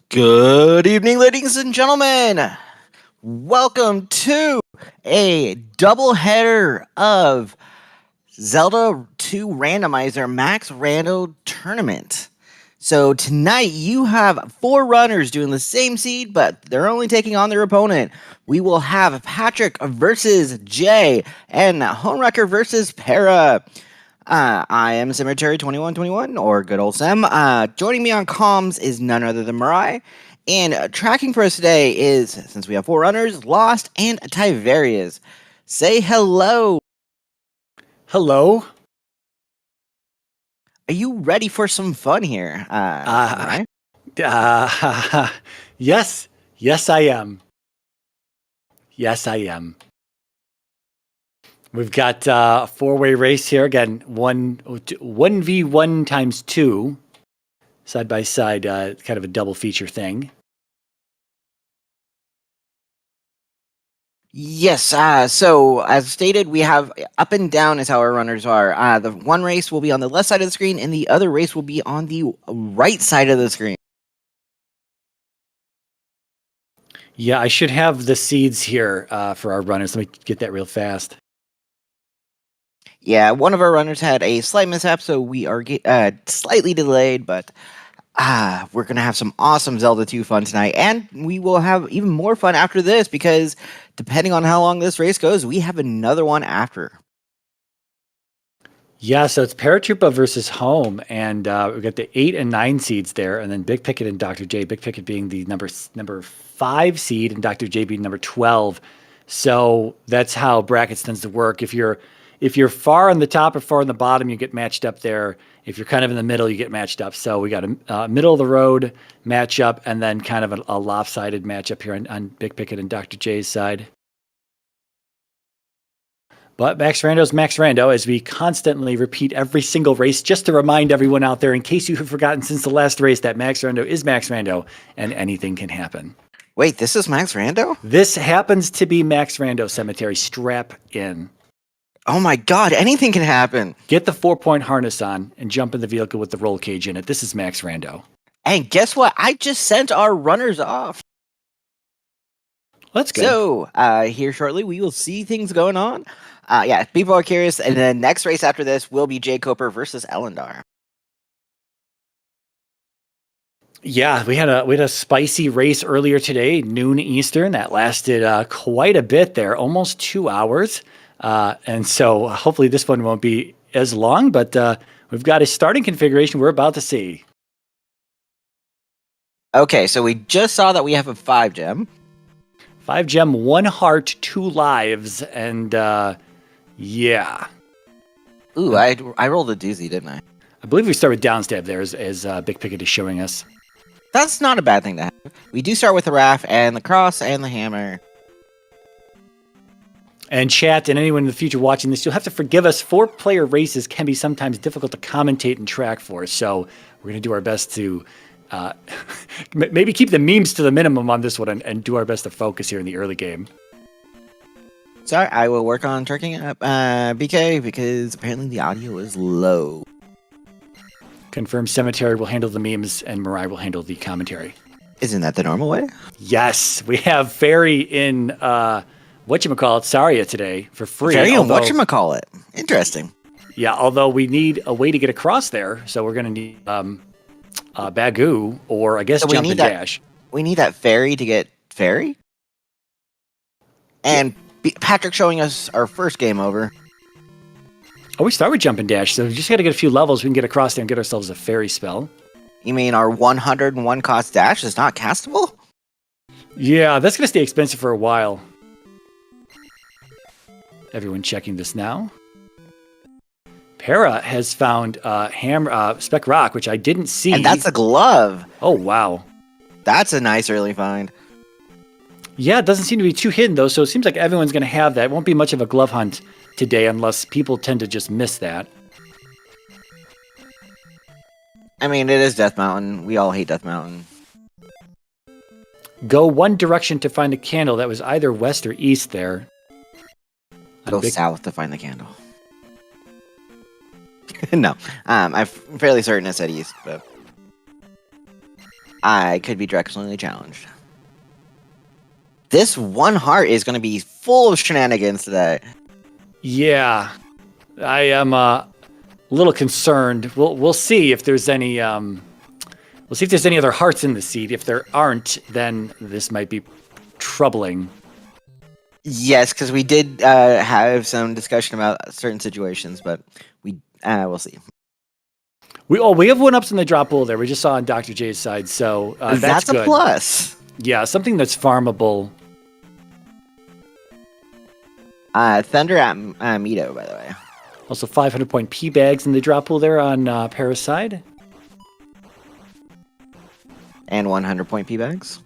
Good evening, ladies and gentlemen. Welcome to a double header of Zelda 2 Randomizer Max Rando Tournament. So tonight you have 4 runners doing the same seed, but they're only taking on their opponent. We will have Patrick versus Jay and homewrecker versus Para. I am Cemetery2121, or good old Sem. Joining me on comms is none other than Mirai. And tracking for us today is, since we have 4 runners, Lost and Tiverius. Say hello. Hello. Are you ready for some fun here? Mirai? Yes. Yes, I am. Yes, I am. We've got a 4-way race here. Again, 1v1 times 2. Side by side, kind of a double feature thing. Yes, so as stated, we have up and down is how our runners are. The one race will be on the left side of the screen, and the other race will be on the right side of the screen. Yeah, I should have the seeds here for our runners. Let me get that real fast. Yeah, one of our runners had a slight mishap, so we are slightly delayed, but we're going to have some awesome Zelda 2 fun tonight, and we will have even more fun after this, because depending on how long this race goes, we have another one after. Yeah, so it's Paratroopa versus Home, and we've got the 8 and 9 seeds there, and then Big Picket and Dr. J. Big Picket being the number 5 seed, and Dr. J being number 12. So that's how brackets tends to work. If you're far on the top or far on the bottom, you get matched up there. If you're kind of in the middle, you get matched up. So we got a middle of the road matchup, and then kind of a lopsided matchup here on Big Picket and Dr. J's side. But Max Rando's Max Rando, as we constantly repeat every single race, just to remind everyone out there, in case you have forgotten since the last race, that Max Rando is Max Rando, and anything can happen. Wait, this is Max Rando? This happens to be Max Rando Cemetery. Strap in. Oh my god, anything can happen. Get the 4-point harness on and jump in the vehicle with the roll cage in it. This is Max Rando. And guess what? I just sent our runners off. That's good. So, here shortly, we will see things going on. Yeah, people are curious, and the next race after this will be Jay Coper versus Elendar. Yeah, we had a spicy race earlier today, noon Eastern, that lasted quite a bit there, almost 2 hours. And so hopefully this one won't be as long, but we've got a starting configuration we're about to see. Okay, so we just saw that we have a 5-gem. 5-gem, 1 heart, 2 lives, and yeah. Ooh, I rolled a doozy, didn't I? I believe we start with downstab there, as Big Picket is showing us. That's not a bad thing to have. We do start with the raft and the cross and the hammer. And chat and anyone in the future watching this, you'll have to forgive us. 4-player races can be sometimes difficult to commentate and track for, so we're going to do our best to maybe keep the memes to the minimum on this one and do our best to focus here in the early game. Sorry, I will work on tracking up BK, because apparently the audio is low. Confirmed Cemetery will handle the memes and Mirai will handle the commentary. Isn't that the normal way? Yes, we have Fairy in whatchamacallit, Saria today for free. Fairy and whatchamacallit. Interesting. Yeah, although we need a way to get across there, so we're going to need Bagoo, or I guess so jump and dash. We need that fairy to get fairy? And Patrick showing us our first game over. Oh, we start with jump and dash, so we just got to get a few levels. We can get across there and get ourselves a fairy spell. You mean our 101 cost dash is not castable? Yeah, that's going to stay expensive for a while. Everyone checking this now. Para has found Spec Rock, which I didn't see. And that's a glove. Oh, wow. That's a nice early find. Yeah, it doesn't seem to be too hidden, though, so it seems like everyone's going to have that. It won't be much of a glove hunt today unless people tend to just miss that. I mean, it is Death Mountain. We all hate Death Mountain. Go one direction to find a candle. That was either west or east there. Go south to find the candle. No, I'm fairly certain it said east, but I could be directionally challenged. This one heart is going to be full of shenanigans today. Yeah, I am a little concerned. We'll see if there's any we'll see if there's any other hearts in the seed. If there aren't, then this might be troubling. Yes, because we did have some discussion about certain situations, but we'll see. We have 1-ups in the drop pool there. We just saw on Dr. J's side, so that's good. A plus. Yeah, something that's farmable. Thunder at Mito, by the way. Also 500-point P bags in the drop pool there on Para's side. And 100-point P bags.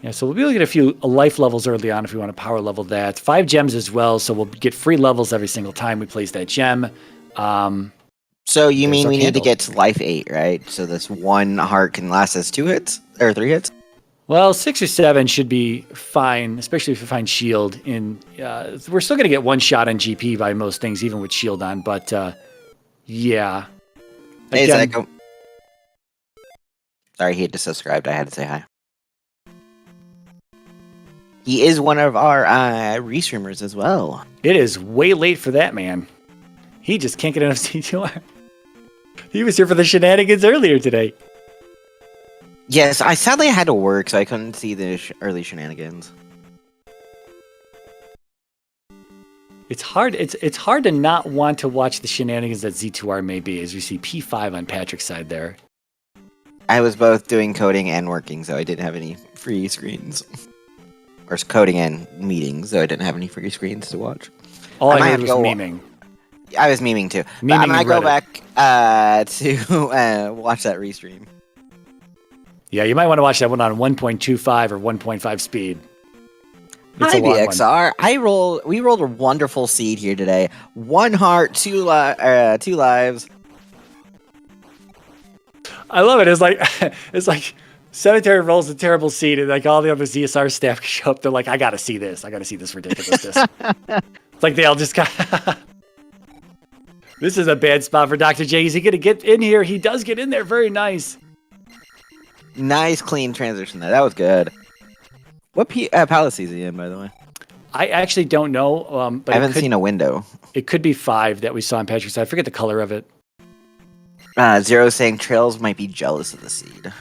Yeah, so we'll be able to get a few life levels early on if we want to power level that. 5 gems as well, so we'll get free levels every single time we place that gem. So you mean we need to get to life 8, right? So this one heart can last us 2 hits? Or 3 hits? Well, 6 or 7 should be fine, especially if you find shield. We're still going to get 1 shot on GP by most things, even with shield on, but yeah. Hey, Psycho. Sorry, he had just subscribed. I had to say hi. He is one of our restreamers as well. It is way late for that man. He just can't get enough Z2R. He was here for the shenanigans earlier today. Yes, I sadly had to work, so I couldn't see the early shenanigans. It's hard. It's hard to not want to watch the shenanigans that Z2R may be, as we see P5 on Patrick's side there. I was both doing coding and working, so I didn't have any free screens. Or coding and meetings, so I didn't have any free screens to watch. All I heard was memeing. I was memeing too. Memeing I might go back to watch that restream. Yeah, you might want to watch that one on 1.25 or 1.5 speed. Hi, BXR. We rolled a wonderful seed here today. 1 heart, 2 lives. I love it. It's like Cemetery rolls a terrible seed, and like all the other ZSR staff show up. They're like, I gotta see this. I gotta see this ridiculousness. It's like they all just got. This is a bad spot for Dr. J. Is he gonna get in here? He does get in there. Very nice. Nice, clean transition there. That was good. What palace is he in, by the way? I actually don't know. But I haven't seen a window. It could be 5 that we saw on Patrick's side. I forget the color of it. Zero saying Trails might be jealous of the seed.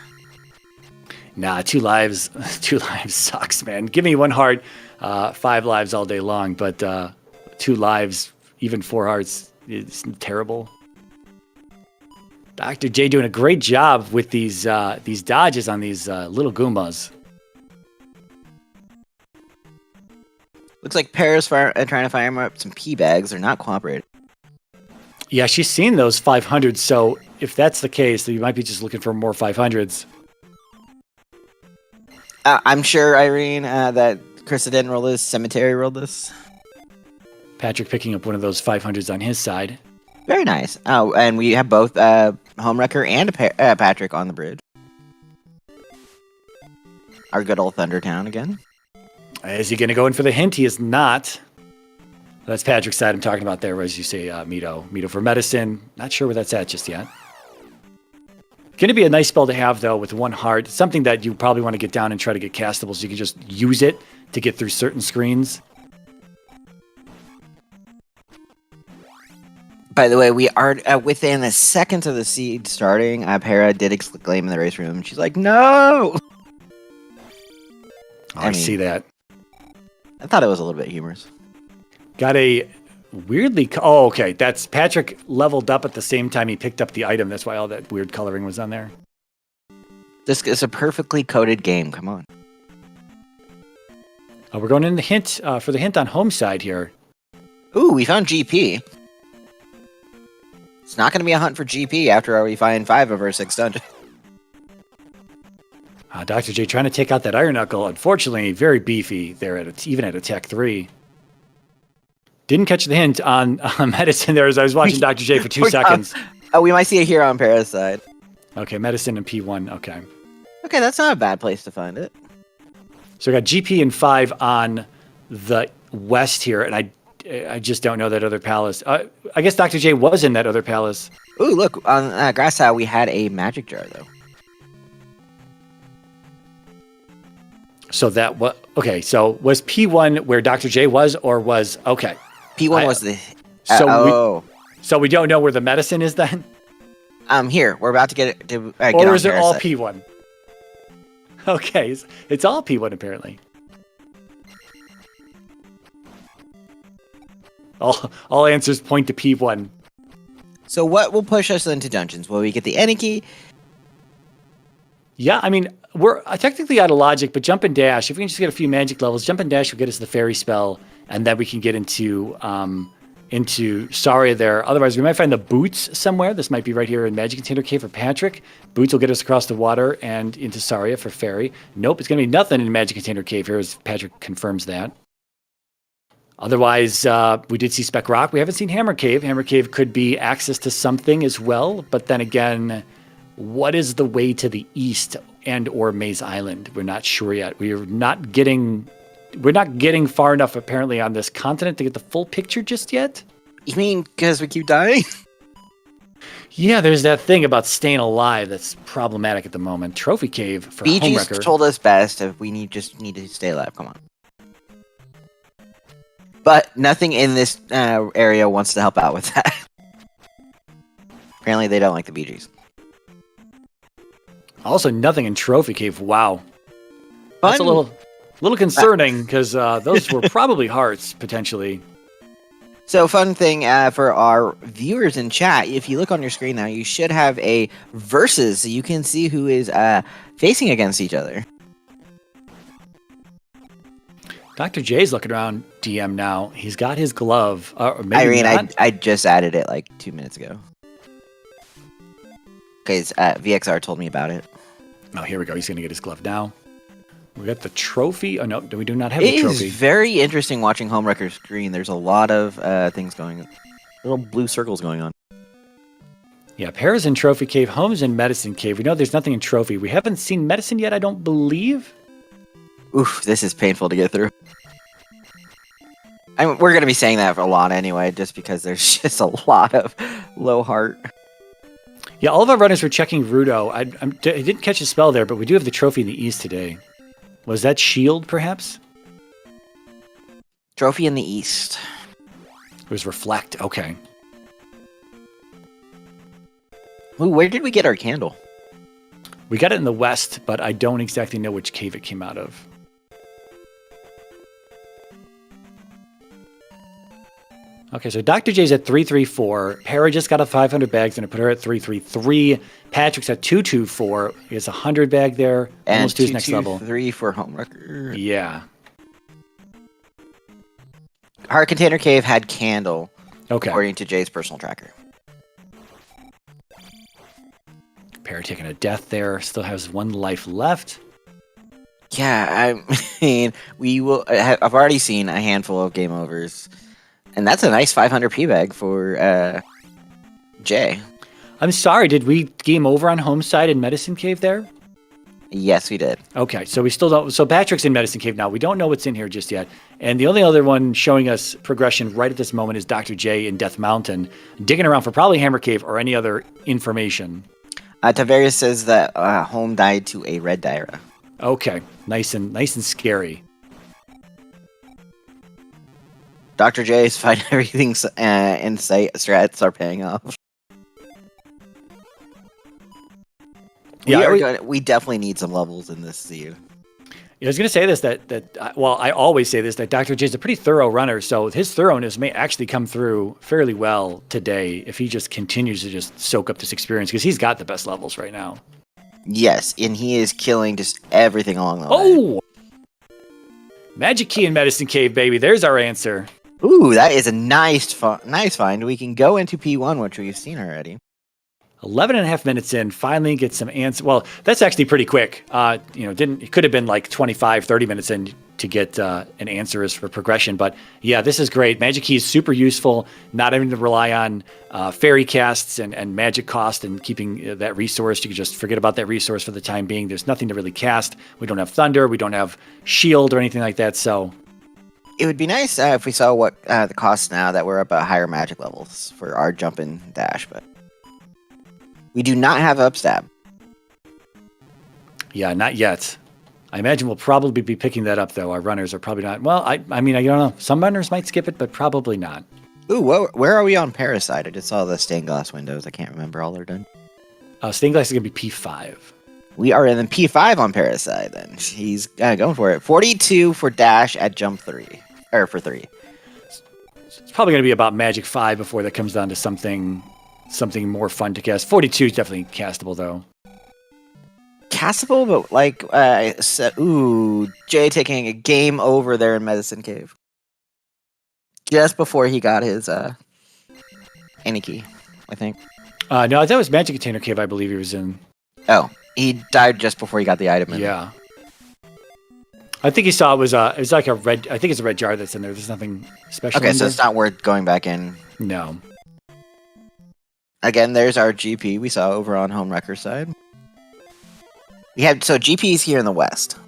Nah, 2 lives. 2 lives sucks, man. Give me 1 heart, 5 lives all day long, but 2 lives, even 4 hearts, is terrible. Dr. J doing a great job with these dodges on these little Goombas. Looks like Paris trying to fire up some P bags. They're not cooperating. Yeah, she's seen those 500s, so if that's the case, then you might be just looking for more 500s. I'm sure, Irene, that Krista didn't roll this. Cemetery rolled this. Patrick picking up one of those 500s on his side. Very nice. Oh, and we have both Homewrecker and Patrick on the bridge. Our good old Thundertown again. Is he going to go in for the hint? He is not. That's Patrick's side I'm talking about there, as you say, Mito. Mito for medicine. Not sure where that's at just yet. Going to be a nice spell to have, though, with 1 heart. Something that you probably want to get down and try to get castable so you can just use it to get through certain screens. By the way, we are within a second of the seed starting. Para did exclaim in the race room. She's like, no! I see that. I thought it was a little bit humorous. Got a weirdly... Oh, okay. That's Patrick leveled up at the same time he picked up the item. That's why all that weird coloring was on there. This is a perfectly coded game. Come on. We're going in the hint for the hint on home side here. Ooh, we found GP. It's not going to be a hunt for GP after we find 5 of our 6 dungeons. Dr. J trying to take out that Iron Knuckle. Unfortunately, very beefy there, even at attack 3. Didn't catch the hint on medicine there as I was watching Dr. J for 2 seconds. Oh, we might see it here on Para's side. Okay, medicine and P1. Okay. Okay, that's not a bad place to find it. So I got GP and 5 on the west here, and I just don't know that other palace. I guess Dr. J was in that other palace. Ooh, look, on Grass Isle we had a magic jar, though. So that what? Okay, so was P1 where Dr. J was, or was okay? P1 was the. So we don't know where the medicine is then, Here we're about to get it. Get or on is it all Parasite. P1? Okay, it's all P1 apparently. All answers point to P1. So what will push us into dungeons? Will we get the any key? Yeah, I mean, we're technically out of logic, but jump and dash, if we can just get a few magic levels, jump and dash will get us the fairy spell, and then we can get into Saria there. Otherwise, we might find the boots somewhere. This might be right here in Magic Container Cave for Patrick. Boots will get us across the water and into Saria for fairy. Nope, it's going to be nothing in Magic Container Cave here, as Patrick confirms that. Otherwise, we did see Speck Rock. We haven't seen Hammer Cave. Hammer Cave could be access to something as well, but then again, what is the way to the east and or Maze Island? We're not sure yet. We're not getting far enough apparently on this continent to get the full picture just yet. You mean because we keep dying? Yeah, there's that thing about staying alive that's problematic at the moment. Trophy Cave for homewrecker. told us best if we just need to stay alive. Come on. But nothing in this area wants to help out with that. Apparently they don't like the Bee Gees. Also, nothing in Trophy Cave. Wow. That's a Fun. little concerning because those were probably hearts potentially. So fun thing for our viewers in chat, if you look on your screen now, you should have a versus so you can see who is facing against each other. Dr. J's looking around DM now. He's got his glove. Or maybe Irene, not. I just added it like 2 minutes ago. Because VXR told me about it. Oh, here we go. He's going to get his glove now. We got the trophy. Oh, no, we do not have the trophy. It is very interesting watching Homewrecker's screen. There's a lot of things going on. Little blue circles going on. Yeah, Para's in Trophy Cave. Home's in Medicine Cave. We know there's nothing in Trophy. We haven't seen Medicine yet, I don't believe. Oof, this is painful to get through. I mean, we're going to be saying that for a lot anyway, just because there's just a lot of low heart. Yeah, all of our runners were checking Rudo. I didn't catch a spell there, but we do have the trophy in the east today. Was that shield, perhaps? Trophy in the east. It was reflect. Okay. Ooh, where did we get our candle? We got it in the west, but I don't exactly know which cave it came out of. Okay, so Dr. J's at 334. Para just got a 500 bags, and I put her at 333. Patrick's at 224. He has a 100 bag there. And almost to his next level. 3 for Homewrecker. Yeah. Heart Container Cave had candle, Okay. according to Jay's personal tracker. Para taking a death there. Still has 1 life left. Yeah, I mean, we will. I've already seen a handful of game overs, and that's a nice 500 P bag for Jay. I'm sorry, did we game over on home side in Medicine Cave there? Yes, we did. Okay, so we still don't. So Patrick's in Medicine Cave now. We don't know what's in here just yet. And the only other one showing us progression right at this moment is Dr. J in Death Mountain, digging around for probably Hammer Cave or any other information. Tavarius says that home died to a red Dyra. Okay, nice and scary. Dr. J's find everything's in sight. Strats are paying off. Yeah, we definitely need some levels in this seed. I was going to say this, well, I always say this, that Dr. J is a pretty thorough runner, so his thoroughness may actually come through fairly well today if he just continues to just soak up this experience, because he's got the best levels right now. Yes, and he is killing just everything along the way. Oh! Magic Key in Medicine Cave, baby. There's our answer. Ooh, that is a nice find. We can go into P1, which we've seen already. 11 and a half minutes in, finally get some answer. Well, that's actually pretty quick. It could have been like 25, 30 minutes in to get an answer as for progression. But yeah, this is great. Magic Key is super useful, not having to rely on fairy casts and magic cost and keeping that resource. You can just forget about that resource for the time being. There's nothing to really cast. We don't have Thunder. We don't have Shield or anything like that. So it would be nice if we saw what the costs now that we're up at higher magic levels for our jump and dash, but we do not have upstab. Yeah, not yet. I imagine we'll probably be picking that up, though. Our runners are probably not. Well, I mean, I don't know. Some runners might skip it, but probably not. Ooh, where are we on Parasite? I just saw the stained glass windows. I can't remember all they're done. Stained glass is going to be P5. We are in the P5 on Parasite, then. He's going for it. 42 for dash at jump 3. Or for 3. It's probably going to be about Magic 5 before that comes down to something more fun to cast. 42 is definitely castable, though. Castable, but like, Jay taking a game over there in Medicine Cave. Just before he got his any key, I think. No, that was Magic Container Cave, I believe he was in. Oh, he died just before he got the item in. Yeah. I think he saw it was like a red, I think it's a red jar that's in there. There's nothing special Okay, in so there. it's not worth going back in. No. Again, there's our GP we saw over on homewrecker side. So GP is here in the west.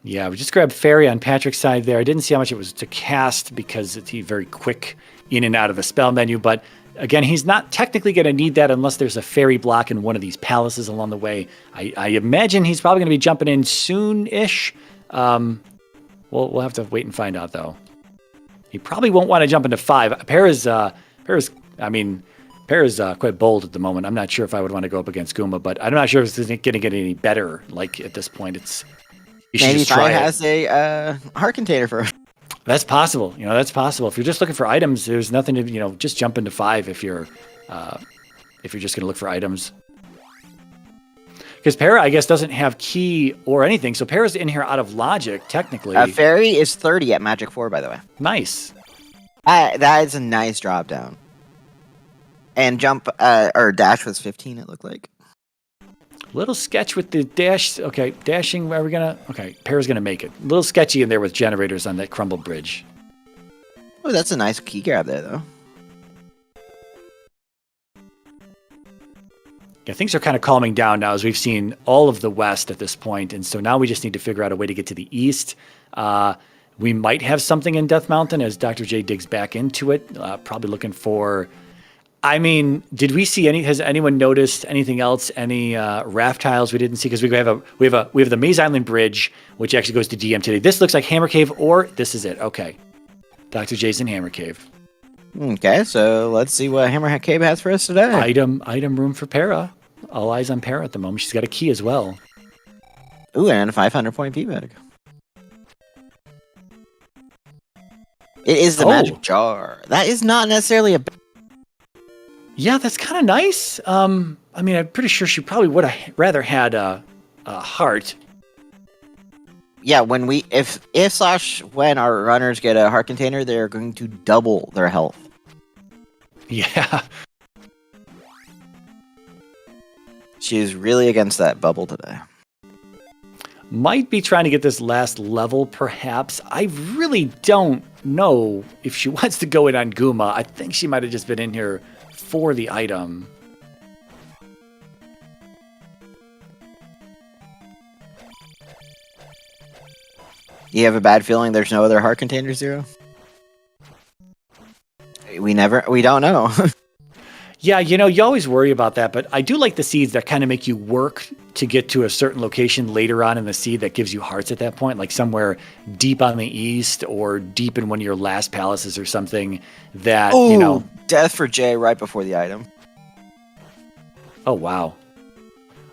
Yeah, we just grabbed Fairy on Patrick's side there. I didn't see how much it was to cast because it's very quick in and out of the spell menu. But again, he's not technically going to need that unless there's a Fairy block in one of these palaces along the way. I imagine he's probably going to be jumping in soon-ish. We'll have to wait and find out, though. He probably won't want to jump into 5. Para's quite bold at the moment. I'm not sure if I would want to go up against Goomba, but I'm not sure if it's going to get any better. Like at this point, Maybe Fire has a heart container for. That's possible. That's possible. If you're just looking for items, there's nothing to just jump into 5 if you're just going to look for items. Because Para, I guess, doesn't have key or anything, so Para's in here out of logic technically. Fairy is 30 at Magic 4, by the way. Nice. That is a nice drop down. And jump or dash was 15. It looked like. Little sketch with the dash. Okay, dashing. Are we gonna? Okay, Para's gonna make it. A little sketchy in there with generators on that crumbled bridge. Oh, that's a nice key grab there, though. Yeah, things are kind of calming down now as we've seen all of the west at this point, and so now we just need to figure out a way to get to the east. We might have something in Death Mountain as Dr. J digs back into it. Probably looking for. I mean, did we see has anyone noticed anything else? Any raft tiles we didn't see? Because we have the Maze Island Bridge, which actually goes to DM today. This looks like Hammer Cave, or this is it. Okay, Dr. J's in Hammer Cave. Okay, so let's see what Hammer Cave has for us today. Item room for Para. All eyes on Para at the moment. She's got a key as well. Ooh, and a 500-point P-Bag. It is the magic jar. That is not necessarily a. Yeah, that's kind of nice. I mean, I'm pretty sure she probably would have rather had a heart. Yeah, when when our runners get a heart container, they're going to double their health. Yeah. She's really against that bubble today. Might be trying to get this last level, perhaps. I really don't know if she wants to go in on Goomba. I think she might have just been in here for the item. You have a bad feeling there's no other heart container, Zero? We don't know. Yeah, you always worry about that, but I do like the seeds that kind of make you work to get to a certain location later on in the seed that gives you hearts at that point, like somewhere deep on the east or deep in one of your last palaces or something that, Death for Jay right before the item. Oh, wow.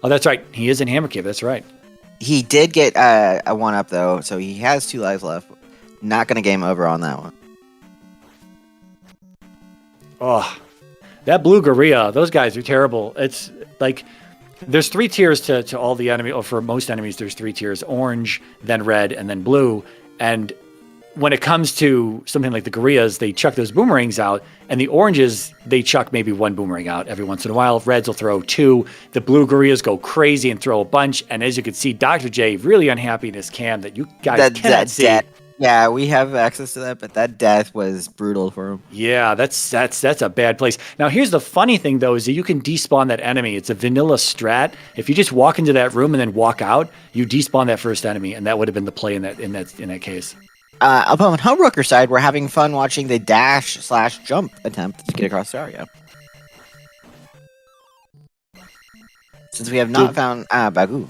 Oh, that's right. He is in Hammer Cave. That's right. He did get a 1-up, though, so he has 2 lives left. Not going to game over on that one. Oh, that blue gorilla, those guys are terrible. It's like there's 3 tiers to all the enemy, or for most enemies, there's 3 tiers: orange, then red, and then blue. And when it comes to something like the gorillas, they chuck those boomerangs out, and the oranges, they chuck maybe 1 boomerang out every once in a while. Reds will throw 2. The blue gorillas go crazy and throw a bunch. And as you can see, Dr. J really unhappy in his cam that you guys cannot see. Yeah, we have access to that, but that death was brutal for him. Yeah, that's a bad place. Now, here's the funny thing, though, is that you can despawn that enemy. It's a vanilla strat. If you just walk into that room and then walk out, you despawn that first enemy, and that would have been the play in that case. Up on homewrecker side, we're having fun watching the dash/jump attempt to get across the area. Since we have not found Bagu.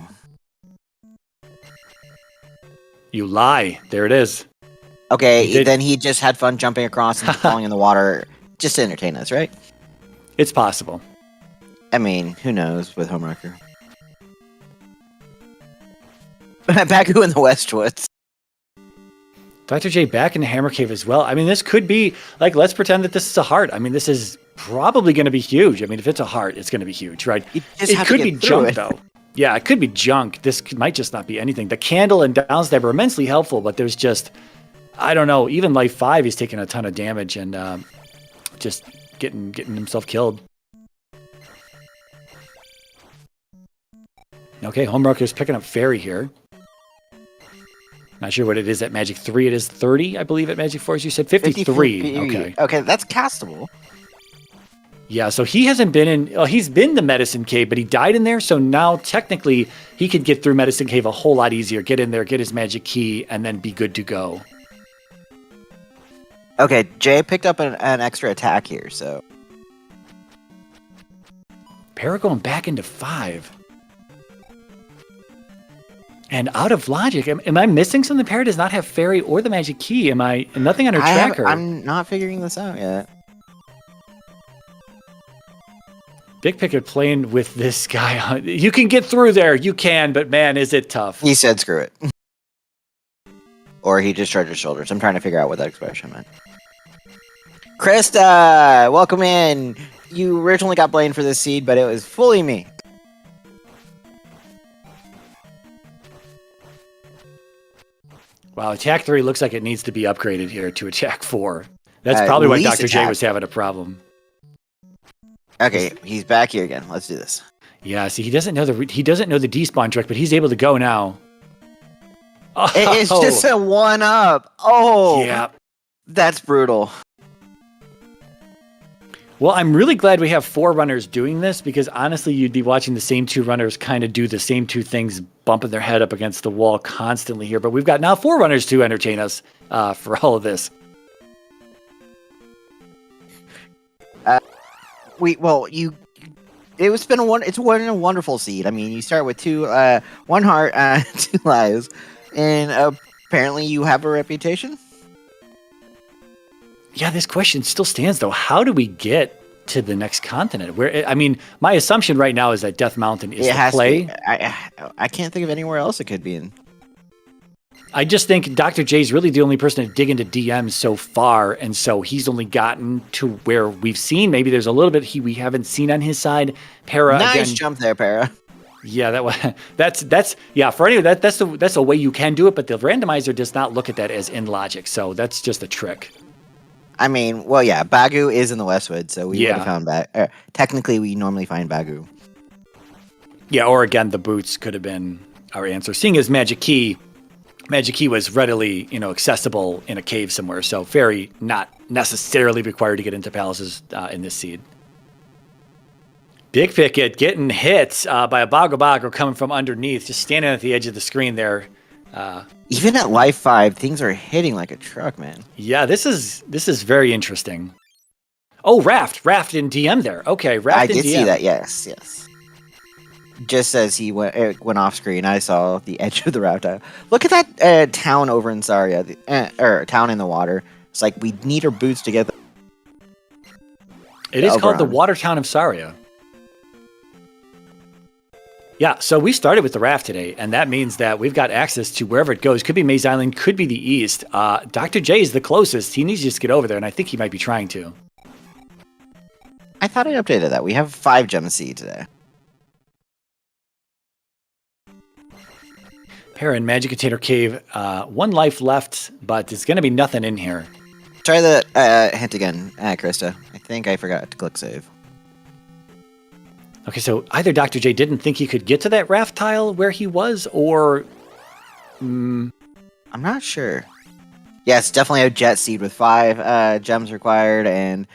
You lie. There it is. Okay, then he just had fun jumping across and falling in the water just to entertain us, right? It's possible. I mean, who knows with homewrecker. Bagu in the Westwoods. Dr. J back in the Hammer Cave as well. I mean, this could be, like, let's pretend that this is a heart. I mean, this is probably going to be huge. I mean, if it's a heart, it's going to be huge, right? It could be junk, though. Yeah, it could be junk. This might just not be anything. The candle and downstab are immensely helpful, but there's just, I don't know. Even Life 5, he's taking a ton of damage and just getting himself killed. Okay, homewrecker's picking up Fairy here. Not sure what it is at Magic 3. It is 30, I believe, at Magic 4. As you said, 53. Okay. Okay, that's castable. Yeah, so he hasn't been in... Well, he's been to Medicine Cave, but he died in there. So now, technically, he could get through Medicine Cave a whole lot easier. Get in there, get his magic key, and then be good to go. Okay, Jay picked up an extra attack here, so... Para going back into 5. And out of logic, am I missing something? Para does not have Fairy or the magic key. Am I nothing on her tracker? I'm not figuring this out yet. Big Picket playing with this guy. You can get through there. You can, but man, is it tough. He said screw it. Or he just shrugged his shoulders. I'm trying to figure out what that expression meant. Krista, welcome in. You originally got blamed for this seed, but it was fully me. Wow, attack 3 looks like it needs to be upgraded here to attack 4. That's probably why Dr. J was having a problem. Okay, he's back here again. Let's do this. Yeah, see, he doesn't know the despawn trick, but he's able to go now. Oh. It's just a 1-up. Oh, yeah, that's brutal. Well, I'm really glad we have 4 runners doing this because honestly, you'd be watching the same 2 runners kind of do the same 2 things, bumping their head up against the wall constantly here. But we've got now 4 runners to entertain us for all of this. It's been a wonderful seed. I mean, you start with 1 heart, 2 lives, and apparently you have a reputation. Yeah, this question still stands, though. How do we get to the next continent? Where I mean, my assumption right now is that Death Mountain is the play. I can't think of anywhere else it could be in. I just think Dr. J's really the only person to dig into DMs so far, and so he's only gotten to where we've seen. Maybe there's a little bit we haven't seen on his side. Para, nice again, jump there, Para. Yeah, that's yeah. For anyway, that's a way you can do it, but the randomizer does not look at that as in logic. So that's just a trick. I mean, well, yeah, Bagu is in the Westwood, so we would have found Bagu. Technically, we normally find Bagu. Yeah, or again, the boots could have been our answer. Seeing as Magic Key was readily, accessible in a cave somewhere, so Fairy not necessarily required to get into palaces in this seed. Big Picket getting hit by a Bago coming from underneath, just standing at the edge of the screen there. Even at Life 5, things are hitting like a truck, man. Yeah, this is very interesting. Oh, Raft in DM there. Okay, Raft in DM. I did see that. Yes. Just as he went off screen, I saw the edge of the Raft. Look at that town over in Saria, or town in the water. It's like we need our boots together. It is called the Water Town of Saria. Yeah, so we started with the raft today, and that means that we've got access to wherever it goes. Could be Maze Island, could be the east. Dr. J is the closest. He needs to just get over there, and I think he might be trying to. I thought I updated that. We have 5 gem seed today. Para in Magic Container Cave. 1 life left, but there's going to be nothing in here. Try the hint again, Krista. I think I forgot to click save. Okay, so either Dr. J didn't think he could get to that raft tile where he was, or... I'm not sure. Yes, definitely a jet seed with 5 gems required, and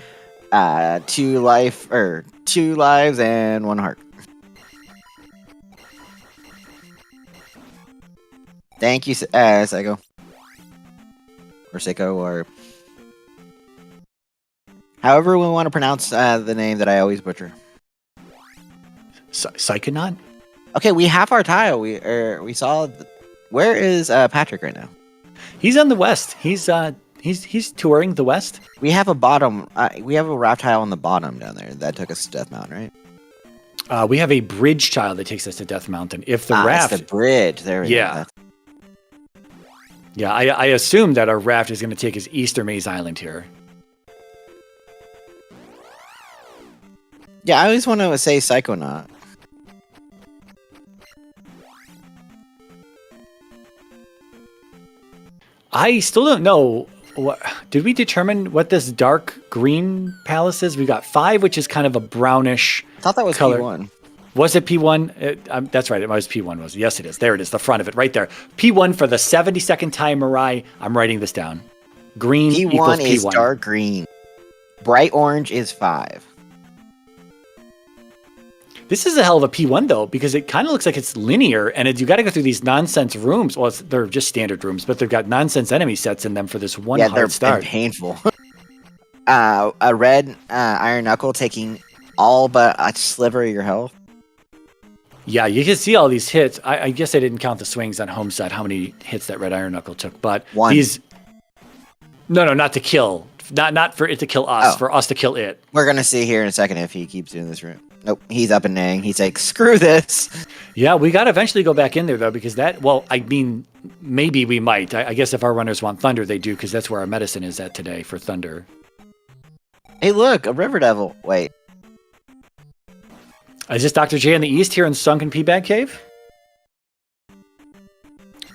2 lives and 1 heart. Thank you, Seiko. Or Seiko, or... however we want to pronounce the name that I always butcher. Psychonaut? Okay, we have our tile. We saw Where is Patrick right now? He's on the west. He's touring the west. We have a bottom. We have a raft tile on the bottom down there that took us to Death Mountain, right? We have a bridge tile that takes us to Death Mountain. If the raft, it's the bridge. There we go. Yeah, I assume that our raft is going to take us Easter Maze Island here. Yeah, I always want to say Psychonaut. I still don't know. Did we determine what this dark green palace is? We got 5, which is kind of a brownish I thought that was color. P1. Was it P1? That's right. It was P1. Yes, it is. There it is. The front of it right there. P1 for the 72nd time, Mirai. I'm writing this down. Green equals P1 P1. is dark green. Bright orange is 5. This is a hell of a P1 though, because it kind of looks like it's linear, and you got to go through these nonsense rooms. Well, they're just standard rooms, but they've got nonsense enemy sets in them for this one hard start. They're painful. A red Iron Knuckle taking all but a sliver of your health. Yeah, you can see all these hits. I guess I didn't count the swings on home side, how many hits that red Iron Knuckle took, but 1. No, not to kill. Not for it to kill us, for us to kill it. We're going to see here in a second if he keeps doing this route. Nope, he's up and naying. He's like, screw this. Yeah, we got to eventually go back in there, though, because maybe we might. I guess if our runners want Thunder, they do, because that's where our medicine is at today for Thunder. Hey, look, a River Devil. Wait. Is this Dr. J in the east here in Sunken P-Bag Cave?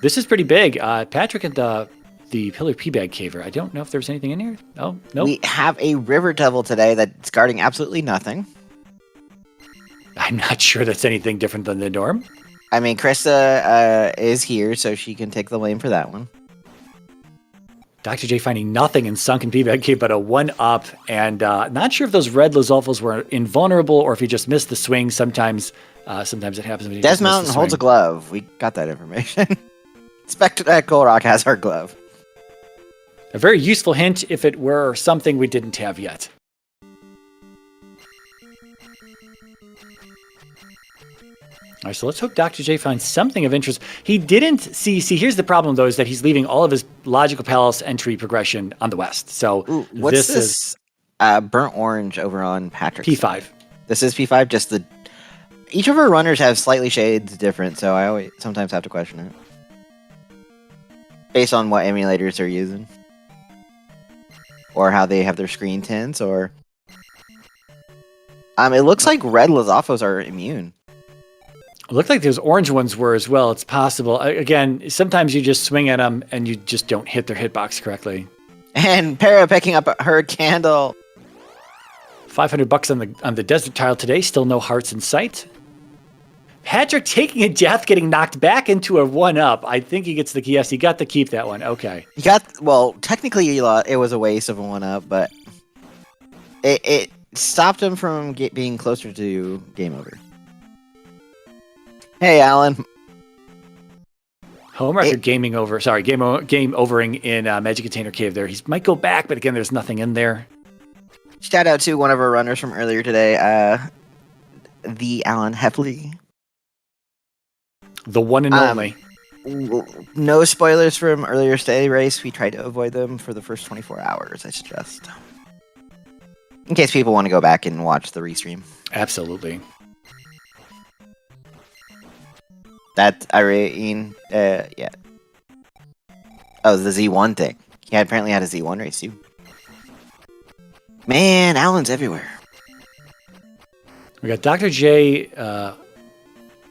This is pretty big. Patrick and the Pillar P-Bag Caver. I don't know if there's anything in here. Oh, no. We have a River Devil today that's guarding absolutely nothing. I'm not sure that's anything different than the norm. I mean, Krista is here, so she can take the blame for that one. Dr. J finding nothing in Sunken P-Bag Cave but a 1-up, and not sure if those red Lizolfos were invulnerable or if he just missed the swing. Sometimes it happens when you Death Mountain holds a glove. We got that information. Spectacle Rock has our glove. A very useful hint if it were something we didn't have yet. All right, so let's hope Dr. J finds something of interest. He didn't see, here's the problem, though, is that he's leaving all of his logical palace entry progression on the west. So what's this burnt orange over on Patrick's P5. side? This is P5, just each of our runners have slightly shades different, so I always sometimes have to question it. Based on what emulators they're using. Or how they have their screen tints, or... it looks like red Lizolfos are immune. It looked like those orange ones were as well. It's possible. Again, sometimes you just swing at them and you just don't hit their hitbox correctly. And Para picking up her candle. $500 on the desert tile today. Still no hearts in sight. Patrick taking a death, getting knocked back into a 1-up. I think he gets the key. Yes, he got to keep that one. Okay. Technically it was a waste of a 1-up, but it stopped him from being closer to game over. Hey, Alan. Homewrecker game overing in Magic Container Cave there. He might go back, but again, there's nothing in there. Shout out to one of our runners from earlier today, the Alan Heffley. The one and only. No spoilers from earlier today race. We tried to avoid them for the first 24 hours, I suggest. In case people want to go back and watch the restream. Absolutely. That Irene, yeah. Oh, the Z1 thing. He apparently had a Z1 race too. Man, Alan's everywhere. We got Dr. J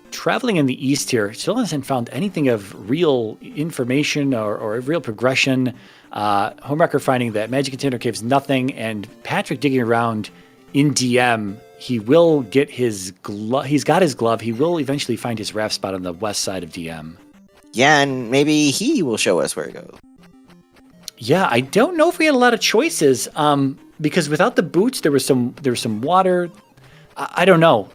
traveling in the east here. Still hasn't found anything of real information or real progression. Homewrecker finding that Magic Container Cave's nothing, and Patrick digging around in DM. He will get his glove. He's got his glove. He will eventually find his raft spot on the west side of DM. Yeah, and maybe he will show us where it goes. Yeah, I don't know if we had a lot of choices. Because without the boots, there was some water. I don't know.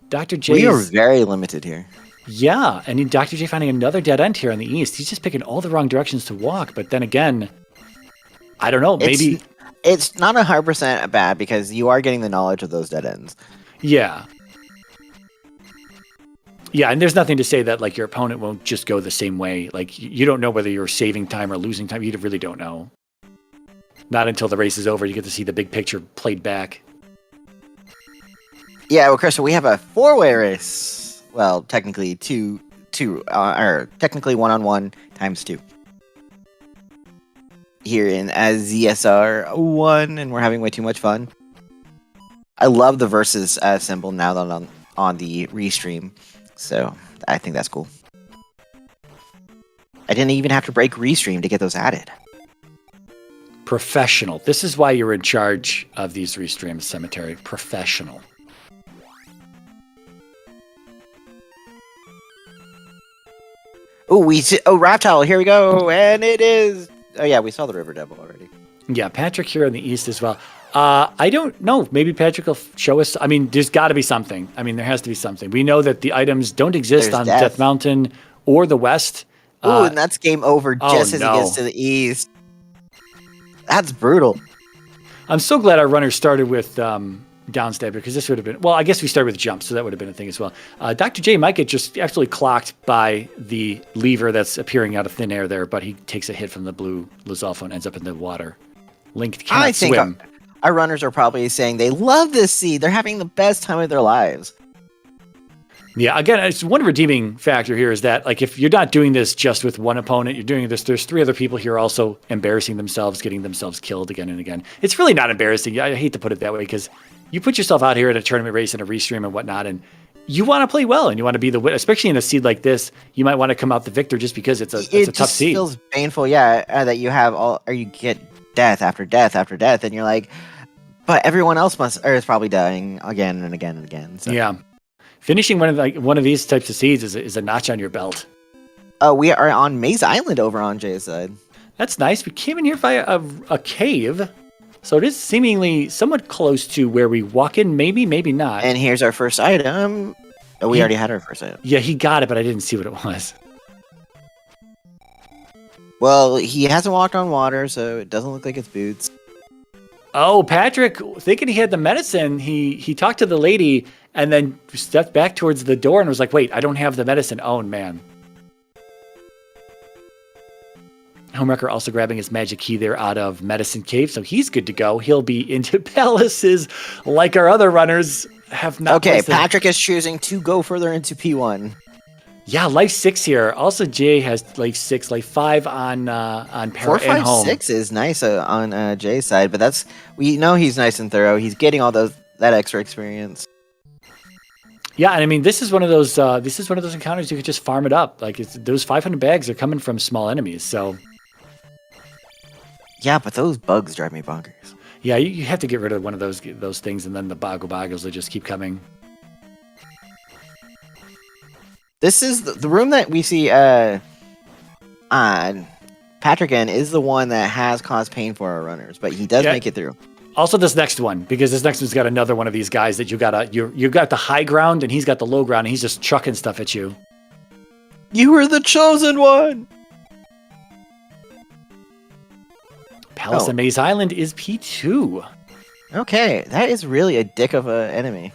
Dr. J. We are very limited here. Yeah, and Dr. J finding another dead end here on the east. He's just picking all the wrong directions to walk. But then again, I don't know. Maybe it's not 100% bad because you are getting the knowledge of those dead ends. Yeah. Yeah, and there's nothing to say that like your opponent won't just go the same way. Like you don't know whether you're saving time or losing time. You really don't know. Not until the race is over, you get to see the big picture played back. Yeah, well, Chris, we have a 4-way race. Well, technically or technically 1-on-1 times 2. Here in ZSR1, and we're having way too much fun. I love the versus symbol now that on the restream, so I think that's cool. I didn't even have to break restream to get those added. Professional. This is why you're in charge of these restreams, Cemetery. Professional. Oh, Reptile, here we go, and it is. Oh yeah, we saw the River Devil already. Yeah, Patrick here in the east as well. I don't know. Maybe Patrick will show us. I mean, there's got to be something. I mean, there has to be something. We know that the items don't exist on Death Mountain or the west. Ooh, and that's game over just as it gets to the east. That's brutal. I'm so glad our runner started with downstab because this would have been, well, I guess we started with jump, so that would have been a thing as well. Dr. J might get just absolutely clocked by the lever that's appearing out of thin air there, but he takes a hit from the blue Lizalfo and ends up in the water. Link cannot swim. Our runners are probably saying they love this seed. They're having the best time of their lives. Yeah, again, it's one redeeming factor here is that, like, if you're not doing this just with one opponent, you're doing this, there's 3 other people here also embarrassing themselves, getting themselves killed again and again. It's really not embarrassing. I hate to put it that way because you put yourself out here at a tournament race and a restream and whatnot, and you want to play well and you want to be the winner, especially in a seed like this. You might want to come out the victor just because it's a tough seed. It feels painful, yeah, that you have or you get death after death after death, and you're like, but everyone else is probably dying again and again and again. So. Yeah. Finishing one of these types of seeds is a notch on your belt. We are on Maze Island over on Jay's side. That's nice. We came in here via a cave, so it is seemingly somewhat close to where we walk in. Maybe not. And here's our first item. Oh, we already had our first item. Yeah, he got it, but I didn't see what it was. Well, he hasn't walked on water, so it doesn't look like it's boots. Oh, Patrick, thinking he had the medicine, he talked to the lady and then stepped back towards the door and was like, wait, I don't have the medicine. Oh, man. Homewrecker also grabbing his magic key there out of Medicine Cave, so he's good to go. He'll be into palaces like our other runners have not. Okay, Patrick is choosing to go further into P1. Yeah, life 6 here. Also, Jay has life 6, life 5 on Para 4, 5, and home. 6 is nice on Jay's side, but we know he's nice and thorough. He's getting all that extra experience. Yeah, and I mean, this is one of those encounters you could just farm it up. Like those 500 bags are coming from small enemies, so. Yeah, but those bugs drive me bonkers. Yeah, you have to get rid of one of those things, and then the boggles will just keep coming. This is the room that we see on Patrick in is the one that has caused pain for our runners, but he does make it through. Also, this next one, because this next one's got another one of these guys that you got the high ground and he's got the low ground, and he's just chucking stuff at you. You were the chosen one. Palace and Maze Island is P2. Okay, that is really a dick of an enemy.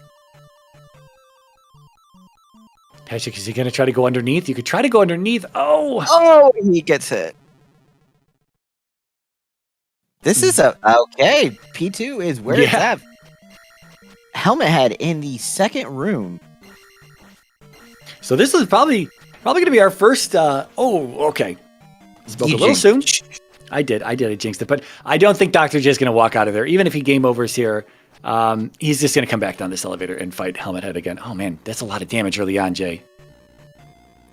Patrick, is he going to try to go underneath? You could try to go underneath. Oh, he gets hit. This is okay. P2 is where it's at. Helmet Head in the second room. So this is probably going to be our first. Okay. Spoke a little soon. I did. I jinxed it, but I don't think Dr. J is going to walk out of there. Even if he game overs here, he's just going to come back down this elevator and fight Helmet Head again. Oh man, that's a lot of damage early on, Jay.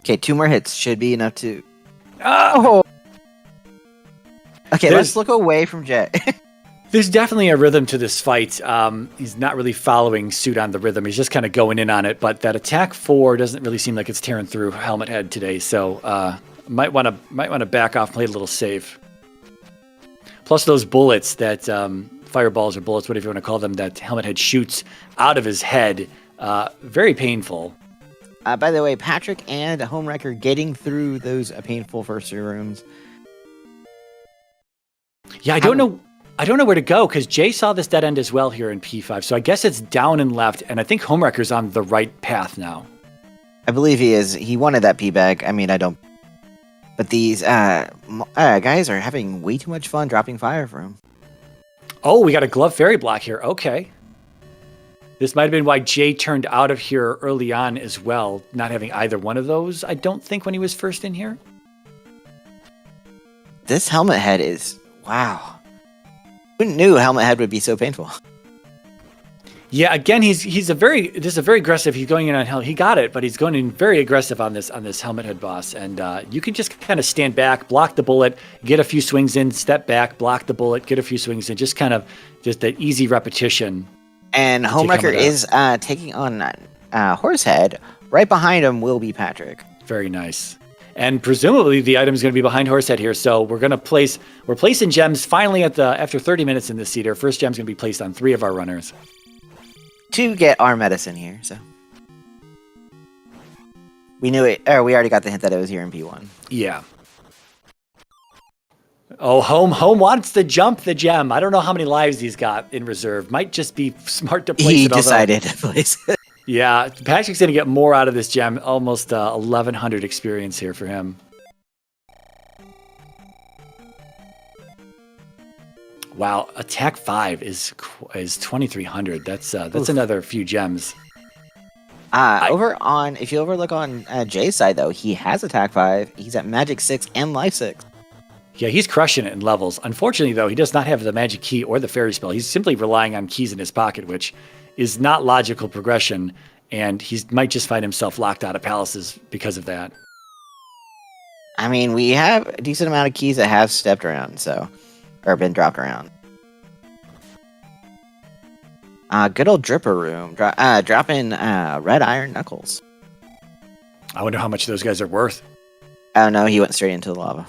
Okay, 2 more hits should be enough to. Oh. Okay, let's look away from Jay. There's definitely a rhythm to this fight. He's not really following suit on the rhythm. He's just kind of going in on it. But that attack 4 doesn't really seem like it's tearing through Helmet Head today. So might want to back off, play a little safe. Plus those bullets that fireballs or bullets, whatever you want to call them, that Helmet Head shoots out of his head. Very painful. By the way, Patrick and Homewrecker getting through those painful first 3 rooms. Yeah, I don't know where to go because Jay saw this dead end as well here in P5. So I guess it's down and left, and I think Homewrecker's on the right path now. I believe he is. He wanted that P-bag. I mean, I don't. But these guys are having way too much fun dropping fire for him. Oh, we got a glove fairy block here. Okay. This might have been why Jay turned out of here early on as well, not having either one of those, I don't think, when he was first in here. This helmet head is... Wow. Who knew helmet head would be so painful? Yeah, again, this is a very aggressive. He's going in on helmet. He got it, but he's going in very aggressive on this helmet head boss. And you can just kind of stand back, block the bullet, get a few swings in, step back, block the bullet, get a few swings in. Just kind of just an easy repetition. And homewrecker is taking on Horsehead. Right behind him will be Patrick. Very nice. And presumably the item is going to be behind Horsehead here. So we're placing gems finally after 30 minutes in this seed. Our first gem's going to be placed on 3 of our runners. To get our medicine here, so we knew it, or we already got the hint that it was here in P1. Yeah. Oh, home wants to jump the gem. I don't know how many lives he's got in reserve. Might just be smart to place it. He decided to place it. Yeah, Patrick's going to get more out of this gem. Almost 1,100 experience here for him. Wow, attack 5 is 2,300. That's another few gems. If you overlook on Jay's side though, he has attack 5. He's at magic 6 and life 6. Yeah, he's crushing it in levels. Unfortunately though, he does not have the magic key or the fairy spell. He's simply relying on keys in his pocket, which is not logical progression, and he might just find himself locked out of palaces because of that. I mean, we have a decent amount of keys that have stepped around, or been dropped around. Good old dripper room. Dropping red iron knuckles. I wonder how much those guys are worth. Oh no, he went straight into the lava.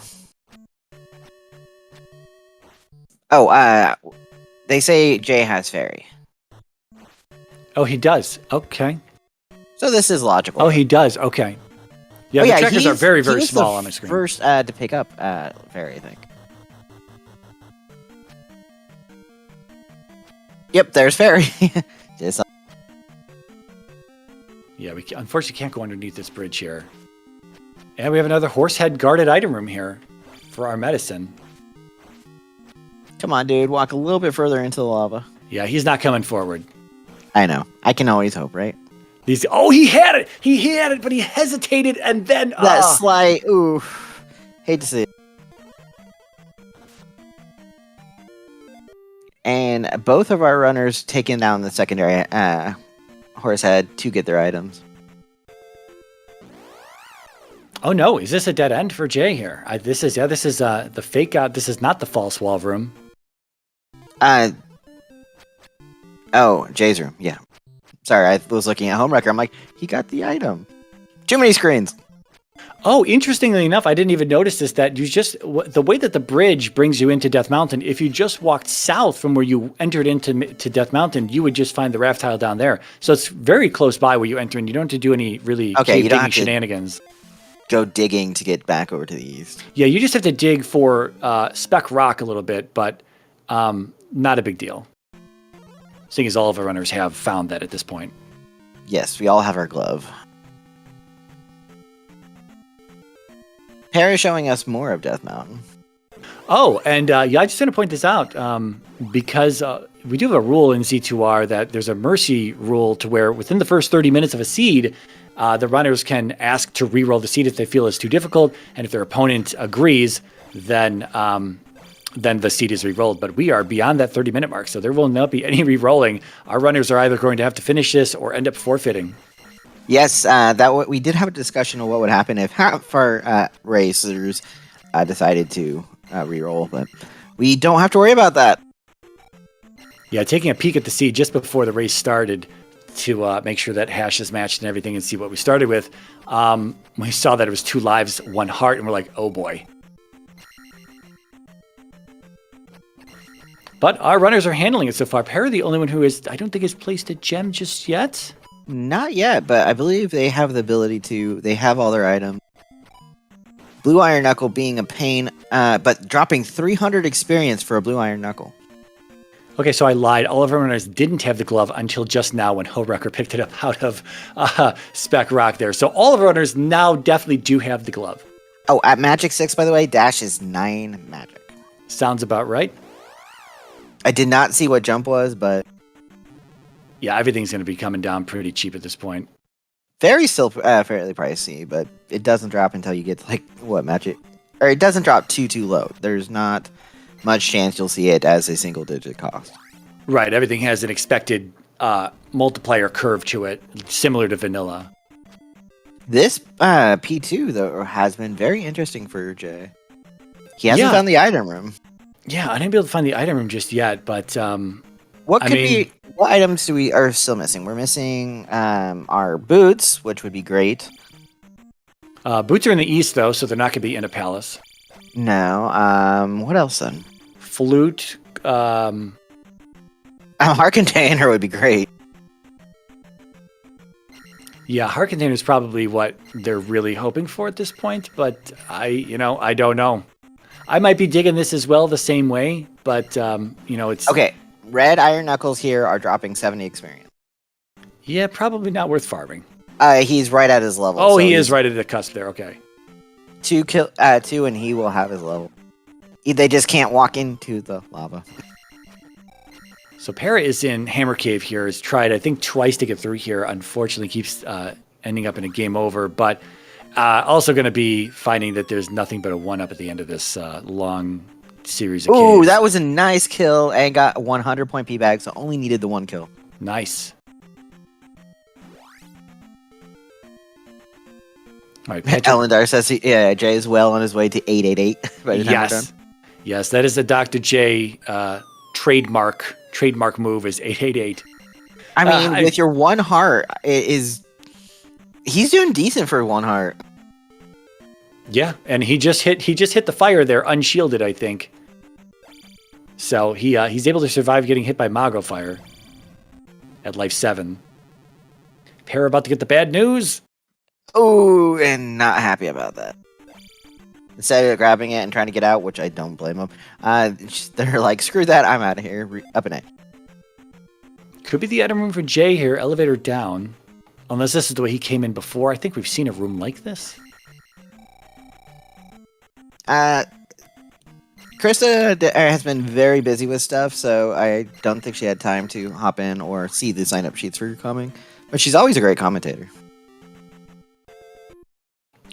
Oh, they say Jay has fairy. Oh, he does. Okay. So this is logical. Oh, he does. Okay. Yeah, the trackers are very, very small on the screen. First to pick up fairy, I think. Yep, there's fairy. Yeah, we unfortunately can't go underneath this bridge here. And we have another horsehead guarded item room here for our medicine. Come on, dude. Walk a little bit further into the lava. Yeah, he's not coming forward. I know. I can always hope, right? Oh, he had it! He had it, but he hesitated and then... That slight... Ooh. Hate to see it. And both of our runners taking down the secondary horsehead to get their items. Oh no, is this a dead end for Jay here? This is the fake out. This is not the false wall room. Oh, Jay's room. Yeah. Sorry, I was looking at homewrecker. I'm like, he got the item. Too many screens. Oh, interestingly enough, I didn't even notice this, that the way that the bridge brings you into Death Mountain, if you just walked south from where you entered into Death Mountain, you would just find the raft tile down there. So it's very close by where you enter, and you don't have to do any really cave-digging shenanigans. Go digging to get back over to the east. Yeah, you just have to dig for speck rock a little bit, but not a big deal. Seeing as all of our runners have found that at this point. Yes, we all have our glove. Perry is showing us more of Death Mountain. Oh, and yeah, I just want to point this out because we do have a rule in Z2R that there's a mercy rule to where within the first 30 minutes of a seed, the runners can ask to re-roll the seed if they feel it's too difficult, and if their opponent agrees, then the seed is re-rolled. But we are beyond that 30-minute mark, so there will not be any re-rolling. Our runners are either going to have to finish this or end up forfeiting. Yes, we did have a discussion of what would happen if half our racers decided to re-roll, but we don't have to worry about that. Yeah, taking a peek at the seed just before the race started to make sure that hash is matched and everything and see what we started with, we saw that it was 2 lives, 1 heart, and we're like, oh boy. But our runners are handling it so far. Perry, the only one who I don't think has placed a gem just yet. Not yet, but I believe they have the ability to. They have all their items. Blue Iron Knuckle being a pain, but dropping 300 experience for a Blue Iron Knuckle. Okay, so I lied. All of our runners didn't have the glove until just now when homewrecker picked it up out of Spec Rock there. So all of our runners now definitely do have the glove. Oh, at Magic 6, by the way, dash is 9 magic. Sounds about right. I did not see what jump was, but... Yeah, everything's going to be coming down pretty cheap at this point. Very still fairly pricey, but it doesn't drop until you get to, like, what, magic? Or it doesn't drop too low. There's not much chance you'll see it as a single-digit cost. Right, everything has an expected multiplier curve to it, similar to vanilla. This P2, though, has been very interesting for Jay. He hasn't found the item room. Yeah, I didn't be able to find the item room just yet, but... What items are still missing? We're missing our boots, which would be great. Boots are in the east, though, so they're not going to be in a palace. No. What else, then? Flute. Our container would be great. Yeah, heart container is probably what they're really hoping for at this point, but I don't know. I might be digging this as well the same way, but, it's... Okay, red iron knuckles here are dropping 70 experience. Yeah, probably not worth farming. He's right at his level. Oh, so he is right at the cusp there, okay. 2 and he will have his level. They just can't walk into the lava. So Para is in Hammer Cave here. Has tried, I think, twice to get through here. Unfortunately, keeps ending up in a game over. But also going to be finding that there's nothing but a 1-up at the end of this long series of Ooh, caves. that was a nice kill and got 100 point P-bag, so only needed the 1 kill. Nice. All right, Patrick. Elendar says Jay is well on his way to 888 by the time we're done. Yes, that is the Dr. J trademark move is 888. I mean, with your 1 heart, he's doing decent for 1 heart. Yeah, and he just hit the fire there, unshielded, I think. So he's able to survive getting hit by Mago Fire at life 7. Para about to get the bad news. Oh, and not happy about that. Instead of grabbing it and trying to get out, which I don't blame them, they're like, screw that, I'm out of here. Up and A. Could be the item room for Jay here, elevator down. Unless this is the way he came in before. I think we've seen a room like this. Krista has been very busy with stuff, so I don't think she had time to hop in or see the sign-up sheets for your coming. But she's always a great commentator.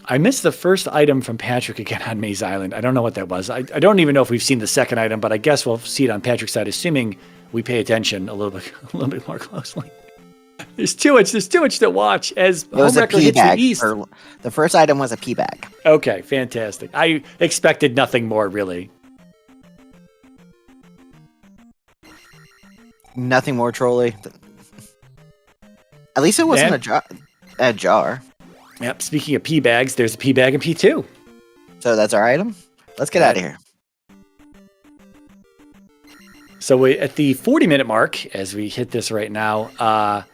I missed the first item from Patrick again on Maze Island. I don't know what that was. I don't even know if we've seen the second item, but I guess we'll see it on Patrick's side, assuming we pay attention a little bit more closely. There's too much to watch as homewrecker hits the east. The first item was a P bag. Okay, fantastic. I expected nothing more, really. Nothing more trolly. At least it wasn't a jar. Yep, speaking of P bags, there's a P bag in P2. So that's our item? Let's get out of here. So we're at the 40-minute mark as we hit this right now.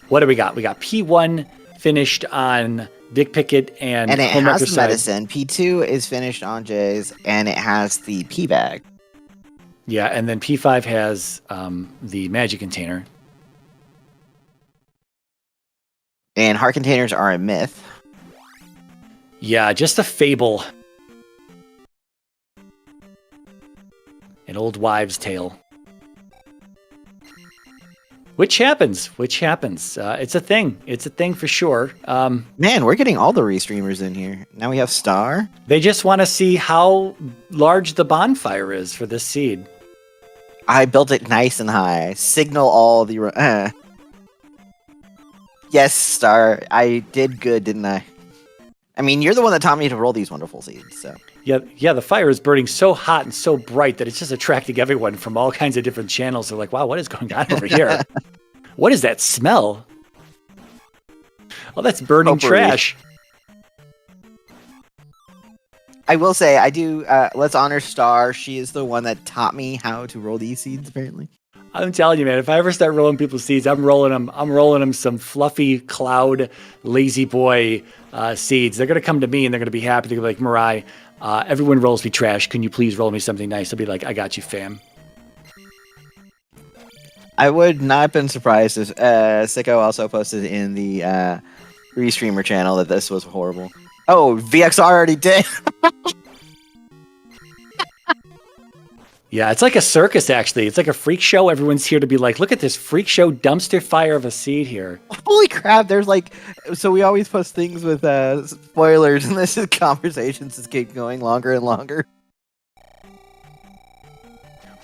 What do we got? We got P1 finished on Dick Pickett and it homewrecker has the side. medicine. P2 is finished on Jay's, and it has the P bag. Yeah, and then P5 has the magic container. And heart containers are a myth. Yeah, just a fable. An old wives' tale. Which happens. It's a thing. It's a thing for sure. Man, we're getting all the restreamers in here. Now we have Star. They just want to see how large the bonfire is for this seed. I built it nice and high. Signal all the... Yes, Star. I did good, didn't I? I mean, you're the one that taught me to roll these wonderful seeds, so... Yeah, the fire is burning so hot and so bright that it's just attracting everyone from all kinds of different channels. They're like, wow, what is going on over here? What is that smell? Oh, that's burning trash. I will say, I do, let's honor Star. She is the one that taught me how to roll these seeds, apparently. I'm telling you, man, if I ever start rolling people's seeds, I'm rolling them some fluffy cloud lazy boy seeds. They're going to come to me and they're going to be happy. They're going to be like, Mirai, everyone rolls me trash. Can you please roll me something nice? I'll be like, I got you, fam. I would not have been surprised if Sicko also posted in the Restreamer channel that this was horrible. Oh, VXR already did. Yeah, it's like a circus, actually. It's like a freak show. Everyone's here to be like, look at this freak show dumpster fire of a seed here. Holy crap, there's like... So we always post things with spoilers, and this is conversations just keep going longer and longer.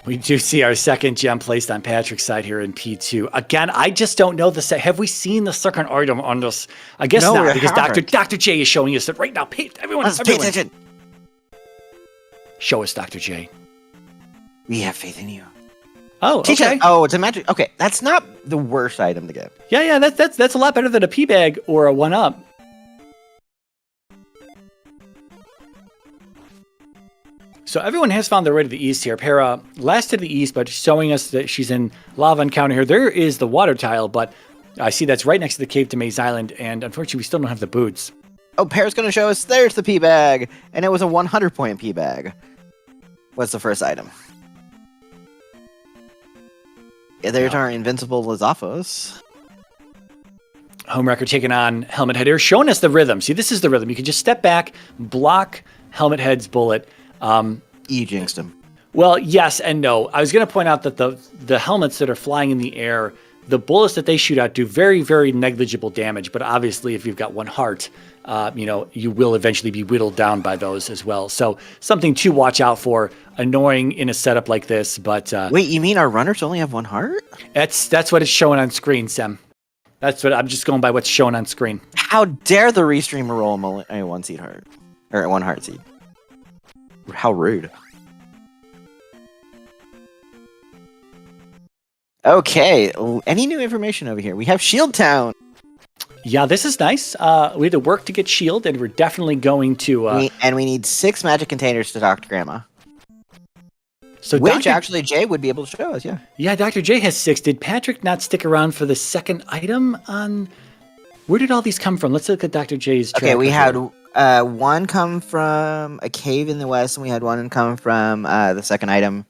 We do see our second gem placed on Patrick's side here in P2. Again, I just don't know the set. Have we seen the second item on this? I guess No, not, we because haven't. Dr. J is showing us it right now. Everyone, Let's pay attention. Show us, Dr. J. We have faith in you. Oh, Teach okay. us. Oh, it's a magic. Okay, that's not the worst item to get. Yeah, that's a lot better than a P bag or a 1-up. So everyone has found their way to the east here. Para last to the east, but showing us that she's in lava encounter here. There is the water tile, but I see that's right next to the cave to Maze Island, and unfortunately we still don't have the boots. Oh, Pear's going to show us there's the P bag, and it was a 100-point P bag. What's the first item? Yeah, there's our invincible Lizafos. Homewrecker taking on Helmet Head here, showing us the rhythm. See, this is the rhythm. You can just step back, block Helmet Head's bullet. You jinxed him. Well, yes and no. I was going to point out that the helmets that are flying in the air, the bullets that they shoot out do very, very negligible damage. But obviously, if you've got one heart, you will eventually be whittled down by those as well. So something to watch out for. Annoying in a setup like this, but wait, you mean our runners only have one heart? That's what it's showing on screen, Sam. That's what I'm just going by what's shown on screen. How dare the Restreamer roll a 1-seed heart or a 1-heart seed? How rude. Okay, any new information over here? We have Shield Town. Yeah, this is nice. We had to work to get Shield, and we're definitely going to... and we need 6 magic containers to talk to Grandma. So Which actually Jay would be able to show us, yeah. Yeah, Dr. J has 6. Did Patrick not stick around for the second item on... Where did all these come from? Let's look at Dr. J's track. Okay, we had one come from a cave in the west, and we had one come from the second item.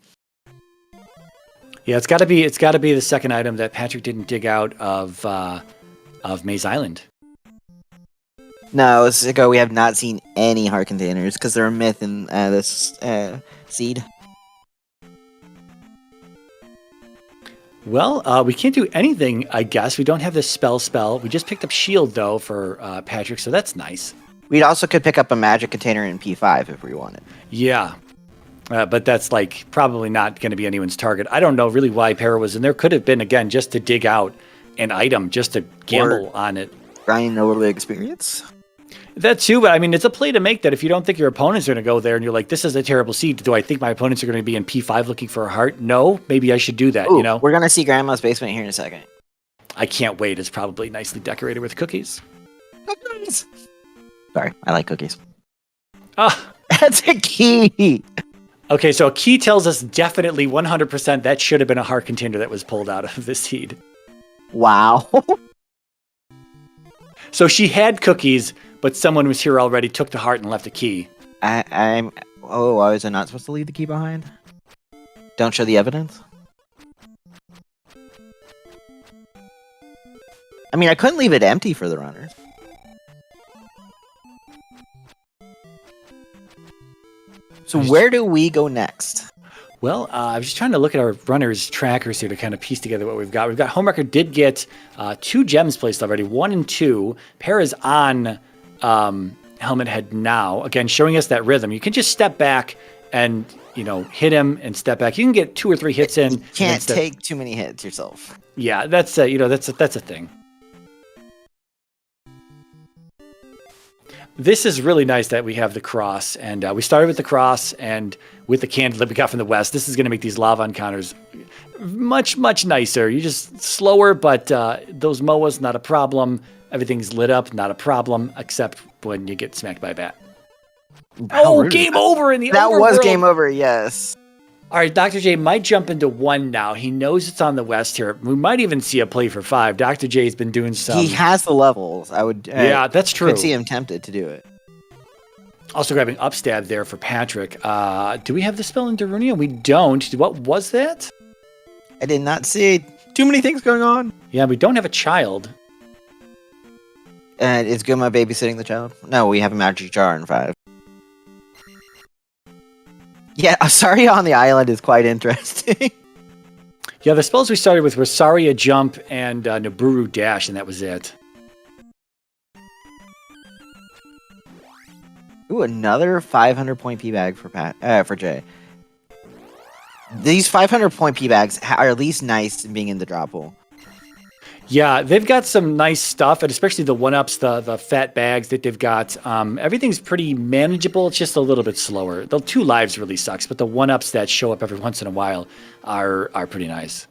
Yeah, it's got to be the second item that Patrick didn't dig out of Maze Island. No, Sicko, we have not seen any heart containers because they're a myth in this seed. Well, we can't do anything, I guess. We don't have this spell. We just picked up Shield, though, for Patrick, so that's nice. We also could pick up a magic container in P5 if we wanted. Yeah, but that's, like, probably not going to be anyone's target. I don't know really why Para was in there. Could have been, again, just to dig out an item, just to gamble on it. Grind a little bit of experience. That too, but I mean, it's a play to make that if you don't think your opponents are going to go there and you're like, this is a terrible seed. Do I think my opponents are going to be in P5 looking for a heart? No, maybe I should do that, Ooh, you know? We're going to see Grandma's basement here in a second. I can't wait. It's probably nicely decorated with cookies. Cookies! Sorry, I like cookies. Ah, That's a key! okay, so a key tells us definitely 100% that should have been a heart container that was pulled out of the seed. Wow. So she had cookies, but someone was here already, took the heart and left a key. Oh, why was I not supposed to leave the key behind? Don't show the evidence? I mean, I couldn't leave it empty for the runners. So where do we go next? Well, I was just trying to look at our runners' trackers here to kind of piece together what we've got. We've got Homewrecker did get 2 gems placed already, 1 and 2. Para's on Helmet Head now. Again, showing us that rhythm. You can just step back and, hit him and step back. You can get 2 or 3 hits in. You can't take too many hits yourself. Yeah, that's a thing. This is really nice that we have the cross, and we started with the cross and with the candle that we got from the west. This is going to make these lava encounters much, much nicer. You're just slower, but those MOAs, not a problem. Everything's lit up, not a problem, except when you get smacked by a bat. Game over in the That overworld. was game over, yes. All right, Dr. J might jump into 1 now. He knows it's on the west here. We might even see a play for 5. Dr. J's been doing some... He has the levels. Yeah, that's true. Could see him tempted to do it. Also grabbing upstab there for Patrick. Do we have the spell in Darunia? We don't. What was that? I did not see Too many things going on. Yeah, we don't have a child. And is Guma babysitting the child? No, we have a magic jar in 5. Yeah, Saria on the island is quite interesting. Yeah, the spells we started with were Saria Jump and Naburu Dash, and that was it. Ooh, another 500-point P-bag for Jay. These 500-point P-bags are at least nice in being in the drop pool. Yeah, they've got some nice stuff, and especially the 1-ups, the fat bags that they've got. Everything's pretty manageable. It's just a little bit slower. The 2 lives really sucks, but the 1-ups that show up every once in a while are pretty nice.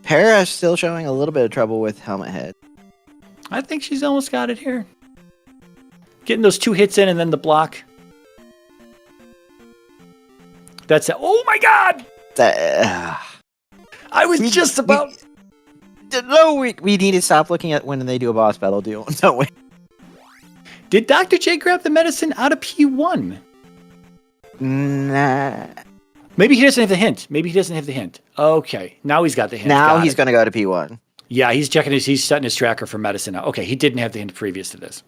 Para still showing a little bit of trouble with helmet head. I think she's almost got it here. Getting those 2 hits in and then the block. That's it. Oh my god! I was just about... No, we need to stop looking at when they do a boss battle deal. No way. Did Dr. J grab the medicine out of P1? Nah. Maybe he doesn't have the hint. Maybe he doesn't have the hint. Okay, now he's got the hint. Now he's going to go to P1. Yeah, he's setting his tracker for medicine now. Okay, he didn't have the hint previous to this.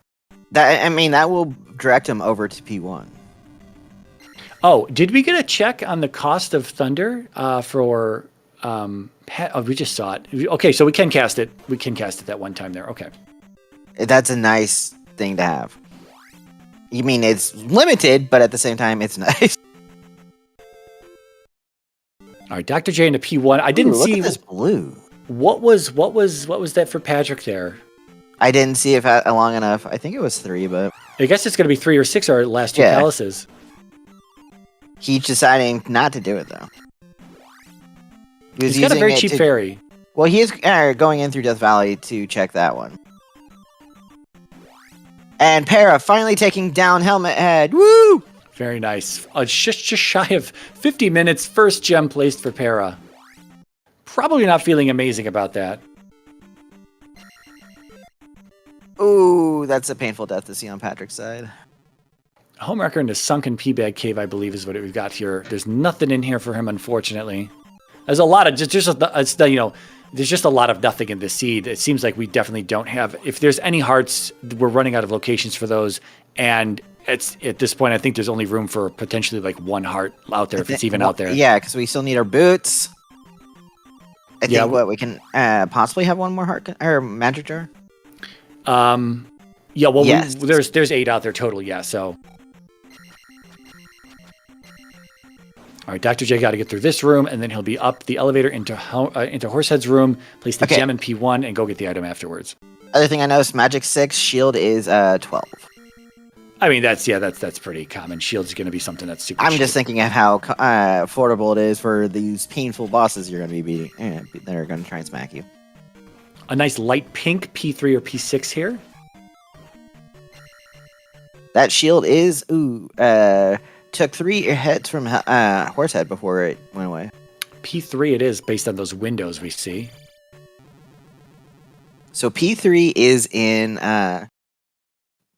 That will direct him over to P1. Oh, did we get a check on the cost of Thunder for... we just saw it. Okay, so we can cast it. We can cast it that one time there. Okay. That's a nice thing to have. You mean it's limited, but at the same time, it's nice. All right, Dr. J into P1. I didn't see look at this blue. What was that for Patrick there? I didn't see it long enough. I think it was 3, but I guess it's going to be 3 or 6 our last 2 palaces. He's deciding not to do it though. He's got a very cheap fairy. Well, he is going in through Death Valley to check that one. And Para finally taking down Helmet Head. Woo! Very nice. Just shy of 50 minutes. First gem placed for Para. Probably not feeling amazing about that. Ooh, that's a painful death to see on Patrick's side. Homewrecker in the sunken P-bag cave, I believe, is what we've got here. There's nothing in here for him, unfortunately. There's a lot of there's just a lot of nothing in this seed. It seems like we definitely don't have. If there's any hearts, we're running out of locations for those. And at this point, I think there's only room for potentially like 1 heart out there, if it's even out there. Yeah, because we still need our boots. I think we can possibly have 1 more heart or magic jar. Yeah, well, yes. There's 8 out there total. Yeah, so. All right, Dr. J got to get through this room, and then he'll be up the elevator into Horsehead's room, place the gem in P1, and go get the item afterwards. Other thing I noticed, Magic 6, shield is 12. I mean, that's pretty common. Shield's going to be something that's super I'm cheap. just thinking of how affordable it is for these painful bosses you're going to be beating. That are going to try and smack you. A nice light pink P3 or P6 here. That shield is, took 3 hits from Horsehead before it went away. P3 it is, based on those windows we see. So P3 is in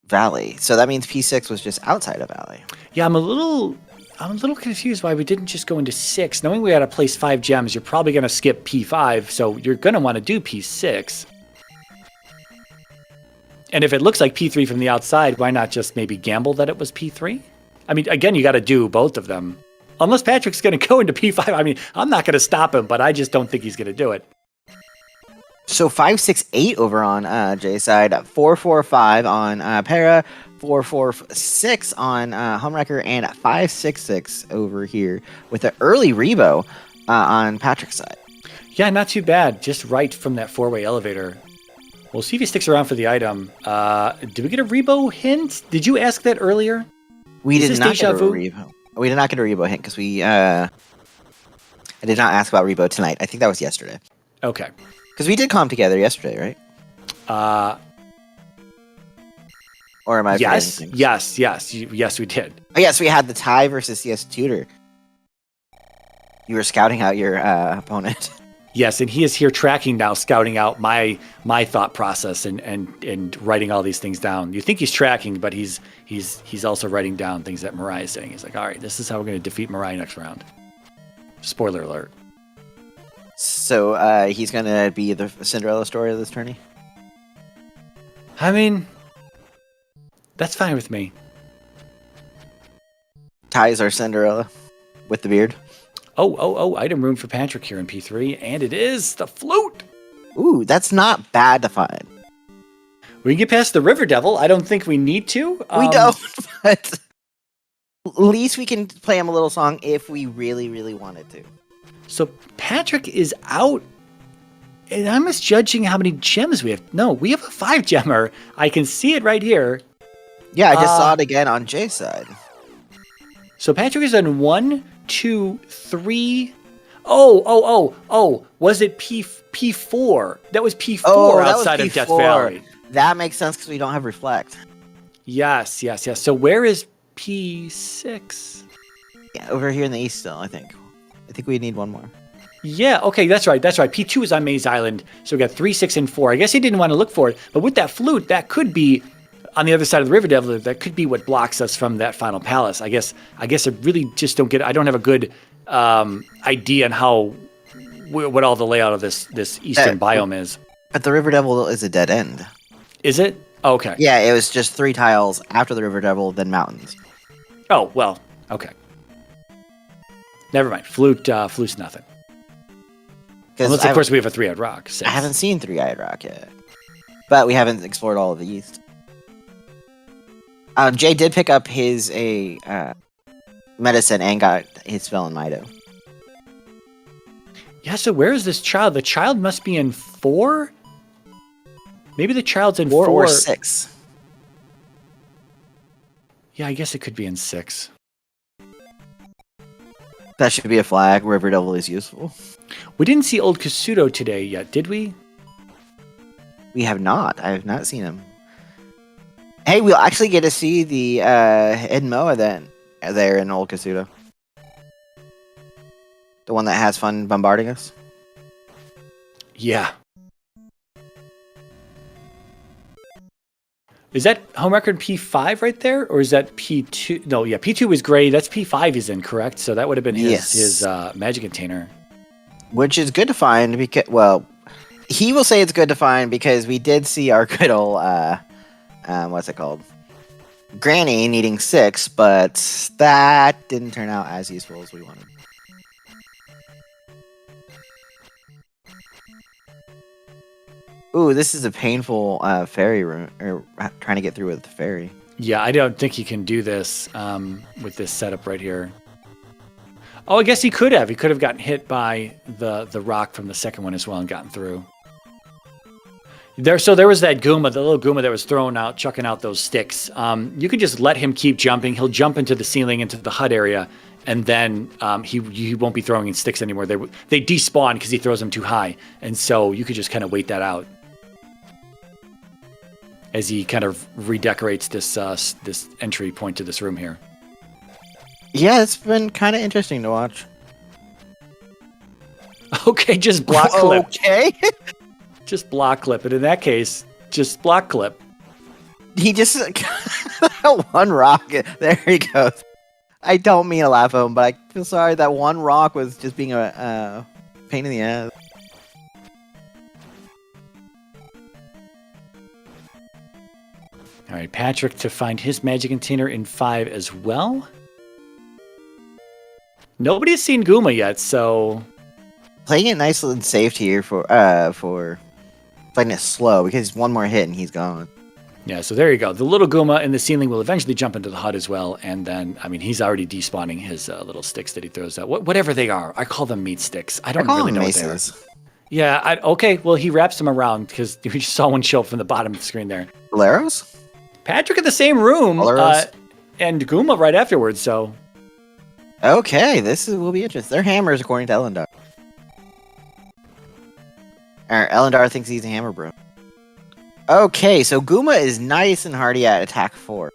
Valley. So that means P6 was just outside of Valley. Yeah, I'm a little confused why we didn't just go into 6. Knowing we had to place 5 gems, you're probably going to skip P5, so you're going to want to do P6. And if it looks like P3 from the outside, why not just maybe gamble that it was P3? I mean, again, you got to do both of them. Unless Patrick's going to go into P5. I mean, I'm not going to stop him, but I just don't think he's going to do it. So 568 over on Jay's side, 445 on Para, 446 on Homewrecker, and 566 over here with an early Rebo on Patrick's side. Yeah, not too bad. Just right from that 4-way elevator. We'll see if he sticks around for the item. Did we get a Rebo hint? Did you ask that earlier? We did not get a Rebo. We did not get a Rebo hint because I did not ask about Rebo tonight. I think that was yesterday. Okay. Because we did come together yesterday, right? Or am I Yes, yes, we did. Oh, yes, we had the tie versus CS Tutor. You were scouting out your opponent. Yes, and he is here tracking now, scouting out my thought process and writing all these things down. You think he's tracking, but he's also writing down things that Mariah is saying. He's like, all right, this is how we're going to defeat Mariah next round. Spoiler alert. So he's gonna be the Cinderella story of this tourney. I mean, that's fine with me. Ties our Cinderella with the beard. Oh, item room for Patrick here in P3, and it is the flute. Ooh, that's not bad to find. We can get past the River Devil. I don't think we need to. We don't, but at least we can play him a little song if we really, really wanted to. So Patrick is out, and I'm misjudging how many gems we have. No, we have a 5-gemmer. I can see it right here. Yeah, I just saw it again on Jay's side. So Patrick has done 1, 2, 3. Oh! Was it P4? That was P4 outside of Death Valley. That makes sense because we don't have Reflect. Yes. So where is P6? Yeah, over here in the east still, I think. I think we need one more. Yeah, okay, that's right. P2 is on Maze Island, so we got 3, 6, and 4. I guess he didn't want to look for it, but with that flute, that could be on the other side of the River Devil. That could be what blocks us from that final palace. I guess I really just don't get. I don't have a good idea on what all the layout of this eastern biome is. But the River Devil is a dead end. Is it? Oh, okay. Yeah, it was just 3 tiles after the River Devil, then mountains. Oh well, okay. Never mind. Flute's nothing. Unless, of course, we have a 3-eyed rock. 6. I haven't seen 3-eyed rock yet. But we haven't explored all of the east. Jay did pick up his medicine and got his spell in Mido. Yeah, so where is this child? The child must be in 4? Maybe the child's in 4 or 6. Yeah, I guess it could be in 6. That should be a flag. River Devil is useful. We didn't see Old Kasuto today yet, did we? We have not. I have not seen him. Hey, we'll actually get to see the hidden Moa then there in Old Kasuto. The one that has fun bombarding us. Yeah. Is that home record P5 right there, or is that P2? No, yeah, P2 was gray. That's P5 is in, correct? So that would have been his magic container. Which is good to find because, well, he will say it's good to find because we did see our good old, what's it called? Granny needing 6, but that didn't turn out as useful as we wanted. Ooh, this is a painful ferry room, or trying to get through with the ferry. Yeah, I don't think he can do this with this setup right here. Oh, I guess he could have. He could have gotten hit by the rock from the second one as well and gotten through. So there was that Goomba, the little Goomba that was throwing out, chucking out those sticks. You could just let him keep jumping. He'll jump into the ceiling, into the hut area, and then he won't be throwing in sticks anymore. They despawn because he throws them too high, and so you could just kind of wait that out as he kind of redecorates this entry point to this room here. Yeah, it's been kind of interesting to watch. Okay, just block clip. Okay. Just block clip. And in that case, just block clip. He just... one rock. There he goes. I don't mean to laugh at him, but I feel sorry that one rock was just being a pain in the ass. All right, Patrick to find his magic container in 5 as well. Nobody's seen Goomba yet, so... Playing it nice and safe here for playing it slow, because one more hit and he's gone. Yeah, so there you go. The little Goomba in the ceiling will eventually jump into the hut as well, and then, I mean, he's already despawning his little sticks that he throws out. Whatever they are. I call them meat sticks. I don't really know what they are. Yeah, okay, well, he wraps them around, because we just saw one show up from the bottom of the screen there. Boleros? Patrick in the same room, and Goomba right afterwards, so... Okay, will be interesting. They're hammers, according to Elendar. Elendar thinks he's a hammer bro. Okay, so Goomba is nice and hardy at attack 4.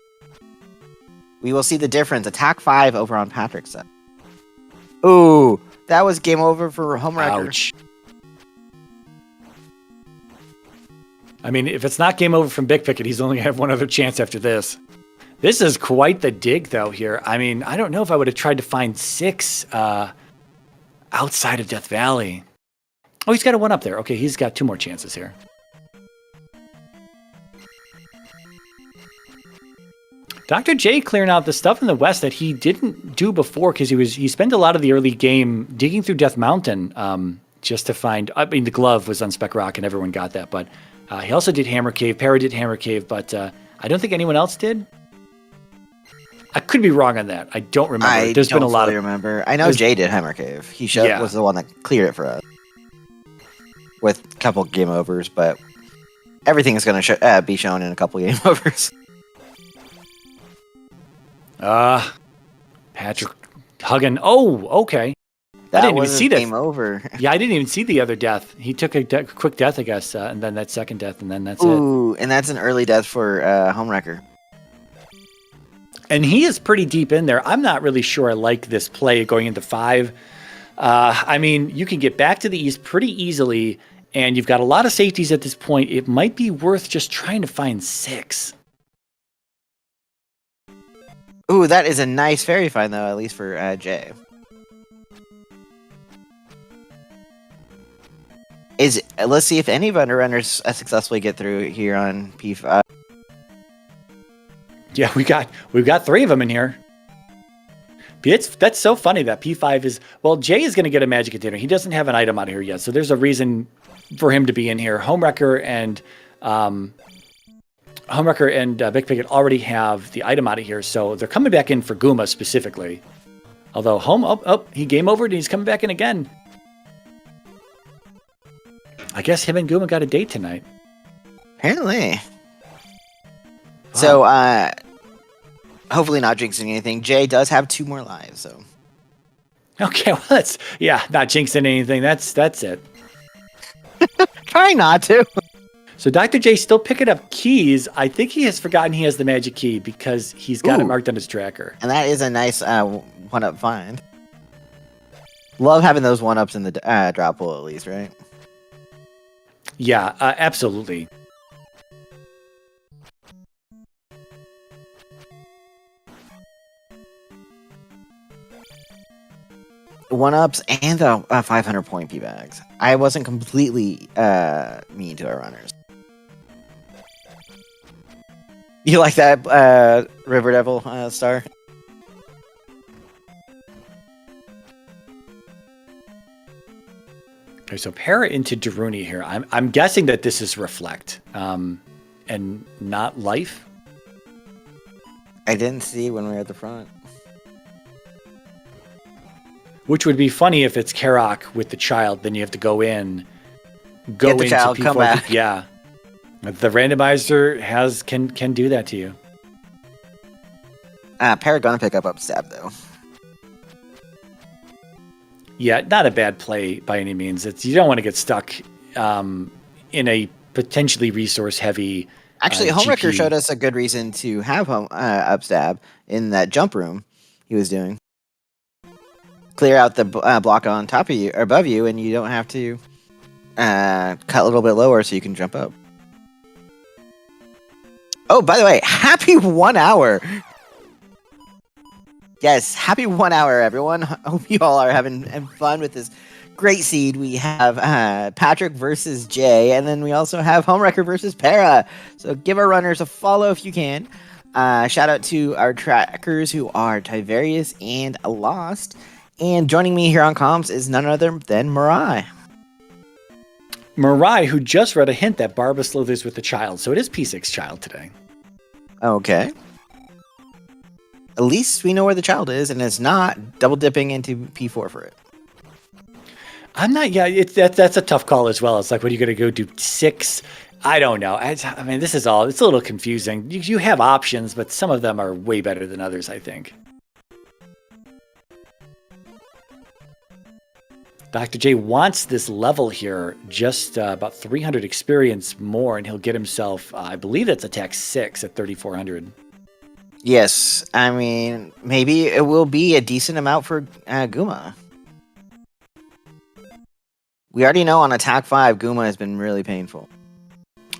We will see the difference. Attack 5 over on Patrick's side. Ooh, that was game over for homewrecker. Ouch. I mean, if it's not game over from Big Picket, he's only going to have one other chance after this. This is quite the dig, though, here. I mean, I don't know if I would have tried to find 6 outside of Death Valley. Oh, he's got a 1 up there. Okay, he's got 2 more chances here. Dr. J clearing out the stuff in the west that he didn't do before because he spent a lot of the early game digging through Death Mountain just to find. I mean, the glove was on Spec Rock and everyone got that, but he also did Hammer Cave. Para did Hammer Cave, but I don't think anyone else did. I could be wrong on that. I don't remember. There's been a lot of. Remember. I know Jay did Hammer Cave. He was the one that cleared it for us with a couple game overs, but everything is going to be shown in a couple game overs. Patrick hugging. Oh, okay. I didn't even see that. Game over. Yeah, I didn't even see the other death. He took a quick death, I guess, and then that second death, and then that's it. Ooh, and that's an early death for homewrecker. And he is pretty deep in there. I'm not really sure I like this play going into 5. I mean, you can get back to the east pretty easily, and you've got a lot of safeties at this point. It might be worth just trying to find 6. Ooh, that is a nice fairy find, though, at least for Jay. Let's see if any of underrunners successfully get through here on P5. Yeah, we've got 3 of them in here. That's so funny that P5 is... Well, Jay is going to get a magic container. He doesn't have an item out of here yet, so there's a reason for him to be in here. Homewrecker and Big Picket already have the item out of here, so they're coming back in for Guma specifically. Although he game overed and he's coming back in again. I guess him and Guma got a date tonight. Apparently. Wow. So, hopefully not jinxing anything. Jay does have 2 more lives, so. Okay, well, not jinxing anything. That's it. Try not to. So Dr. J still picking up keys. I think he has forgotten he has the magic key because he's got it marked on his tracker. And that is a nice 1-up find. Love having those 1-ups in the drop pool at least, right? Yeah, absolutely. One-ups and the 500-point P-bags. I wasn't completely mean to our runners. You like that, River Devil star? Okay, so Para into Daruni here. I'm guessing that this is Reflect, and not Life. I didn't see when we were at the front. Which would be funny if it's Karok with the child, then you have to go into child, P4. come back. Yeah. The randomizer can do that to you. Para gonna pick up stab though. Yeah, not a bad play by any means. You don't want to get stuck in a potentially resource heavy. Actually, Homewrecker showed us a good reason to have upstab in that jump room he was doing. Clear out the block on top of you or above you, and you don't have to cut a little bit lower so you can jump up. Oh, by the way, happy 1 hour. Yes, happy 1 hour, everyone. Hope you all are having fun with this great seed. We have Patrick versus Jay, and then we also have Homewrecker versus Para. So give our runners a follow if you can. Shout out to our trackers who are Tiverius and Lost. And joining me here on comms is none other than Mirai. Mirai, who just read a hint that Barba slithers with the child. So it is P6 child today. Okay. At least we know where the child is, and it's not double dipping into P4 for it. I'm not. Yeah, that's a tough call as well. It's like, what are you going to go do 6? I don't know. I mean, it's a little confusing. You have options, but some of them are way better than others, I think. Dr. J wants this level here, just about 300 experience more, and he'll get himself, I believe that's attack 6 at 3,400. Yes, I mean, maybe it will be a decent amount for Guma. We already know on attack 5, Guma has been really painful.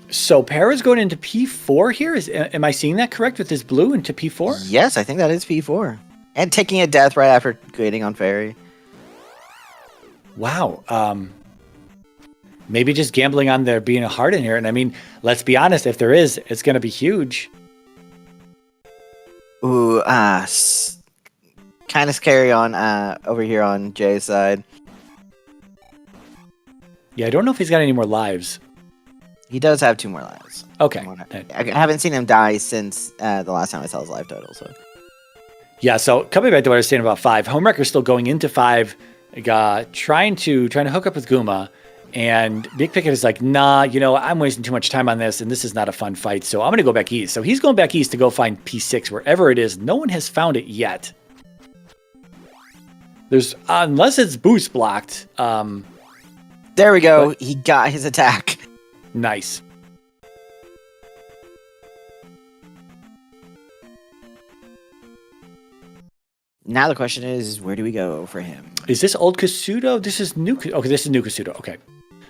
So Para's going into P4 here? Am I seeing that correct with his blue into P4? Yes, I think that is P4. And taking a death right after creating on Fairy. Wow. Maybe just gambling on there being a heart in here. And I mean, let's be honest, if there is, it's going to be huge. Ooh, kind of scary on over here on Jay's side. Yeah, I don't know if he's got any more lives. He does have 2 more lives. Okay. I haven't seen him die since the last time I saw his life total. So yeah, so coming back to what I was saying about 5, homewrecker's still going into 5, trying to hook up with Guma. And Big Picket is like, nah, you know, I'm wasting too much time on this, and this is not a fun fight, so I'm going to go back east. So he's going back east to go find P6, wherever it is. No one has found it yet. There's, unless it's boost blocked. There we go. He got his attack. Nice. Now the question is, where do we go for him? Is this old Kasuto? This is new. Okay, this is new Kasuto. Okay.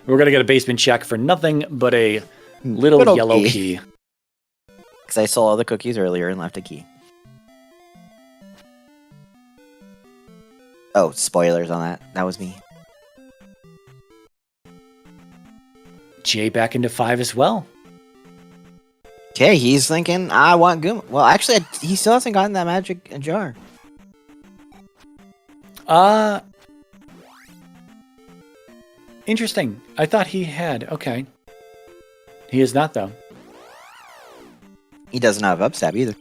We're going to get a basement check for nothing but a little yellow key. Because I stole all the cookies earlier and left a key. Oh, spoilers on that. That was me. Jay back into 5 as well. Okay, he's thinking, I want Guma. Well, actually, he still hasn't gotten that magic jar. Interesting. I thought he had. Okay. He is not, though. He doesn't have upstab either.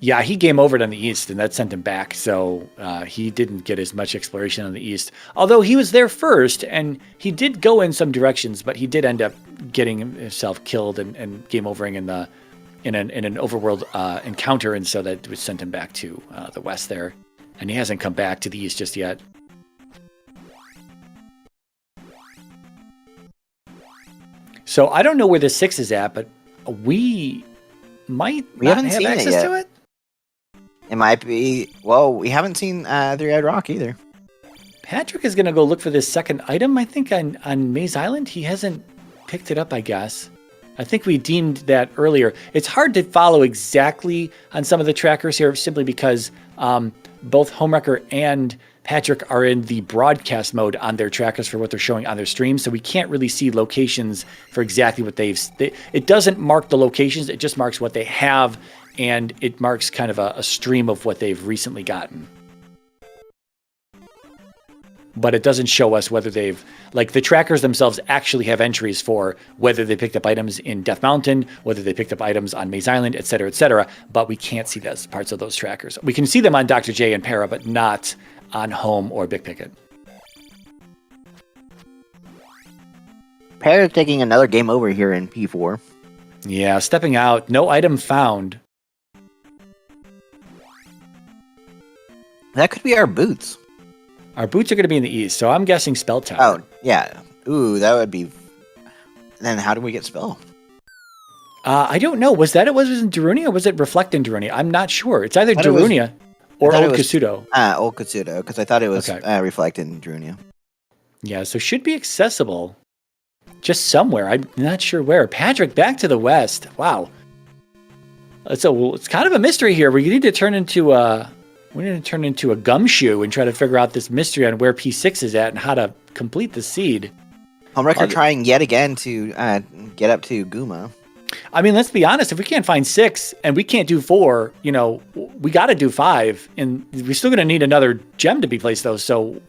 Yeah, he game overed on the east, and that sent him back. So he didn't get as much exploration on the east. Although he was there first, and he did go in some directions, but he did end up getting himself killed and game overing in an overworld encounter, and so that sent him back to the west there. And he hasn't come back to the east just yet. So I don't know where the 6 is at, but we might not haven't have seen access it to it. It might be. Well, we haven't seen Three-Eyed Rock either. Patrick is going to go look for this second item, I think, on Maze Island. He hasn't picked it up, I guess. I think we deemed that earlier. It's hard to follow exactly on some of the trackers here simply because both Homewrecker and Patrick are in the broadcast mode on their trackers for what they're showing on their streams, so we can't really see locations for exactly what it doesn't mark the locations, it just marks what they have, and it marks kind of a stream of what they've recently gotten. But it doesn't show us whether they've, like the trackers themselves actually have entries for whether they picked up items in Death Mountain, whether they picked up items on Maze Island, etc., but we can't see those parts of those trackers. We can see them on Dr. J and Para, but not on Home or Big Picket. Para taking another game over here in P4. Yeah, stepping out, no item found. That could be our boots. Our boots are going to be in the east, so I'm guessing Spell Tower. Oh, yeah. Ooh, that would be... Then how do we get Spell? I don't know. Was it in Darunia or was it Reflect in Darunia? I'm not sure. It's either Darunia or Old Kasuto. Old Kasuto, because I thought it was Reflect in Darunia. Yeah, so should be accessible just somewhere. I'm not sure where. Patrick, back to the west. Wow. It's kind of a mystery here. We need to turn into a gumshoe and try to figure out this mystery on where P6 is at and how to complete the seed. Homewrecker trying yet again to get up to Guma. I mean, let's be honest. If we can't find 6 and we can't do 4, we got to do 5, and we're still going to need another gem to be placed, though. So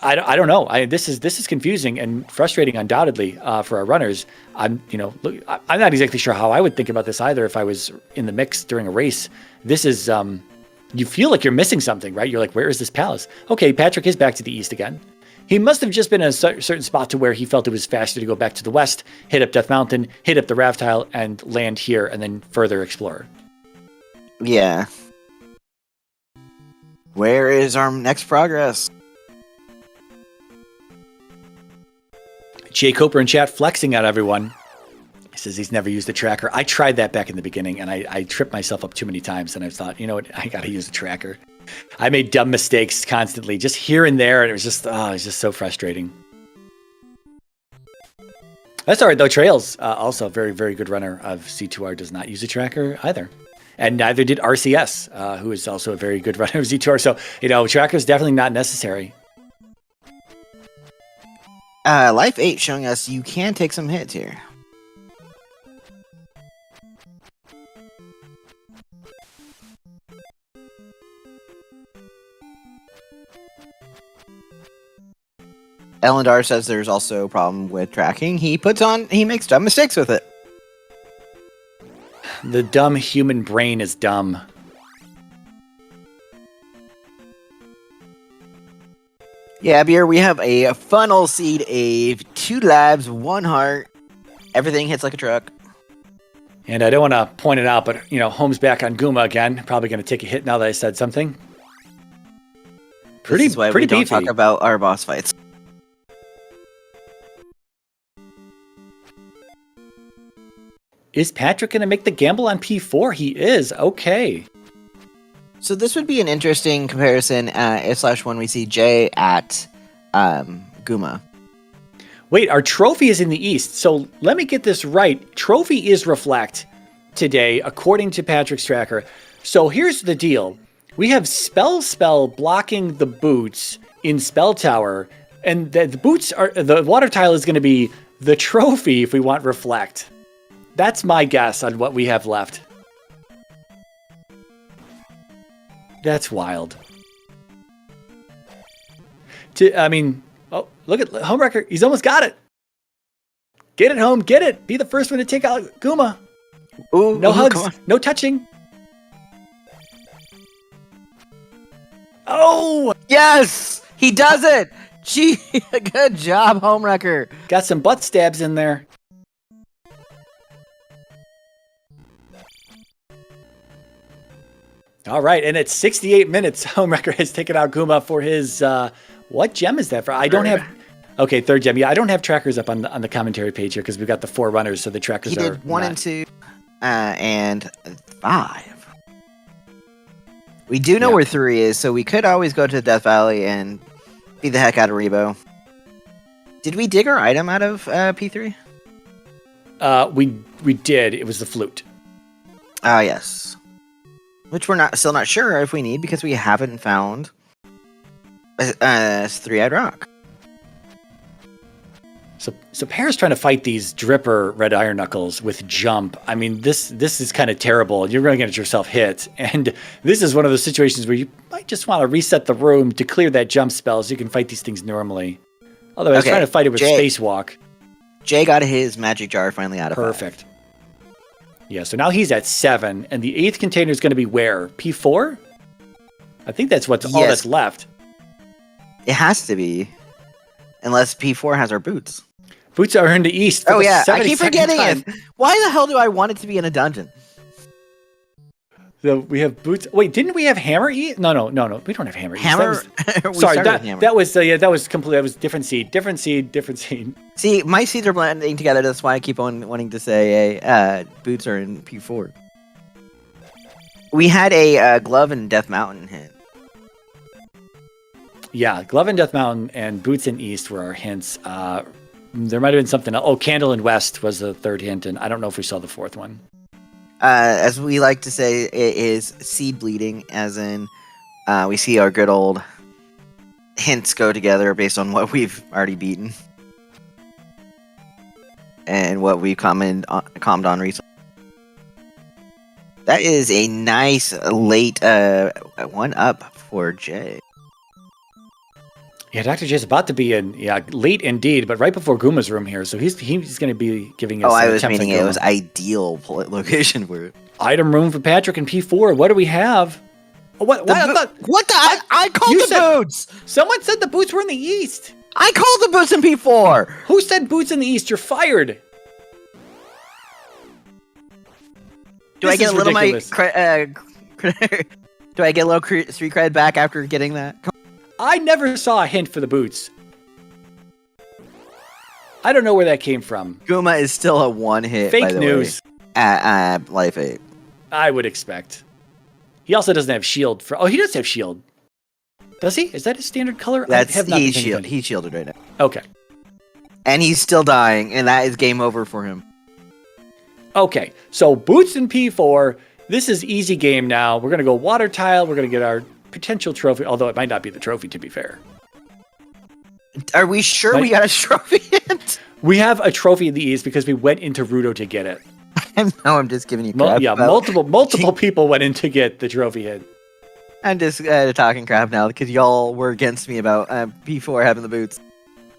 I don't know. This is confusing and frustrating, undoubtedly, for our runners. I'm not exactly sure how I would think about this either if I was in the mix during a race. This is you feel like you're missing something, right? You're like, where is this palace? Okay, Patrick is back to the east again. He must have just been in a certain spot to where he felt it was faster to go back to the west, hit up Death Mountain, hit up the raft tile, and land here, and then further explore. Yeah. Where is our next progress? Jay Coper in chat flexing at everyone. He says he's never used a tracker. I tried that back in the beginning, and I tripped myself up too many times, and I thought, you know what, I got to use a tracker. I made dumb mistakes constantly, just here and there, and it was just so frustrating. That's all right, though. Trails, also a very, very good runner of Z2R, does not use a tracker either. And neither did RCS, who is also a very good runner of Z2R. So, tracker is definitely not necessary. Life 8 showing us you can take some hits here. Elendar says there's also a problem with tracking. He makes dumb mistakes with it. The dumb human brain is dumb. Yeah, Beer, we have a funnel seed Ave, 2 labs, 1 heart. Everything hits like a truck. And I don't want to point it out, but, Home's back on Guma again. Probably going to take a hit now that I said something. This is why we don't talk about our boss fights. Is Patrick going to make the gamble on P4? He is. Okay. So this would be an interesting comparison /when we see Jay at Guma. Wait, our trophy is in the east. So let me get this right. Trophy is reflect today, according to Patrick's tracker. So here's the deal. We have Spell blocking the boots in Spell Tower. And the water tile is going to be the trophy if we want reflect. That's my guess on what we have left. That's wild. Oh, look at homewrecker. He's almost got it. Get it, Home. Get it. Be the first one to take out Guma. Ooh, no hugs. No touching. Oh! Yes! He does it! Gee, good job, homewrecker. Got some butt stabs in there. All right, and at 68 minutes, homewrecker has taken out Guma for his, what gem is that for? I don't have, okay, 3rd gem. Yeah, I don't have trackers up on the commentary page here because we've got the 4 runners, so the trackers he did 1 and 2, and 5. We do know where 3 is, so we could always go to Death Valley and beat the heck out of Rebo. Did we dig our item out of P3? We did. It was the flute. Oh, yes. Which we're still not sure if we need because we haven't found a 3-eyed rock. So Para's trying to fight these dripper red iron knuckles with jump. I mean, this is kind of terrible. You're going to get yourself hit. And this is one of those situations where you might just want to reset the room to clear that jump spell so you can fight these things normally. Although I was trying to fight it with spacewalk. Jay got his magic jar finally out of Perfect. 5. Yeah, so now he's at 7, and the 8th container is going to be where? P4? I think that's all that's left. It has to be. Unless P4 has our boots. Boots are in the east. Oh, yeah, I keep forgetting it. Why the hell do I want it to be in a dungeon? So we have boots. Wait, didn't we have hammer east? No. We don't have hammer east. Hammer? Sorry, that was completely, that was different seed. See, my seeds are blending together. That's why I keep on wanting to say boots are in P4. We had a glove and Death Mountain hint. Yeah, glove and Death Mountain and boots in east were our hints. There might have been something else. Oh, candle in west was the 3rd hint, and I don't know if we saw the 4th one. As we like to say, it is seed bleeding, as in we see our good old hints go together based on what we've already beaten and what we've calmed on recently. That is a nice late 1-up for Jay. Yeah, Dr. J's about to be in, late indeed, but right before Guma's room here, so he's going to be giving us... Oh, I was meaning it was ideal location for it. Item room for Patrick and P4. What do we have? Oh, I called the boots! Someone said the boots were in the east. I called the boots in P4! Who said boots in the east? You're fired. Do I get a little do I get a little street cred back after getting that? I never saw a hint for the boots. I don't know where that came from. Guma is still a 1-hit. Fake news. At Life 8. I would expect. He also doesn't have shield. Oh, he does have shield. Does he? Is that his standard color? He's shielded right now. Okay. And he's still dying, and that is game over for him. Okay, so boots in P4. This is easy game now. We're going to go water tile. We're going to get our potential trophy, although it might not be the trophy, to be fair. Are we sure we got a trophy yet? We have a trophy in the East because we went into Rudo to get it. No, I'm just giving you crap. Multiple people went in to get the trophy hit. I'm just talking crap now because y'all were against me about P4 having the boots.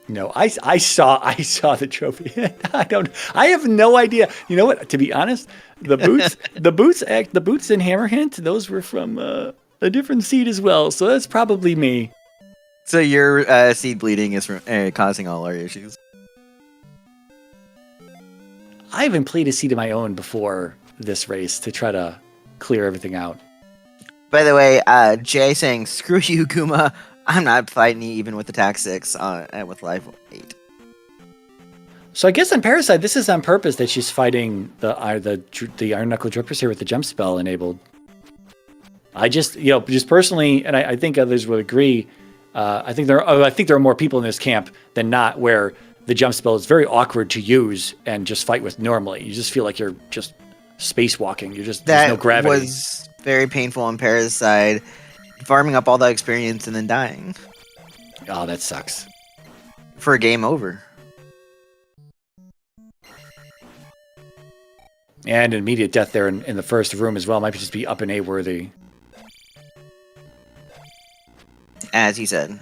No, I saw the trophy hit. I have no idea. You know what? To be honest, the boots in Hammer Hint, those were from a different seed as well. So that's probably me. So your seed bleeding is causing all our issues. I haven't played a seed of my own before this race to try to clear everything out. By the way, Jay saying, screw you, Guma. I'm not fighting you even with attack 6 with life 8. So I guess on Parasite, this is on purpose that she's fighting the Iron Knuckle Drippers here with the jump spell enabled. I just personally, and I think others would agree, I think there are more people in this camp than not where the jump spell is very awkward to use and just fight with normally. You just feel like you're just spacewalking. There's no gravity. That was very painful on Parasite, farming up all that experience and then dying. Oh, that sucks. For a game over. And an immediate death there in the first room as well. Might just be up and A worthy. As he said.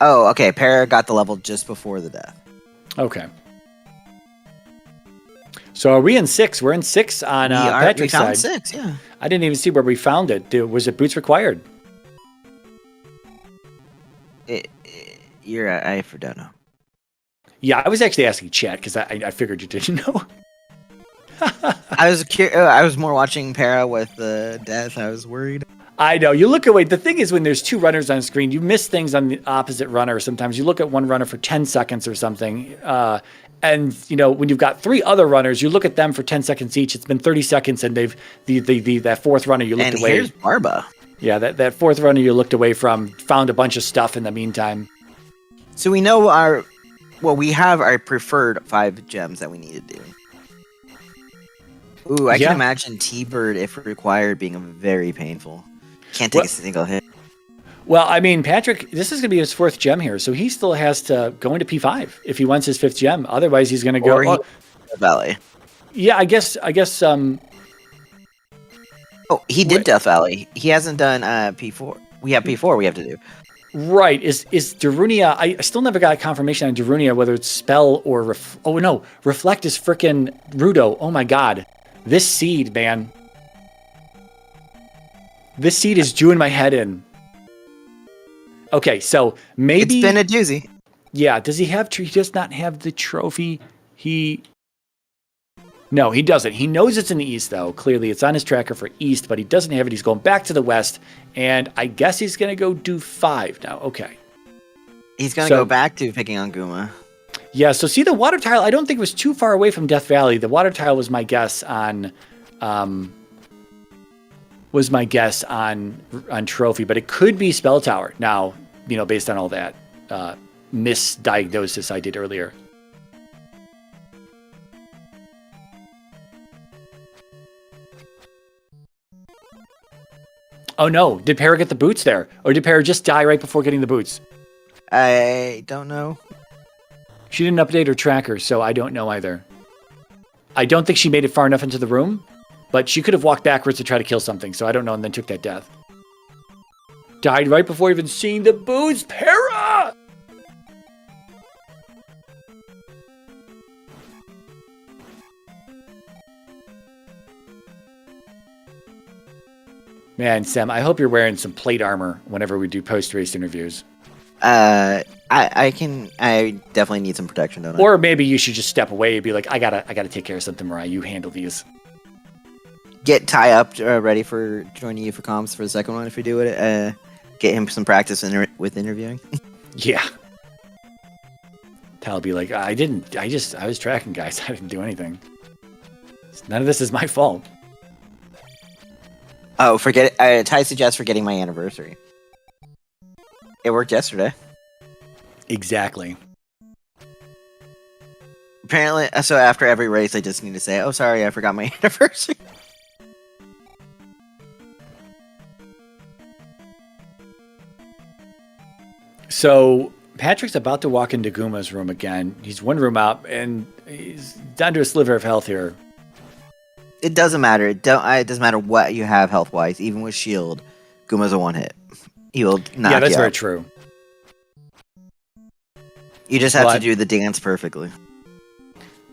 Oh, okay. Para got the level just before the death. Okay. So are we in 6? We're in 6 on Patrick's side. We found 6, yeah. I didn't even see where we found it. Was it boots required? I don't know. Yeah, I was actually asking chat because I figured you didn't know. I was more watching Para with the death. I was worried. I know. You look away. The thing is, when there's 2 runners on screen, you miss things on the opposite runner. Sometimes you look at one runner for 10 seconds or something. And, when you've got 3 other runners, you look at them for 10 seconds each. It's been 30 seconds, and that 4th runner you looked away. And here's Barba. Yeah, that 4th runner you looked away from found a bunch of stuff in the meantime. So we know we have our preferred 5 gems that we need to do. Ooh, I can imagine T-Bird, if required, being very painful. Can't take a single hit. Well, I mean, Patrick, this is going to be his 4th gem here, so he still has to go into P5 if he wants his 5th gem. Otherwise, he's going to go. Death Valley. Yeah, I guess. Oh, he did Death Valley. He hasn't done P4. We have P4 we have to do. Right. Is Darunia... I still never got a confirmation on Darunia, whether it's Spell or... Oh, no. Reflect is frickin' Rudo. Oh, my God. This seed, man. This seed is doing my head in. Okay, so maybe... It's been a doozy. Yeah, does he have... He does not have the trophy. No, he doesn't. He knows it's in the East, though. Clearly, it's on his tracker for East, but he doesn't have it. He's going back to the West, and I guess he's going to go do 5 now. Okay. He's going to go back to picking on Guma. Yeah, so see, the water tile, I don't think was too far away from Death Valley. The water tile was my guess on... on trophy, but it could be Spell Tower now, based on all that misdiagnosis I did earlier. Oh no, did Para get the boots there? Or did Para just die right before getting the boots? I don't know. She didn't update her tracker, so I don't know either. I don't think she made it far enough into the room, but she could have walked backwards to try to kill something, so I don't know, and then took that death. Died right before even seeing the boots. Para! Man, Sam, I hope you're wearing some plate armor whenever we do post-race interviews. I definitely need some protection, don't I? Or maybe you should just step away and be like, I gotta take care of something, Mariah. You handle these. Get Ty up ready for joining you for comms for the second one if we do it. Get him some practice with interviewing. Yeah. Ty'll be like, I was tracking guys. I didn't do anything. None of this is my fault. Oh, forget it. Ty suggests forgetting my anniversary. It worked yesterday. Exactly. Apparently, so after every race, I just need to say, oh, sorry, I forgot my anniversary. So, Patrick's about to walk into Guma's room again. He's one room out, and he's down to a sliver of health here. It doesn't matter. It doesn't matter what you have health-wise. Even with shield, Guma's a one-hit. He will knock you Yeah, that's very out. true. You just have to do the dance perfectly.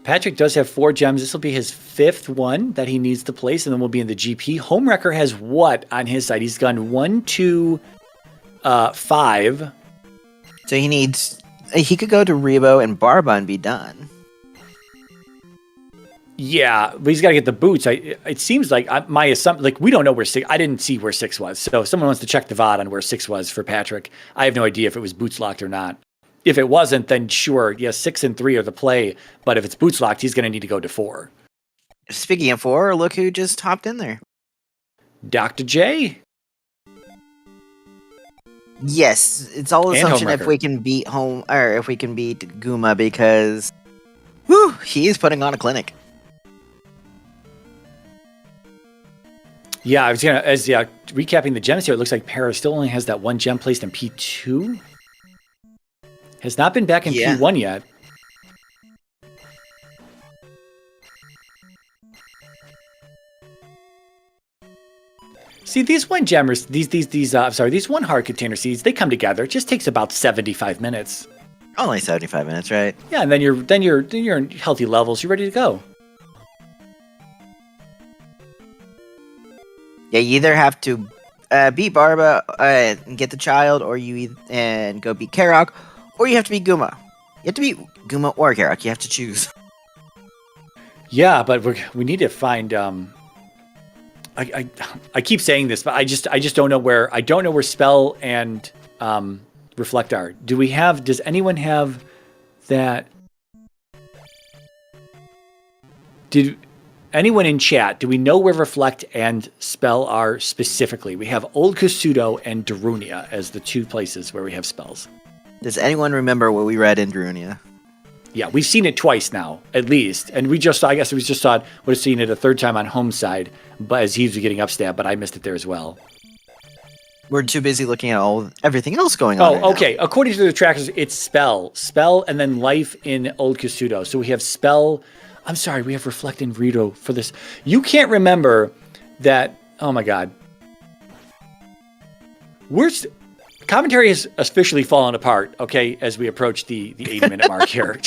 Patrick does have 4 gems. This will be his 5th one that he needs to place, and then we'll be in the GP. Homewrecker has what on his side? He's gone 1, 2, 5. So he could go to Rebo and Barba and be done. Yeah, but he's got to get the boots. It seems like my assumption, like we don't know where 6. I didn't see where 6 was. So if someone wants to check the VOD on where 6 was for Patrick, I have no idea if it was boots locked or not. If it wasn't, then sure, yeah, 6 and 3 are the play. But if it's boots locked, he's going to need to go to 4. Speaking of 4, look who just hopped in there. Dr. J. Yes, it's all assumption if we can beat Guma because, he is putting on a clinic. Yeah, I was gonna recapping the gems here. It looks like Para still only has that 1 gem placed in P2. Has not been back in P1 yet. See, these 1 gemmers, these 1 hard container seeds, they come together. It just takes about 75 minutes. Only 75 minutes, right? Yeah, and then you're in healthy levels. You're ready to go. Yeah, you either have to beat Barba and get the child, or and go beat Karok, or you have to beat Guma. You have to beat Guma or Karok. You have to choose. Yeah, but we need to find. I keep saying this, but I just don't know where spell and reflect are. Does anyone have that? Did anyone in chat, do we know where reflect and spell are specifically? We have Old Kusuto and Darunia as the 2 places where we have spells. Does anyone remember what we read in Darunia? Yeah, we've seen it twice now, at least. And we just saw it a 3rd time on home side, but as he's getting upstab, but I missed it there as well. We're too busy looking at everything else going on. Oh, okay. Now. According to the trackers, it's spell, and then life in Old Kusuto. So we have spell. I'm sorry, we have reflect and Rito for this. You can't remember that. Oh my God. Commentary has officially fallen apart, okay, as we approach the 80-minute mark here.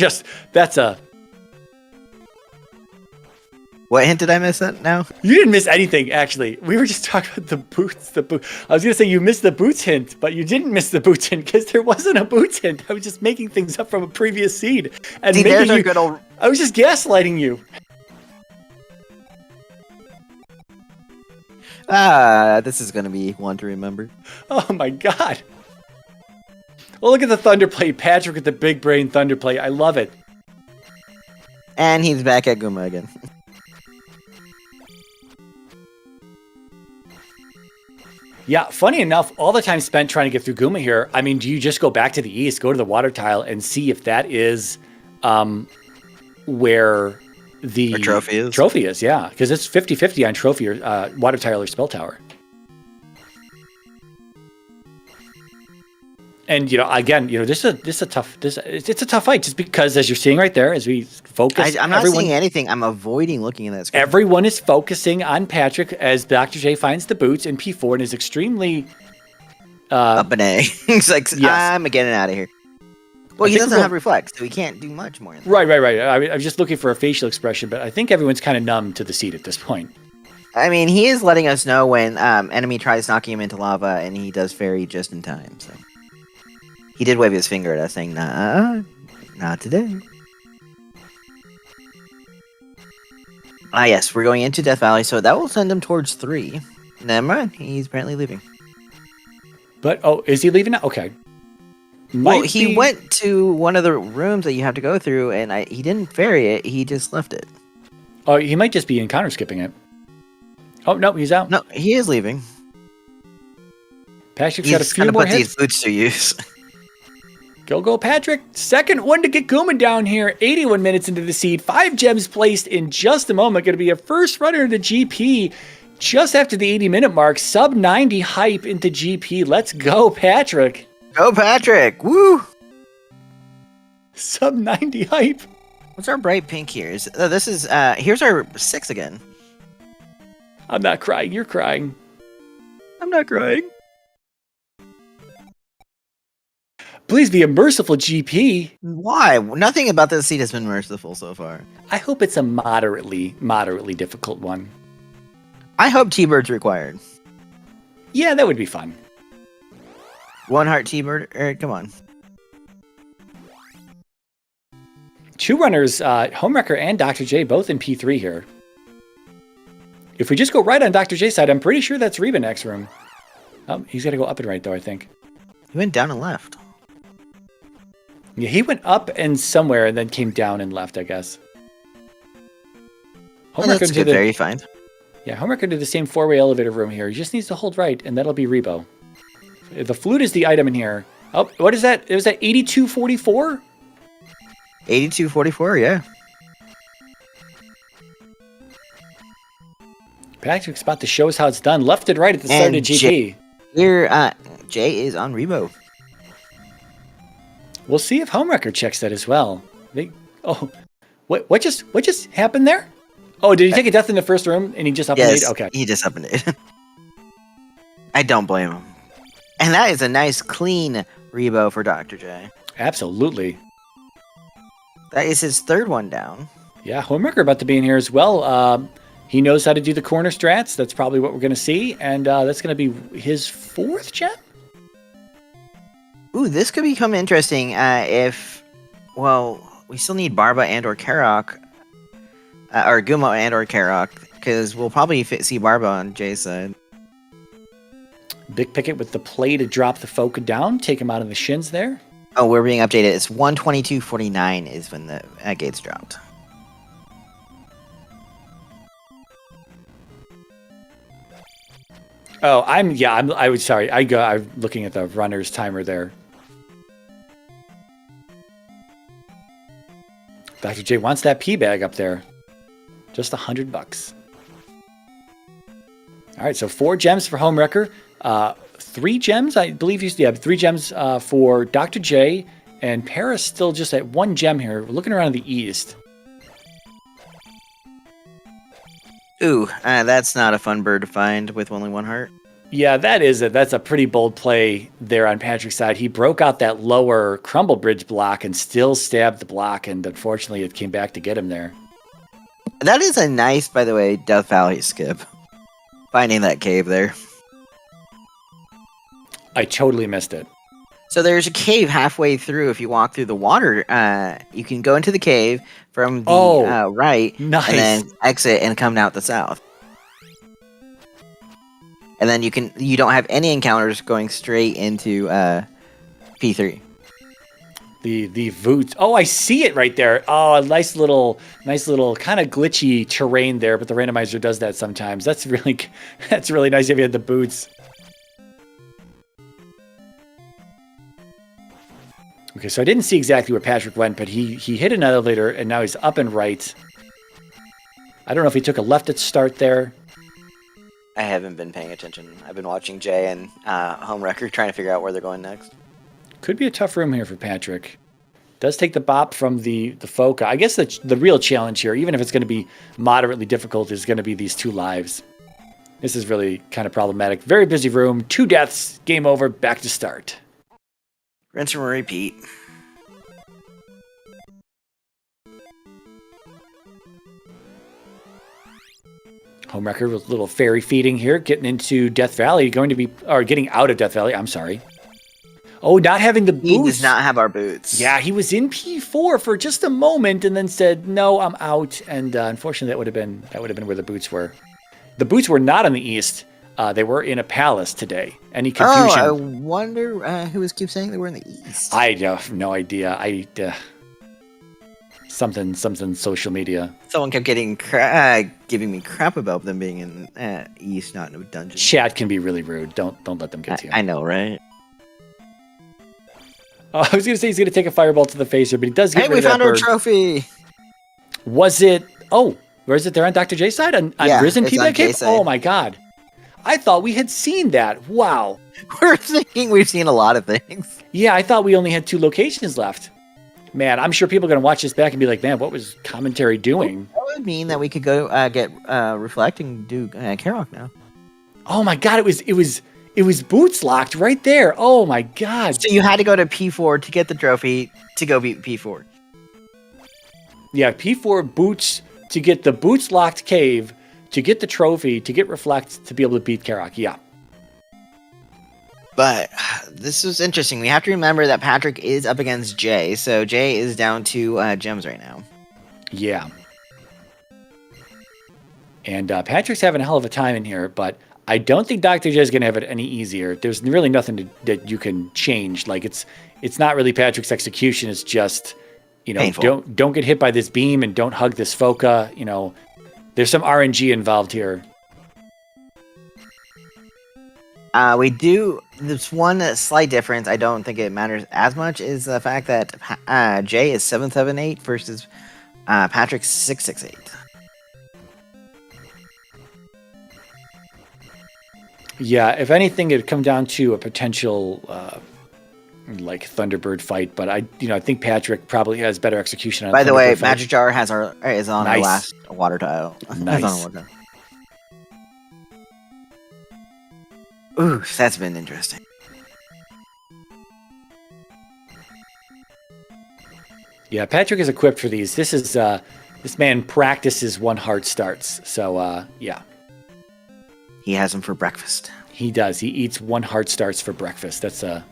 What hint did I miss that now? You didn't miss anything, actually. We were just talking about the boots. I was going to say you missed the boots hint, but you didn't miss the boots hint because there wasn't a boots hint. I was just making things up from a previous seed. And see, there's a good old... I was just gaslighting you. This is going to be one to remember. Oh my God. Well, look at the Thunderplay. Patrick with the big brain Thunderplay. I love it. And he's back at Guma again. Yeah, funny enough, all the time spent trying to get through Guma here, I mean, do you just go back to the east, go to the water tile, and see if that is where the trophy is, yeah. Because it's 50-50 on trophy or water tile or spell tower. And again, it's a tough fight just because, as you're seeing right there, as we focus, I'm not seeing anything. I'm avoiding looking at that screen. Everyone is focusing on Patrick as Dr. J finds the boots in P4 and is extremely up an A. He's like, yes. I'm getting out of here. Well, he doesn't have reflect, so he can't do much more. Right. I was just looking for a facial expression, but I think everyone's kind of numb to the seat at this point. I mean, he is letting us know when enemy tries knocking him into lava, and he does fairy just in time. So he did wave his finger at us, saying, "Nah, not today." Yes, we're going into Death Valley, so that will send him towards 3. Never mind, he's apparently leaving. But is he leaving now? Okay. Well, he went to one of the rooms that you have to go through, and he didn't ferry it. He just left it. Oh, he might just be encounter skipping it. Oh no, he's out. No, he is leaving. Patrick's got a few more hits. These boots to use. Go, Patrick. Second one to get Guma down here. 81 minutes into the seed. 5 gems placed in just a moment. Going to be a first runner into GP just after the 80-minute mark. Sub 90 hype into GP. Let's go, Patrick. Go, Patrick. Woo! Sub 90 hype. What's our bright pink here? This is here's our 6 again. I'm not crying. You're crying. I'm not crying. Please be a merciful GP. Why? Nothing about this seed has been merciful so far. I hope it's a moderately difficult one. I hope T-Bird's required. Yeah, that would be fun. 1 heart T-Bird. Come on. 2 runners, homewrecker and Dr. J, both in P3 here. If we just go right on Dr. J's side, I'm pretty sure that's Reba next room. Oh, he's got to go up and right, though, I think. He went down and left. Yeah, he went up and somewhere and then came down and left, I guess. That's good, very fine. Yeah, homewrecker did the same 4-way elevator room here. He just needs to hold right, and that'll be Rebo. The flute is the item in here. Oh, what is that? Was that 8244? 8244, yeah. Patrick's about to show us how it's done. Left and right at the start of GP. Here, Jay is on Rebo. We'll see if homewrecker checks that as well. What just happened there? Oh, did he take a death in the first room and he just up and ate? Okay. He just up and ate. I don't blame him. And that is a nice, clean Rebo for Dr. J. Absolutely. That is his 3rd one down. Yeah, homewrecker about to be in here as well. He knows how to do the corner strats. That's probably what we're going to see. And that's going to be his 4th gem? Ooh, this could become interesting we still need Barba and or Karok. Or Gumo and or Karok. Because we'll probably see Barba on Jay's side. Big Picket with the play to drop the Foka down. Take him out of the shins there. Oh, we're being updated. It's 122.49 is when the gates dropped. Oh, I'm looking at the runner's timer there. Dr. J wants that P bag up there. Just $100. All right, so 4 gems for homewrecker. 3 gems, I believe 3 gems for Dr. J, and Paris still just at 1 gem here. We're looking around the east. Ooh, that's not a fun bird to find with only 1 heart. Yeah, that's a pretty bold play there on Patrick's side. He broke out that lower crumble bridge block and still stabbed the block, and unfortunately it came back to get him there. That is a nice, by the way, Death Valley skip. Finding that cave there. I totally missed it. So there's a cave halfway through. If you walk through the water, you can go into the cave from the right, nice. And then exit and come out the south. And then you don't have any encounters going straight into P3. The Voot. Oh, I see it right there. Oh, a nice little kind of glitchy terrain there, but the randomizer does that sometimes. That's really nice if you had the boots. Okay, so I didn't see exactly where Patrick went, but he hit an elevator, and now he's up and right. I don't know if he took a left at start there. I haven't been paying attention. I've been watching Jay and homewrecker trying to figure out where they're going next. Could be a tough room here for Patrick. Does take the bop from the Foka. I guess the real challenge here, even if it's going to be moderately difficult, is going to be these 2 lives. This is really kind of problematic. Very busy room. 2 deaths. Game over. Back to start. Rinse and repeat. Homewrecker with a little fairy feeding here, getting into Death Valley, getting out of Death Valley. I'm sorry. Oh, not having the boots. He does not have our boots. Yeah, he was in P4 for just a moment and then said, "No, I'm out." And unfortunately, that would have been where the boots were. The boots were not in the east. They were in a palace today. Any confusion? Oh, I wonder who keeps saying they were in the east. I have no idea. Something social media. Someone kept giving me crap about them being in east, not in a dungeon. Chat can be really rude. Don't let them get to you. I know, right? I was going to say he's going to take a fireball to the face here, but he does get rid of that bird. Hey, we found our trophy! Was it... Oh, where is it there on Dr. J's side? On Risen P-Back Cave? Oh my god. I thought we had seen that. Wow. We're thinking we've seen a lot of things. Yeah, I thought we only had 2 locations left. Man, I'm sure people are going to watch this back and be like, man, what was commentary doing? That would mean that we could go get reflect and do Karok now. Oh my God, it was boots locked right there. Oh my God. So you had to go to P4 to get the trophy to go beat P4. Yeah, P4 boots to get the boots locked cave, to get the trophy, to get reflect, to be able to beat Karok. Yeah. But this is interesting. We have to remember that Patrick is up against Jay, so Jay is down to gems right now. Yeah. And Patrick's having a hell of a time in here, but I don't think Dr. J is going to have it any easier. There's really nothing that you can change. Like it's not really Patrick's execution. It's just, Painful. don't get hit by this beam and don't hug this Foca. There's some RNG involved here. We do. There's one slight difference. I don't think it matters as much is the fact that Jay is 778 versus Patrick's 668. Yeah, if anything, it'd come down to a potential like Thunderbird fight, but I think Patrick probably has better execution on. By the way, fight. Magic Jar is on our last water tile. Nice. Ooh, that's been interesting. Yeah, Patrick is equipped for these. This is this man practices one heart starts. So yeah. He has them for breakfast. He does. He eats one heart starts for breakfast. That's the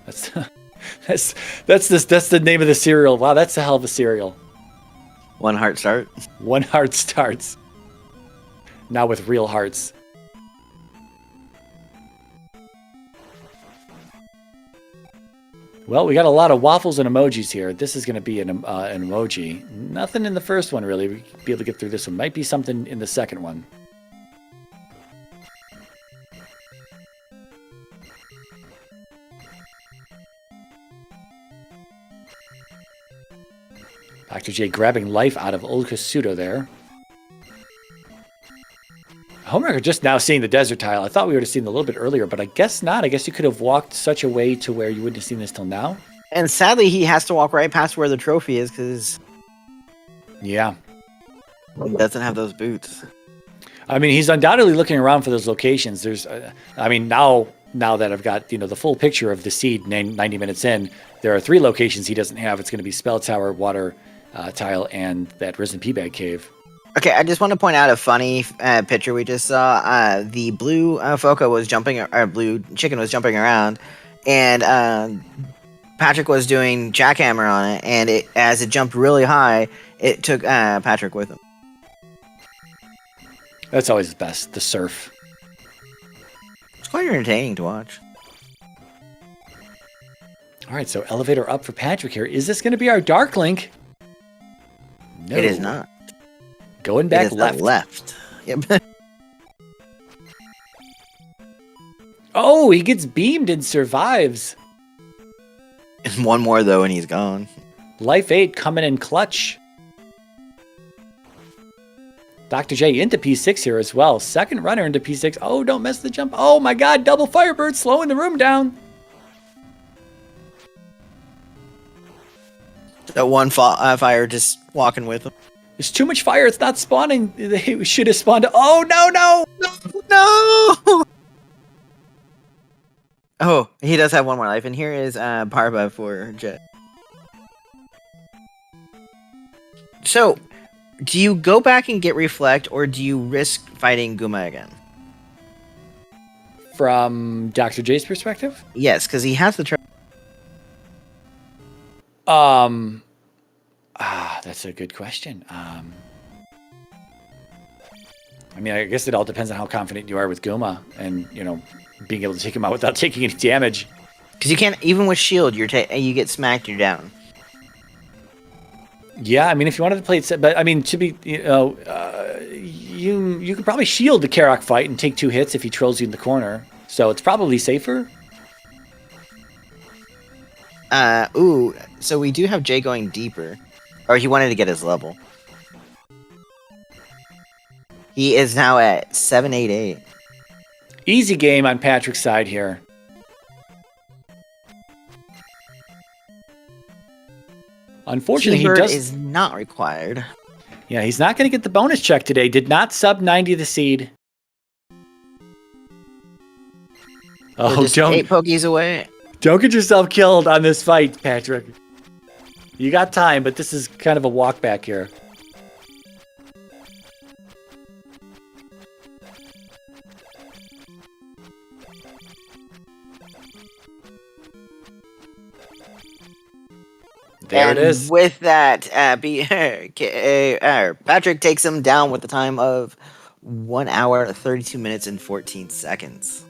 name of the cereal. Wow, that's a hell of a cereal. One heart start. One heart starts. Now with real hearts. Well, we got a lot of waffles and emojis here. This is going to be an emoji. Nothing in the first one, really. We'll be able to get through this one. Might be something in the second one. Dr. J grabbing life out of old Kasuto there. Homewrecker just now seeing the desert tile. I thought we would have seen it a little bit earlier, but I guess not. I guess you could have walked such a way to where you wouldn't have seen this till now. And sadly, he has to walk right past where the trophy is because yeah, he doesn't have those boots. I mean, he's undoubtedly looking around for those locations. There's, I mean, now that I've got the full picture of the seed 90 minutes in, there are 3 locations he doesn't have. It's going to be Spell Tower, Water Tile, and that Risen P-Bag Cave. Okay, I just want to point out a funny picture we just saw. The blue Foca was jumping, or blue chicken was jumping around, and Patrick was doing jackhammer on it, and as it jumped really high, it took Patrick with him. That's always the best, the surf. It's quite entertaining to watch. All right, so elevator up for Patrick here. Is this going to be our Dark Link? No. It is not. Going back left. Left. Yep. Oh, he gets beamed and survives. And one more, though, and he's gone. Life 8 coming in clutch. Dr. J into P6 here as well. Second runner into P6. Oh, don't miss the jump. Oh my God, double Firebird slowing the room down. That one fire just walking with him. There's too much fire. It's not spawning. They should have spawned. Oh, No! Oh, he does have one more life, and here is Parva for Jet. So, do you go back and get Reflect, or do you risk fighting Guma again? From Dr. J's perspective? Yes, because he has the... That's a good question. I mean, I guess it all depends on how confident you are with Guma and, being able to take him out without taking any damage. Because you can't, even with shield, you get smacked, you're down. Yeah, I mean, if you wanted to play it, but I mean, to be, you could probably shield the Karok fight and take 2 hits if he trolls you in the corner. So it's probably safer. Ooh, so we do have Jay going deeper. Or he wanted to get his level. He is now at 788. Easy game on Patrick's side here. Unfortunately, he T-Bird does. is not required. Yeah, he's not going to get the bonus check today. Did not sub 90 the seed. We're Oh, just 8 pokies away. Don't get yourself killed on this fight, Patrick. You got time, but this is kind of a walk back here. There it is. With that, Patrick takes him down with the time of 1 hour, 32 minutes, and 14 seconds.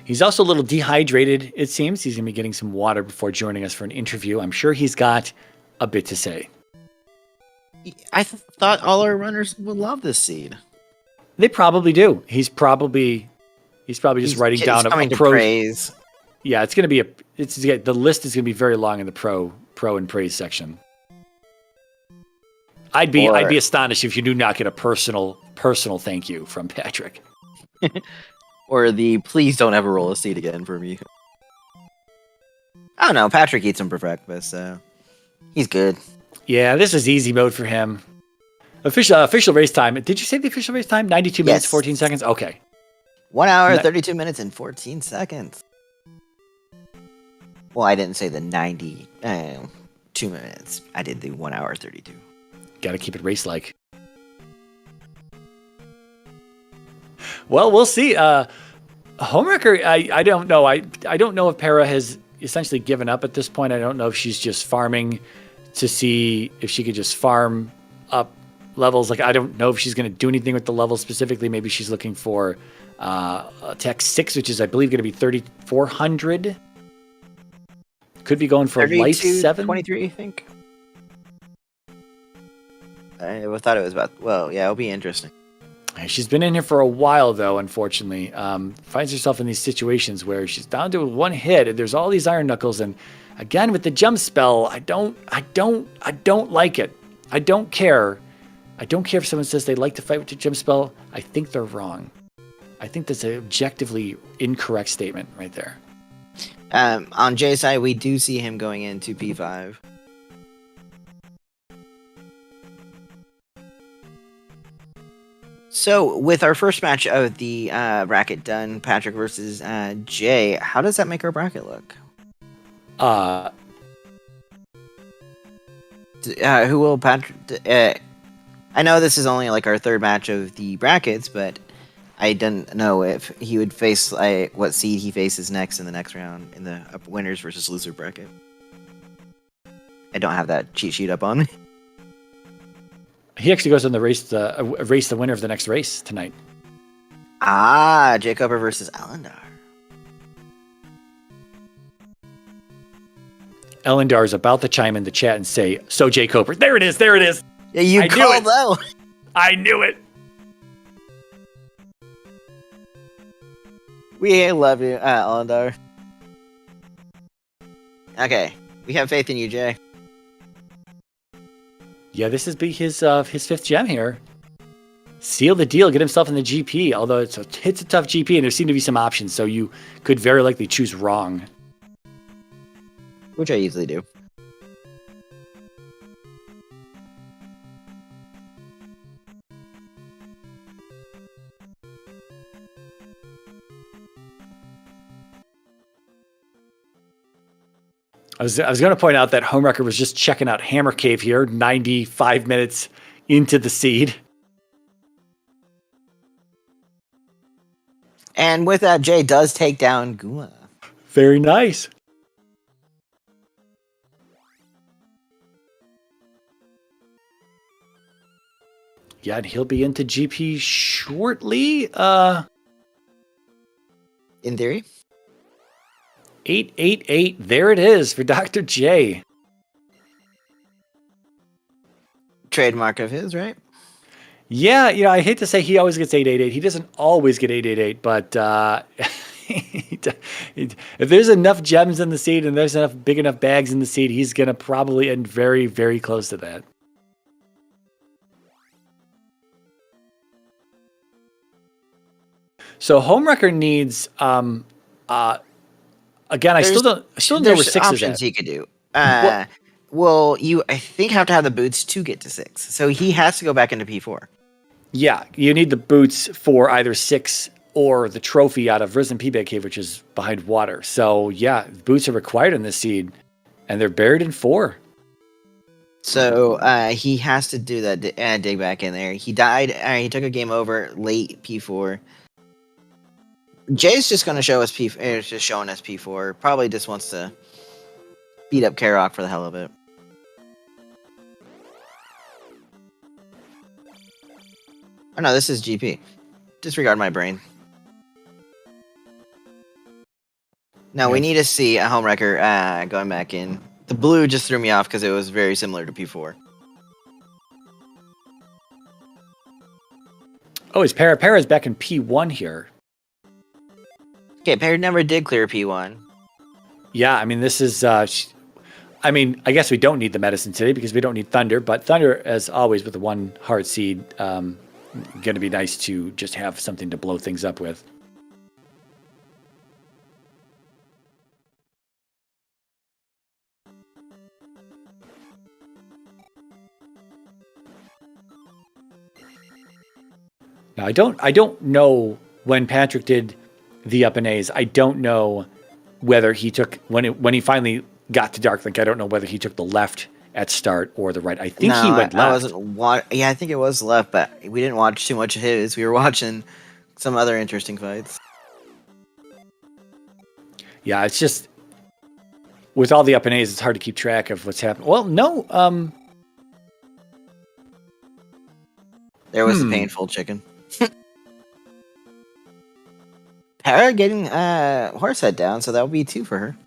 He's also a little dehydrated, it seems. He's going to be getting some water before joining us for an interview. I'm sure he's got a bit to say. I thought all our runners would love this seed. They probably do. He's probably just writing down a pro praise. Yeah, it's going to be the list is going to be very long in the pro and praise section. I'd be astonished if you do not get a personal thank you from Patrick. Or the please don't ever roll a seed again for me. I don't know. Patrick eats them for breakfast, so he's good. Yeah, this is easy mode for him. Official race time. Did you say the official race time? 92 minutes, 14 seconds? Okay. 1 hour, 32 minutes, and 14 seconds. Well, I didn't say the 92 minutes. I did the 1 hour, 32. Got to keep it race-like. Well, we'll see. Homewrecker, I don't know. I don't know if Para has essentially given up at this point. I don't know if she's just farming to see if she could just farm up levels. Like, I don't know if she's going to do anything with the levels specifically. Maybe she's looking for Tech 6, which is, I believe, going to be 3,400. Could be going for Life 7. 23, I think. I thought it was about... Well, yeah, it'll be interesting. She's been in here for a while, though, unfortunately. Finds herself in these situations where she's down to one hit, and there's all these iron knuckles, and again with the jump spell, I don't like it. I don't care. I don't care if someone says they like to fight with the jump spell. I think they're wrong. I think that's an objectively incorrect statement right there. On Jay's side, we do see him going into P5. So, with our first match of the bracket done, Patrick versus Jay, how does that make our bracket look? Who will Patrick... I know this is only like our third match of the brackets, but I didn't know if he would face what seed he faces next in the next round in the winners versus loser bracket. I don't have that cheat sheet up on me. He actually goes on the race the winner of the next race tonight. Jay Cooper versus Elendar. Elendar is about to chime in the chat and say, "So Jay Cooper, there it is. Yeah, you called though. I knew it. We love you, Elendar. Okay, we have faith in you, Jay. Yeah, this is his fifth gem here. Seal the deal, get himself in the GP. Although it's a tough GP, and there seem to be some options, so you could very likely choose wrong. Which I usually do. I was going to point out that Homewrecker was just checking out Hammer Cave here, 95 minutes into the seed. And with that, Jay does take down Guma. Very nice. Yeah, and he'll be into GP shortly. In theory. 888. There it is for Dr. J. Trademark of his, right? Yeah, I hate to say he always gets 888. He doesn't always get 888, but if there's enough gems in the seed and there's enough big enough bags in the seed, he's going to probably end very, very close to that. So Homewrecker needs again, I still don't know where 6 is at. He could do. Well, you I think have to have the boots to get to 6. So he has to go back into P4. Yeah, you need the boots for either 6 or the trophy out of Risen P-Bag Cave, which is behind water. So yeah, boots are required in this seed, and they're buried in 4. So he has to do that dig back in there. He died. He took a game over late P4. Jay's just going to show us just showing us P4. Probably just wants to beat up Karok for the hell of it. Oh no, this is GP. Disregard my brain. Now we need to see a homewrecker going back in. The blue just threw me off because it was very similar to P4. Oh, is Para's back in P1 here? Okay, Para never did clear P1. Yeah, I mean, this is... I mean, I guess we don't need the medicine today because we don't need Thunder, but Thunder, as always, with the 1 heart seed, going to be nice to just have something to blow things up with. Now, I don't know when Patrick did the up and A's. I don't know whether he took when he finally got to Darklink. I don't know whether he took the left at start or the right. I think he went left. Yeah, I think it was left, but we didn't watch too much of his. We were watching some other interesting fights. Yeah, it's just with all the up and A's, it's hard to keep track of what's happening. Well, no, there was a painful chicken. Para getting horse head down, so that would be 2 for her.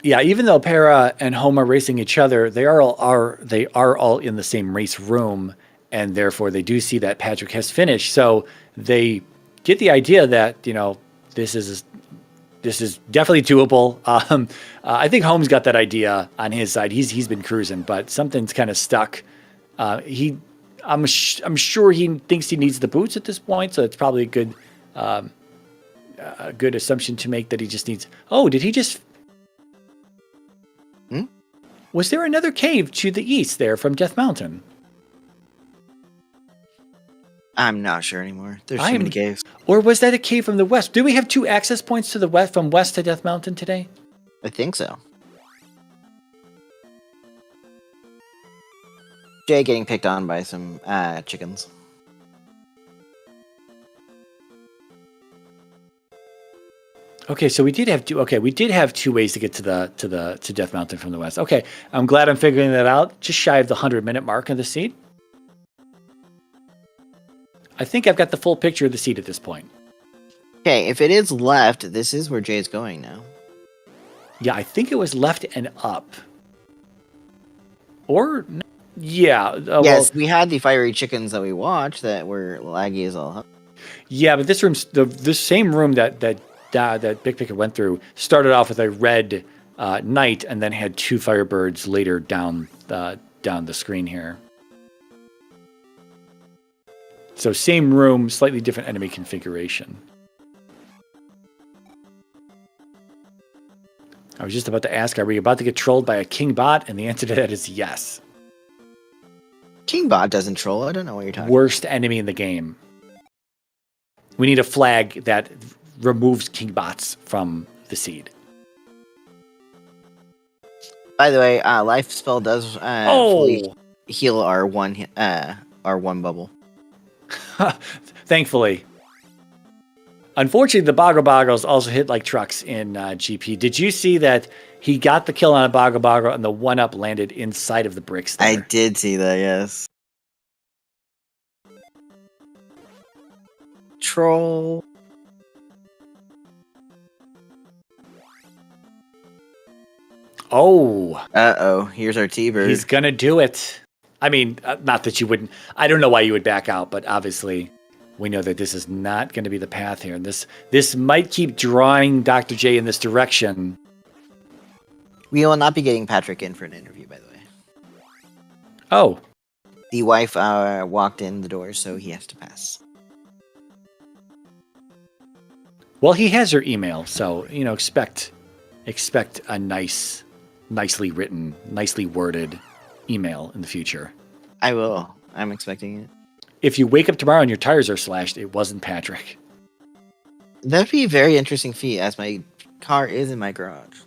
Yeah, even though Para and Home are racing each other, they are all in the same race room, and therefore they do see that Patrick has finished. So they get the idea that this is definitely doable. I think Home's got that idea on his side. He's been cruising, but something's kind of stuck. I'm sure he thinks he needs the boots at this point, so it's probably a good assumption to make that he just needs. Oh, did he just? Was there another cave to the east there from Death Mountain? I'm not sure anymore. There's too many caves. Or was that a cave from the west? Do we have 2 access points to the west from west to Death Mountain today? I think so. Jay getting picked on by some chickens. Okay, so we did have 2. Okay, we did have 2 ways to get to Death Mountain from the west. Okay, I'm glad I'm figuring that out. Just shy of the 100-minute mark of the seed. I think I've got the full picture of the seed at this point. Okay, if it is left, this is where Jay's going now. Yeah, I think it was left and up. Or yeah. Yes, we had the fiery chickens that we watched that were laggy as all. Yeah, but this room's the same room that Big Picker went through started off with a red knight and then had 2 firebirds later down the screen here. So same room, slightly different enemy configuration. I was just about to ask, are we about to get trolled by a king bot? And the answer to that is yes. King bot doesn't troll. I don't know what you're talking Worst enemy in the game. We need a flag that removes king bots from the seed. By the way, life spell does fully heal our one bubble. Thankfully. Unfortunately, the Boggle Boggles also hit like trucks in GP. Did you see that he got the kill on a Boggle Boggle and the 1-up landed inside of the bricks there? I did see that, yes. Troll. Oh. Uh-oh. Here's our T-Bird. He's going to do it. I mean, not that you wouldn't. I don't know why you would back out, but obviously we know that this is not going to be the path here. And this might keep drawing Dr. J in this direction. We will not be getting Patrick in for an interview, by the way. Oh. The wife walked in the door, so he has to pass. Well, he has her email, so, expect expect a nicely written, nicely worded email in the future. I will. I'm expecting it. If you wake up tomorrow and your tires are slashed, it wasn't Patrick. That'd be a very interesting feat, as my car is in my garage.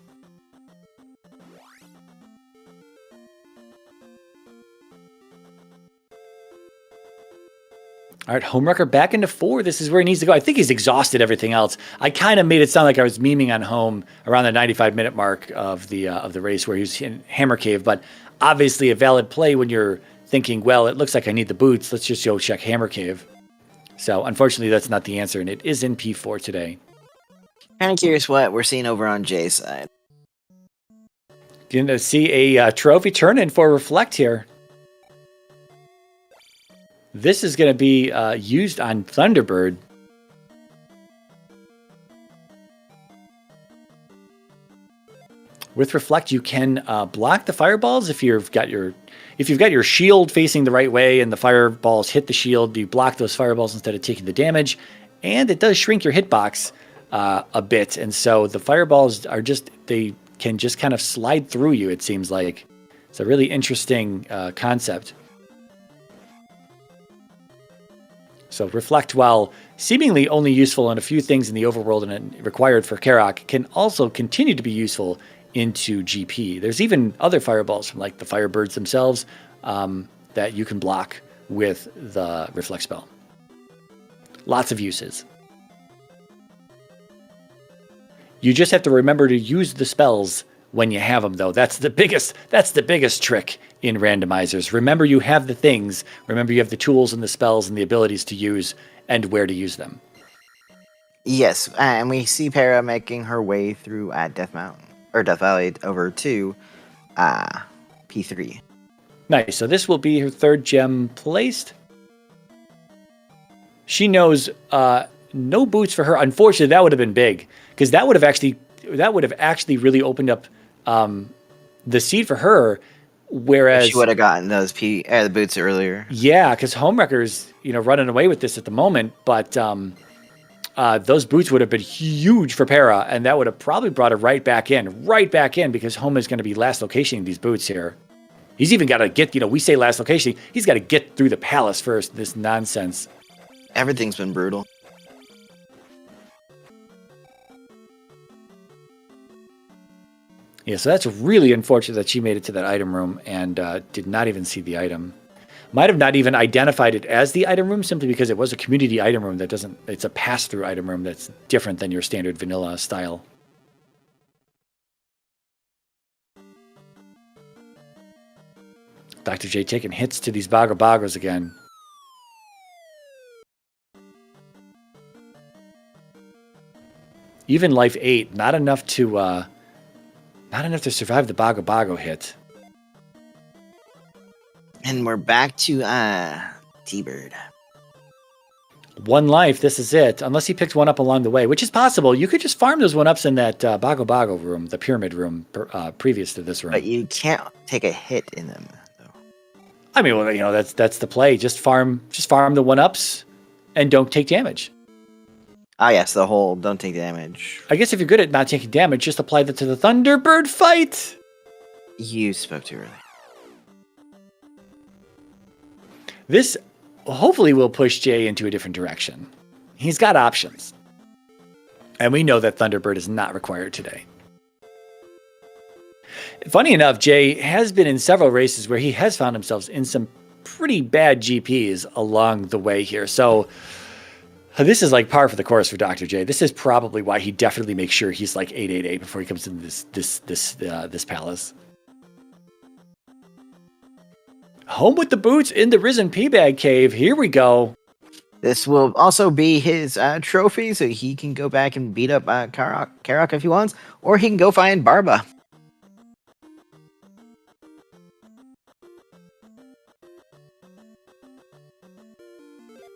All right, homewrecker back into 4. This is where he needs to go. I think he's exhausted everything else. I kind of made it sound like I was memeing on home around the 95-minute mark of the race where he was in Hammer Cave, but obviously a valid play when you're thinking, well, it looks like I need the boots. Let's just go check Hammer Cave. So unfortunately, that's not the answer, and it is in P4 today. Kind of curious what we're seeing over on Jay's side. Going to see a trophy turn-in for Reflect here. This is going to be used on Thunderbird. With Reflect, you can block the fireballs if you've got your shield facing the right way and the fireballs hit the shield. You block those fireballs instead of taking the damage, and it does shrink your hitbox a bit. And so the fireballs they can just kind of slide through you. It seems like it's a really interesting concept. So Reflect, while seemingly only useful in a few things in the overworld and required for Karak, can also continue to be useful into GP. There's even other fireballs from like the Firebirds themselves that you can block with the Reflect spell. Lots of uses. You just have to remember to use the spells when you have them, though. That's the biggest trick in randomizers. Remember you have the things. Remember you have the tools and the spells and the abilities to use and where to use them. Yes, and we see Para making her way through Death Valley over to P3. Nice. So this will be her 3rd gem placed. She knows no boots for her. Unfortunately, that would have been big because that would have actually really opened up the seed for her. Whereas she would have gotten those the boots earlier. Yeah, because Homewrecker's running away with this at the moment, but those boots would have been huge for Para, and that would have probably brought her right back in because Home is going to be last locationing these boots here. He's even got to get, we say last location, he's got to get through the palace first. This nonsense. Everything's been brutal. Yeah, so that's really unfortunate that she made it to that item room and did not even see the item. Might have not even identified it as the item room simply because it was a community item room it's a pass-through item room that's different than your standard vanilla style. Dr. J taking hits to these Bagos again. Even life 8, not enough to survive the Bago hit. And we're back to T-Bird. 1 life, this is it. Unless he picks one up along the way, which is possible. You could just farm those 1-ups in that Bago room, the pyramid room previous to this room. But you can't take a hit in them, though. I mean, well, that's the play. Just farm the 1-ups and don't take damage. Ah, yes, the whole don't take damage. I guess if you're good at not taking damage, just apply that to the Thunderbird fight. You spoke too early. This hopefully will push Jay into a different direction. He's got options. And we know that Thunderbird is not required today. Funny enough, Jay has been in several races where he has found himself in some pretty bad GPs along the way here. So this is like par for the course for Dr. J. This is probably why he definitely makes sure he's like 888 before he comes into this palace. Home with the boots in the Risen P-Bag Cave. Here we go. This will also be his trophy, so he can go back and beat up Karak if he wants, or he can go find Barba.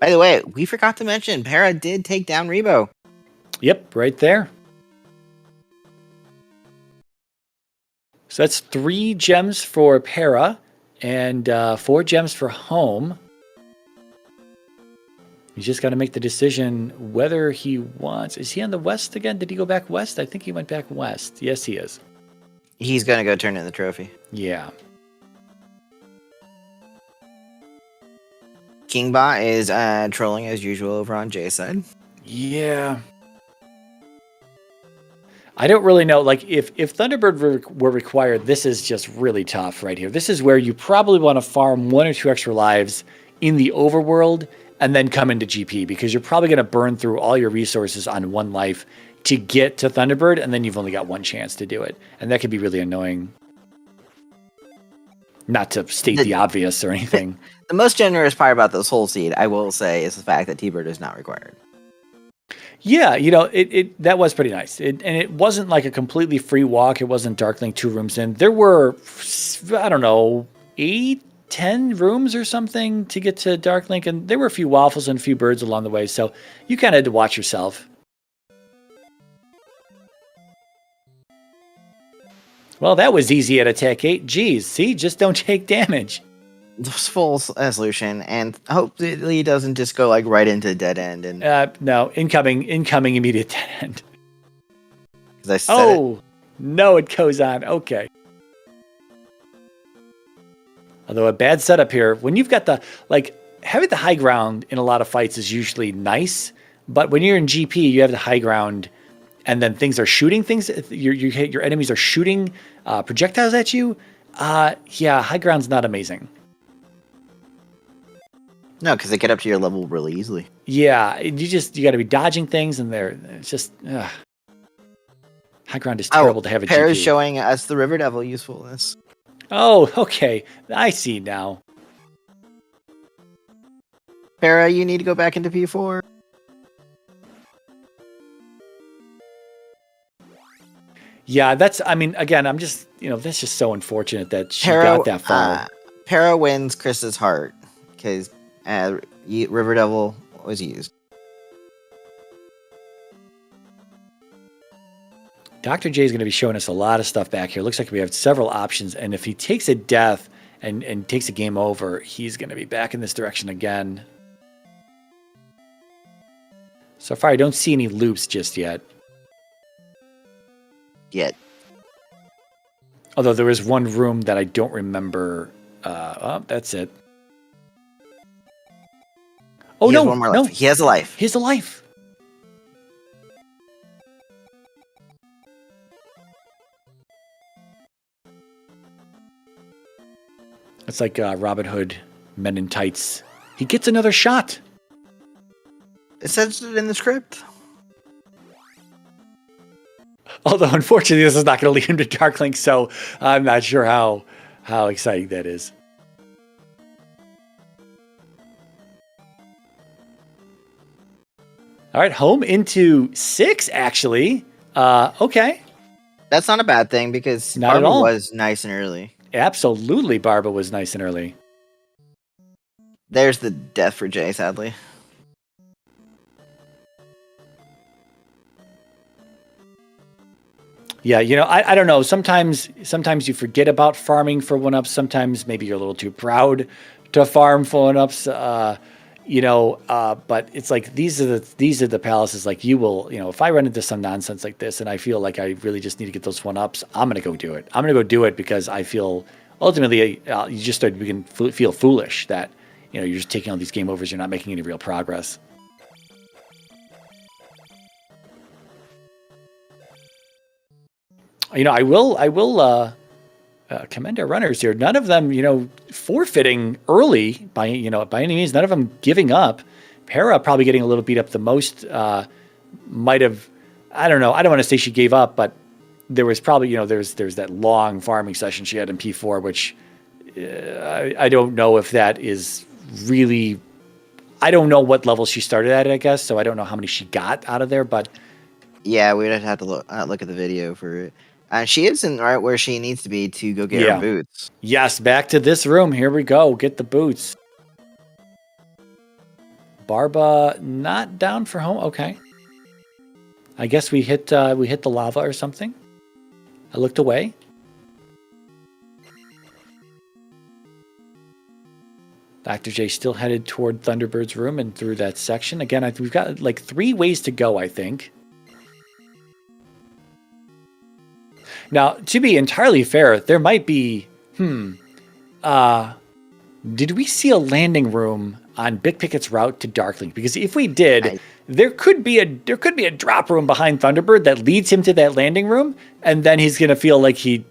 By the way, we forgot to mention, Para did take down Rebo. Yep, right there. So that's 3 gems for Para and 4 gems for Home. He's just got to make the decision whether he wants. Is he on the west again? Did he go back west? I think he went back west. Yes, he is. He's going to go turn in the trophy. Yeah. Kingbot is trolling as usual over on Jay's side. Yeah. I don't really know. Like, if Thunderbird were required, this is just really tough right here. This is where you probably want to farm 1 or 2 extra lives in the overworld and then come into GP, because you're probably going to burn through all your resources on 1 life to get to Thunderbird, and then you've only got 1 chance to do it. And that can be really annoying. Not to state the obvious or anything. The most generous part about this whole seed, I will say, is the fact that T-Bird is not required. Yeah, that was pretty nice. And it wasn't like a completely free walk. It wasn't Darkling 2 rooms in. There were, I don't know, 8, 10 rooms or something to get to Darklink, and there were a few waffles and a few birds along the way, so you kind of had to watch yourself. Well, that was easy at Attack 8. Geez, see? Just don't take damage. Full solution, and hopefully he doesn't just go like right into dead end. And no, incoming immediate dead end. No, it goes on. Okay. Although a bad setup here, when you've got having the high ground in a lot of fights is usually nice, but when you're in GP, you have the high ground, and then things are shooting things. Your enemies are shooting projectiles at you. Yeah, high ground's not amazing. No, because they get up to your level really easily. Yeah, you got to be dodging things, and it's just high ground is terrible to have a GP. Para's showing us the River Devil usefulness. Oh, okay. I see now. Para, you need to go back into P4. Yeah, again, I'm just, that's just so unfortunate that she got that far. Para wins Chris's heart because River Devil was used. Dr. J is going to be showing us a lot of stuff back here. Looks like we have several options, and if he takes a death and takes a game over, he's going to be back in this direction again. So far, I don't see any loops just yet. Although there was one room that I don't remember. That's it. Oh, no, no. He has a life. He has a life. It's like Robin Hood, Men in Tights. He gets another shot. It says it in the script. Although, unfortunately, this is not going to lead him to Darklink, so I'm not sure how exciting that is. All right, home into 6, actually. Okay. That's not a bad thing because Barba was nice and early. Absolutely, Barba was nice and early. There's the death for Jay, sadly. Yeah, I don't know. Sometimes you forget about farming for 1-ups. Sometimes maybe you're a little too proud to farm for 1-ups. But it's like these are the palaces. Like you will, if I run into some nonsense like this and I feel like I really just need to get those 1-ups, I'm gonna go do it. I'm gonna go do it because I feel ultimately you just start to feel foolish that you're just taking all these game overs. You're not making any real progress. I will commend our runners here. None of them, forfeiting early by any means. None of them giving up. Para probably getting a little beat up the most. Might have, I don't know. I don't want to say she gave up, but there was probably, there's that long farming session she had in P4, which I don't know if that is really. I don't know what level she started at, I guess. So I don't know how many she got out of there, but. Yeah, we'd have to look at the video for it. She isn't right where she needs to be to go get her boots. Yes, back to this room. Here we go. Get the boots. Barba not down for home. Okay. I guess we hit the lava or something. I looked away. Dr. J still headed toward Thunderbird's room and through that section. Again, we've got like 3 ways to go, I think. Now, to be entirely fair, there might be, did we see a landing room on Big Picket's route to Darkling? Because if we did, there could be a drop room behind Thunderbird that leads him to that landing room, and then he's gonna feel like he,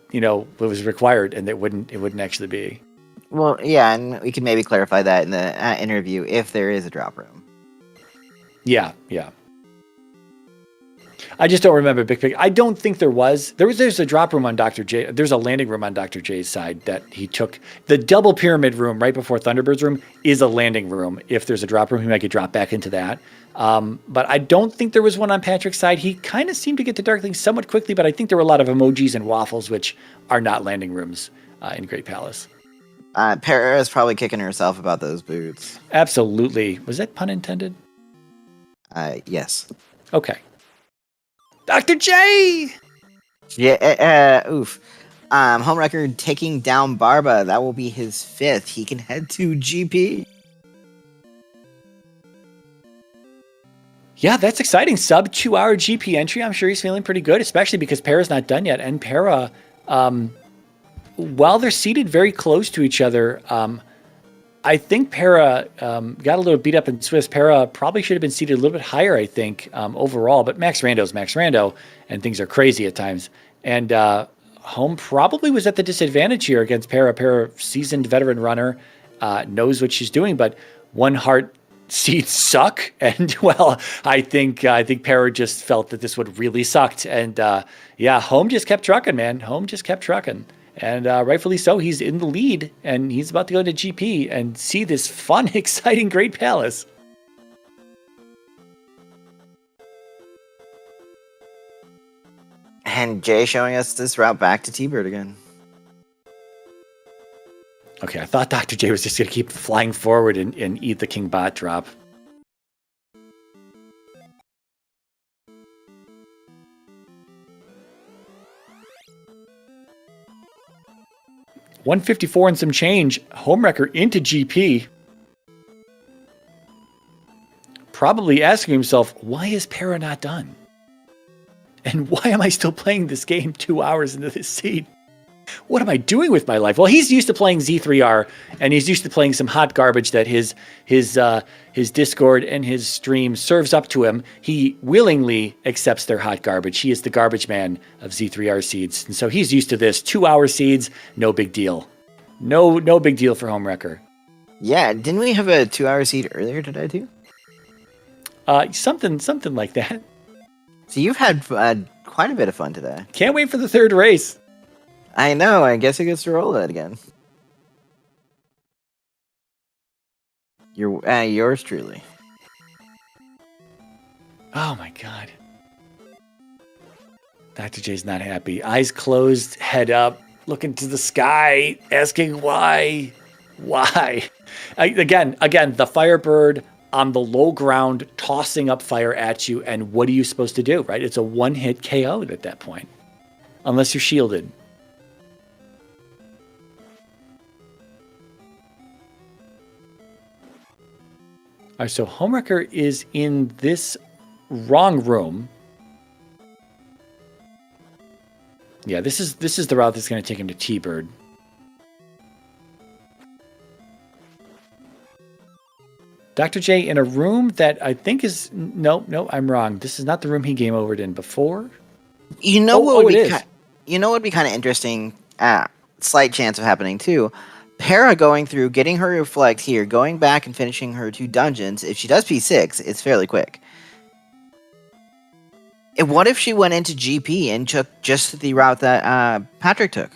was required, and it wouldn't actually be. Well, yeah, and we can maybe clarify that in the interview if there is a drop room. Yeah. I just don't remember Big Pick. I don't think there was. There's a drop room on Dr. J. There's a landing room on Dr. J's side that he took. The double pyramid room right before Thunderbird's room is a landing room. If there's a drop room, he might get dropped back into that. But I don't think there was one on Patrick's side. He kind of seemed to get to Darkling somewhat quickly, but I think there were a lot of emojis and waffles, which are not landing rooms in Great Palace. Para is probably kicking herself about those boots. Absolutely. Was that pun intended? Yes. Okay. Dr. J! Yeah, oof. Homewrecker taking down Barba. That will be his 5th. He can head to GP. Yeah, that's exciting. Sub 2-hour GP entry. I'm sure he's feeling pretty good, especially because Para's not done yet. And Para, while they're seated very close to each other, I think Para got a little beat up in Swiss. Para probably should have been seated a little bit higher, I think, overall. But Max Rando's Max Rando, and things are crazy at times. And Home probably was at the disadvantage here against Para. Para, seasoned veteran runner, knows what she's doing. But one heart seats suck. And, well, I think Para just felt that this would really sucked. And, Home just kept trucking, man. Home just kept trucking. And rightfully so, he's in the lead, and he's about to go to GP and see this fun, exciting Great Palace. And Jay showing us this route back to T-Bird again. Okay, I thought Dr. J was just going to keep flying forward and eat the King Bot drop. $154 and some change. Homewrecker into GP. Probably asking himself, why is Para not done? And why am I still playing this game 2 hours into this seed? What am I doing with my life? Well, he's used to playing Z3R, and he's used to playing some hot garbage that his Discord and his stream serves up to him. He willingly accepts their hot garbage. He is the garbage man of Z3R seeds. And so he's used to this. 2-hour seeds, no big deal. No big deal for Homewrecker. Yeah, didn't we have a 2-hour seed earlier today, too? Something like that. So you've had quite a bit of fun today. Can't wait for the 3rd race. I know. I guess it gets to roll that again. Yours truly. Oh my God. Dr. J's not happy. Eyes closed, head up, looking to the sky, asking why. Why? Again, the Firebird on the low ground, tossing up fire at you, and what are you supposed to do, right? It's a one-hit KO at that point. Unless you're shielded. All right, so Homewrecker is in this wrong room. Yeah, this is the route that's going to take him to T-Bird. Dr. J in a room that I think is... No, I'm wrong. This is not the room he game overed in before. You know what would be kind of interesting? Slight chance of happening, too. Para going through, getting her reflect here, going back and finishing her 2 dungeons. If she does P6, it's fairly quick. And what if she went into GP and took just the route that Patrick took?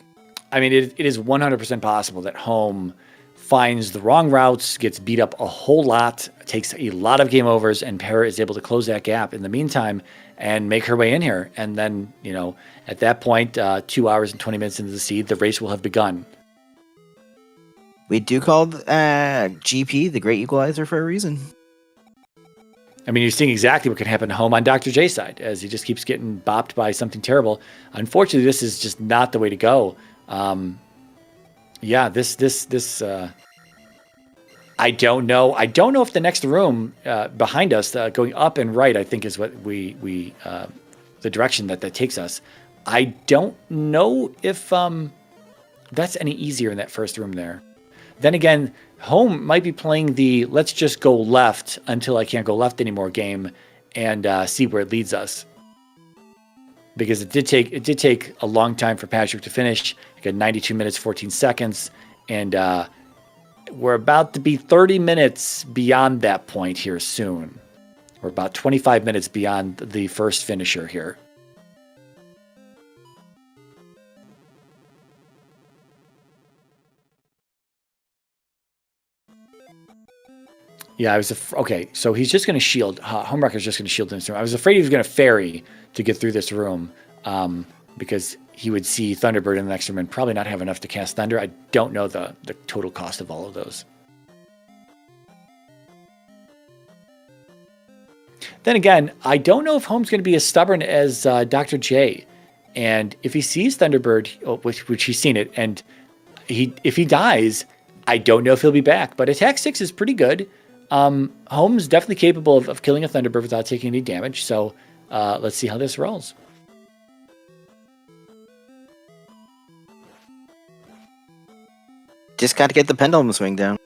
I mean, it is 100% possible that Home finds the wrong routes, gets beat up a whole lot, takes a lot of game overs, and Para is able to close that gap in the meantime and make her way in here. And then, at that point, 2 hours and 20 minutes into the seed, the race will have begun. We do call GP the Great Equalizer for a reason. I mean, you're seeing exactly what can happen to Home on Dr. J's side as he just keeps getting bopped by something terrible. Unfortunately, this is just not the way to go. I don't know. I don't know if the next room behind us, going up and right, I think is what we the direction that takes us. I don't know if that's any easier in that first room there. Then again, home might be playing the let's just go left until I can't go left anymore game and see where it leads us. Because it did take a long time for Patrick to finish. It got 92 minutes, 14 seconds. And we're about to be 30 minutes beyond that point here soon. We're about 25 minutes beyond the first finisher here. Yeah, okay, so he's just going to shield. Homewrecker's just going to shield in this room. I was afraid he was going to ferry to get through this room because he would see Thunderbird in the next room and probably not have enough to cast Thunder. I don't know the total cost of all of those. Then again, I don't know if Home's going to be as stubborn as Dr. J. And if he sees Thunderbird, which he's seen it, and if he dies, I don't know if he'll be back. But Attack 6 is pretty good. Home's definitely capable of killing a Thunderbird without taking any damage. So let's see how this rolls. Just got to get the pendulum swing down.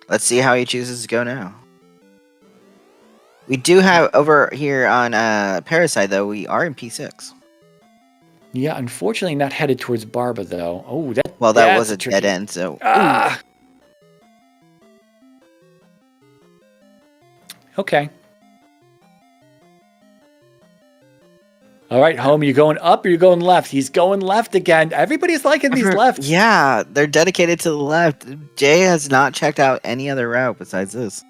Let's see how he chooses to go now. We do have over here on Parasite, though, we are in P6. Yeah, unfortunately not headed towards Barba, though. Oh, that was a dead end, so... Okay. All right, Home, you going up or you going left? He's going left again. Everybody's liking these lefts. Yeah, they're dedicated to the left. Jay has not checked out any other route besides this.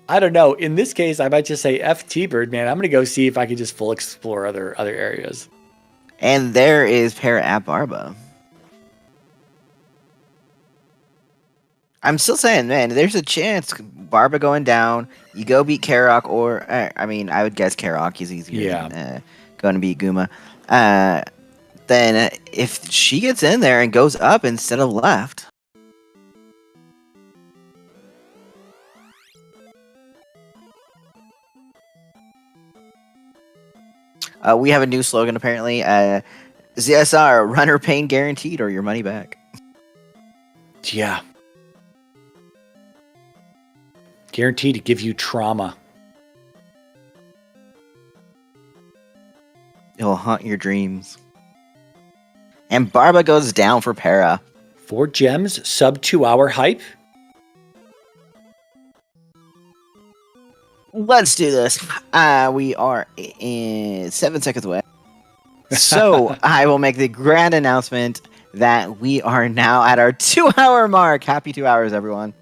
I don't know. In this case, I might just say F T-Bird, man. I'm going to go see if I can just full explore other areas. And there is Para at Barba. I'm still saying, man, there's a chance Barba going down, you go beat Karok, or, I mean, I would guess Karok, he's easier than going to beat Guma. Then if she gets in there and goes up instead of left... we have a new slogan, apparently. ZSR, runner pain guaranteed or your money back. Yeah. Guaranteed to give you trauma. It'll haunt your dreams. And Barba goes down for Para. 4 gems, sub 2 hour hype. Let's do this. We are in 7 seconds away. So I will make the grand announcement that we are now at our 2-hour mark. Happy 2 hours, everyone.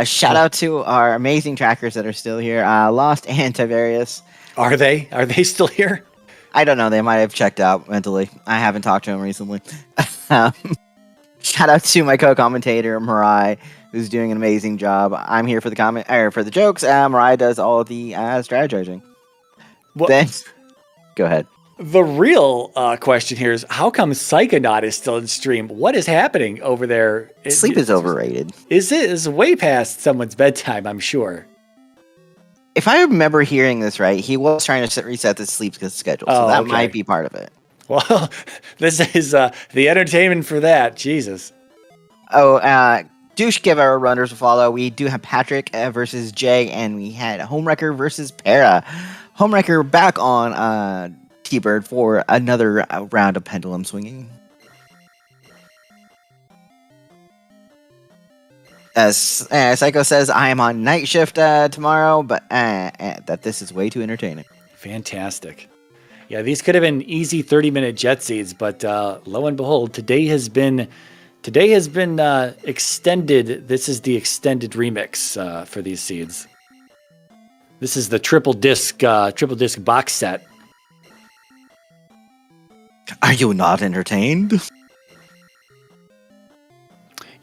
Shout out to our amazing trackers that are still here. Lost and Tavarius. Are they? Are they still here? I don't know. They might have checked out mentally. I haven't talked to them recently. Shout out to my co-commentator, Mirai, who's doing an amazing job. I'm here for the for the jokes. Mirai does all of the strategizing. Well, then, go ahead. The real question here is, how come Psychonaut is still in stream? What is happening over there? Sleep is overrated. It's way past someone's bedtime, I'm sure. If I remember hearing this right, he was trying to reset the sleep schedule, so that might be part of it. Well, this is the entertainment for that. Jesus. Oh, douche give our runners a follow. We do have Patrick versus Jay, and we had Homewrecker versus Para. Homewrecker back on T-Bird for another round of pendulum swinging. As Psycho says, I am on night shift tomorrow, but that this is way too entertaining. Fantastic. Yeah, these could have been easy 30-minute jet seeds, but lo and behold, today has been extended. This is the extended remix for these seeds. This is the triple disc box set. Are you not entertained?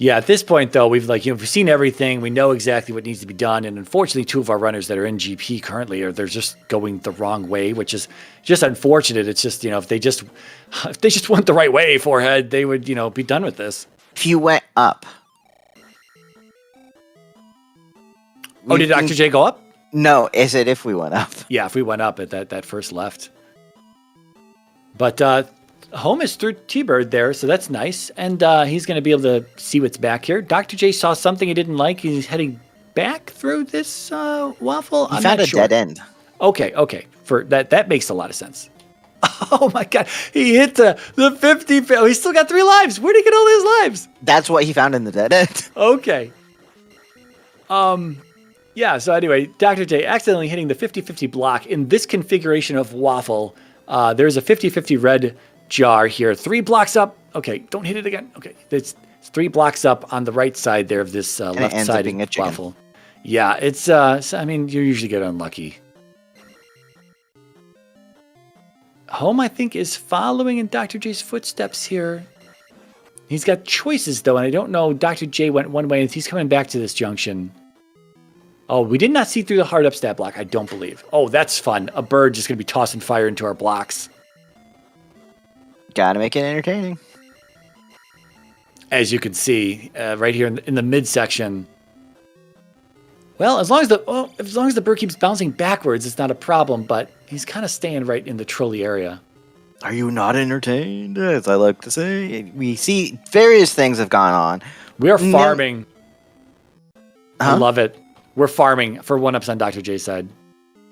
Yeah, at this point, though, we've seen everything. We know exactly what needs to be done. And unfortunately, two of our runners that are in GP currently they're just going the wrong way, which is just unfortunate. It's just, if they just went the right way, Forehead, they would, be done with this. If you went up. Oh, did Dr. J go up? No, is it if we went up? Yeah, if we went up at that first left. But Home is through T-Bird there, so that's nice. And he's going to be able to see what's back here. Dr. J saw something he didn't like. He's heading back through this waffle. He found a dead end. Okay. For that makes a lot of sense. Oh my God. He hit the 50. Oh, he's still got 3 lives. Where'd he get all his lives? That's what he found in the dead end. Okay. Yeah, so anyway, Dr. J accidentally hitting the 50-50 block in this configuration of waffle. There's a 50-50 red jar here. 3 blocks up. Okay, don't hit it again. Okay, it's 3 blocks up on the right side there of this left side of waffle. Yeah, it's, you usually get unlucky. Home, I think, is following in Dr. J's footsteps here. He's got choices, though, and I don't know. Dr. J went one way, and he's coming back to this junction. Oh, we did not see through the hard up stat block, I don't believe. Oh, that's fun. A bird just going to be tossing fire into our blocks. Gotta make it entertaining. As you can see, right here in the midsection. Well, as long as the bird keeps bouncing backwards, it's not a problem, but he's kind of staying right in the trolley area. Are you not entertained? As I like to say, we see various things have gone on. We are farming. Huh? I love it. We're farming for 1-ups on Dr. J's side.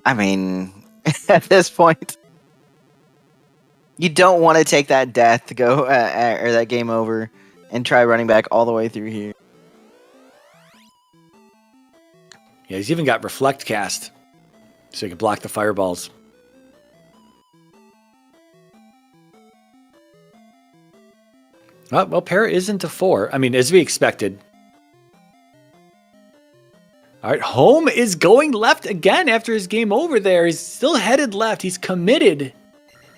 I mean, at this point, you don't want to take that death to go or that game over and try running back all the way through here. Yeah, he's even got reflect cast, so he can block the fireballs. Well, Para is into 4. I mean, as we expected. All right, Home is going left again after his game over there. He's still headed left. He's committed.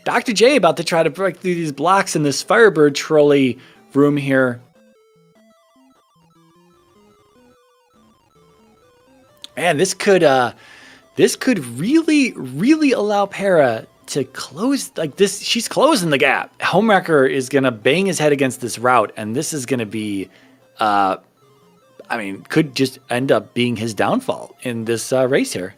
Dr. J about to try to break through these blocks in this Firebird trolley room here. And this could really allow Para to close like this. She's closing the gap. Homewrecker is gonna bang his head against this route, and this is gonna be could just end up being his downfall in this race here.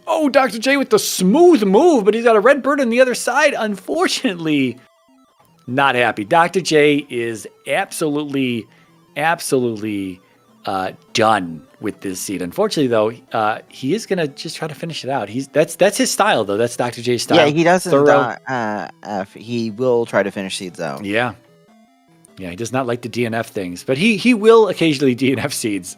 Oh, Dr. J with the smooth move, but he's got a red bird on the other side. Unfortunately, not happy. Dr. J is absolutely done with this seed. Unfortunately, though, he is going to just try to finish it out. That's his style, though. That's Dr. J's style. Yeah, he doesn't. He will try to finish seeds out. Yeah, he does not like to DNF things, but he will occasionally DNF seeds.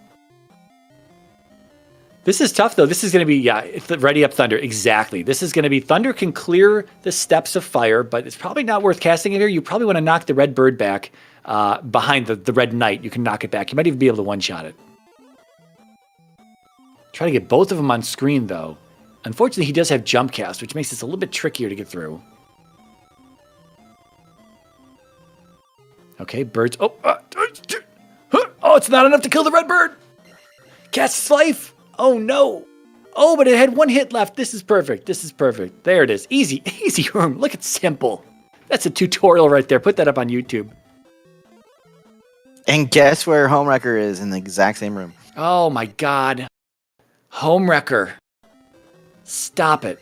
This is tough, though. This is going to be, it's ready up Thunder. Exactly. This is going to be, Thunder can clear the steps of fire, but it's probably not worth casting it here. You probably want to knock the red bird back behind the red knight. You can knock it back. You might even be able to one-shot it. Try to get both of them on screen, though. Unfortunately, he does have jump cast, which makes this a little bit trickier to get through. Okay, birds. Oh, it's not enough to kill the red bird. Casts life. Oh, no. Oh, but it had 1 hit left. This is perfect. There it is. Easy room. Look, it's simple. That's a tutorial right there. Put that up on YouTube. And guess where Homewrecker is in the exact same room? Oh, my God. Homewrecker. Stop it.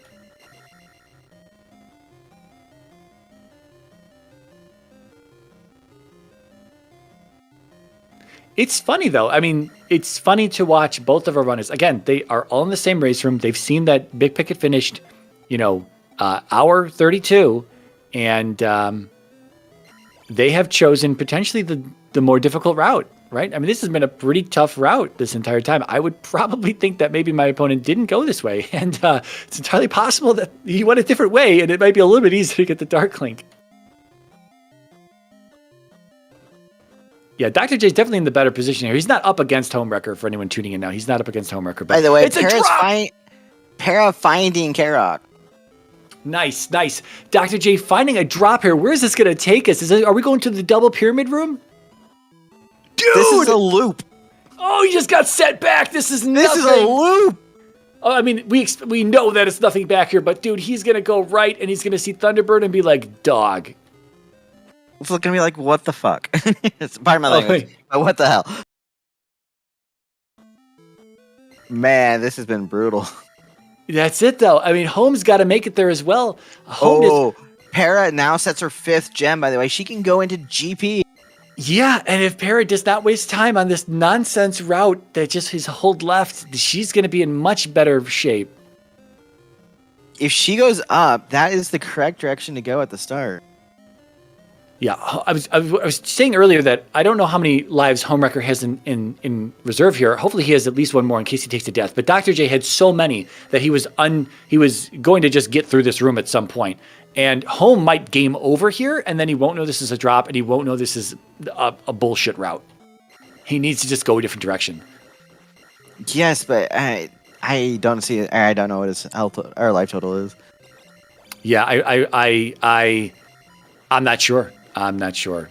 It's funny, though. I mean, it's funny to watch both of our runners. Again, they are all in the same race room. They've seen that Big Picket finished, hour 32, and they have chosen potentially the more difficult route, right? I mean, this has been a pretty tough route this entire time. I would probably think that maybe my opponent didn't go this way, and it's entirely possible that he went a different way, and it might be a little bit easier to get the Dark Link. Yeah, Dr. J's definitely in the better position here. He's not up against Homewrecker for anyone tuning in now. He's not up against Homewrecker. By the way, it's a drop! Para finding Karok. Nice, nice. Dr. J finding a drop here. Where is this going to take us? Are we going to the double pyramid room? Dude! This is a loop. Oh, he just got set back. This is nothing. This is a loop. Oh, I mean, we know that it's nothing back here, but dude, he's going to go right and he's going to see Thunderbird and be like, dog. It's going to be like, what the fuck? Pardon my language. But what the hell? Man, this has been brutal. That's it, though. I mean, Home's got to make it there as well. Para now sets her 5th gem, by the way. She can go into GP. Yeah, and if Para does not waste time on this nonsense route that just is hold left, she's going to be in much better shape. If she goes up, that is the correct direction to go at the start. Yeah, I was saying earlier that I don't know how many lives Homewrecker has in reserve here. Hopefully he has at least one more in case he takes a death. But Dr. J had so many that he was going to just get through this room at some point. And Home might game over here, and then he won't know this is a drop, and he won't know this is a bullshit route. He needs to just go a different direction. Yes, but I don't see it. I don't know what his health or life total is. Yeah, I'm not sure. I'm not sure.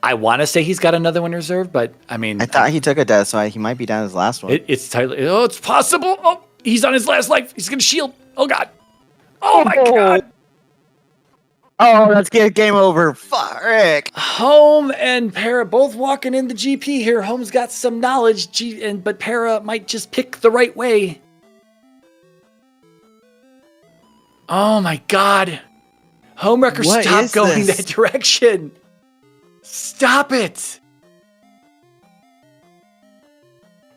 I want to say he's got another one reserved, but I mean... I thought he took a death, so he might be down his last one. It's tightly... Oh, it's possible! Oh, he's on his last life. He's going to shield. Oh, God. Oh, my God. Oh, let's get game over. Frick. Home and Para both walking in the GP here. Home's got some knowledge, but Para might just pick the right way. Oh, my God. Homewrecker, stop going that direction. Stop it.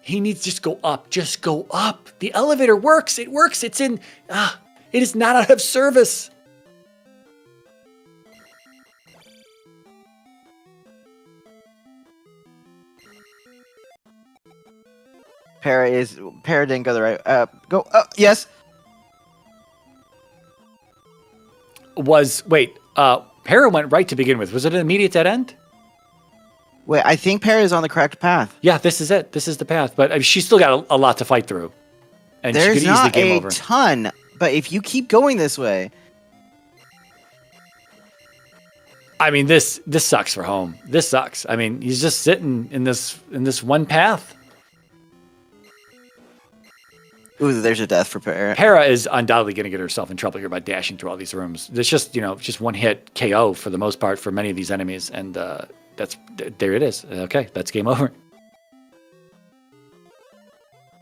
He needs to just go up. Just go up. The elevator works. It works. It's in... it is not out of service. Para didn't go the right... go... yes. Para went right to begin with. Was it an immediate dead end? Wait, I think Para is on the correct path. Yeah, this is it. This is the path. But she's still got a lot to fight through. And there's she could easily game over. There's not a ton, but if you keep going this way... I mean, this sucks for Home. This sucks. I mean, he's just sitting in this one path. Ooh, there's a death for Para. Para is undoubtedly going to get herself in trouble here by dashing through all these rooms. There's just one hit KO for the most part for many of these enemies, and there it is. Okay, that's game over.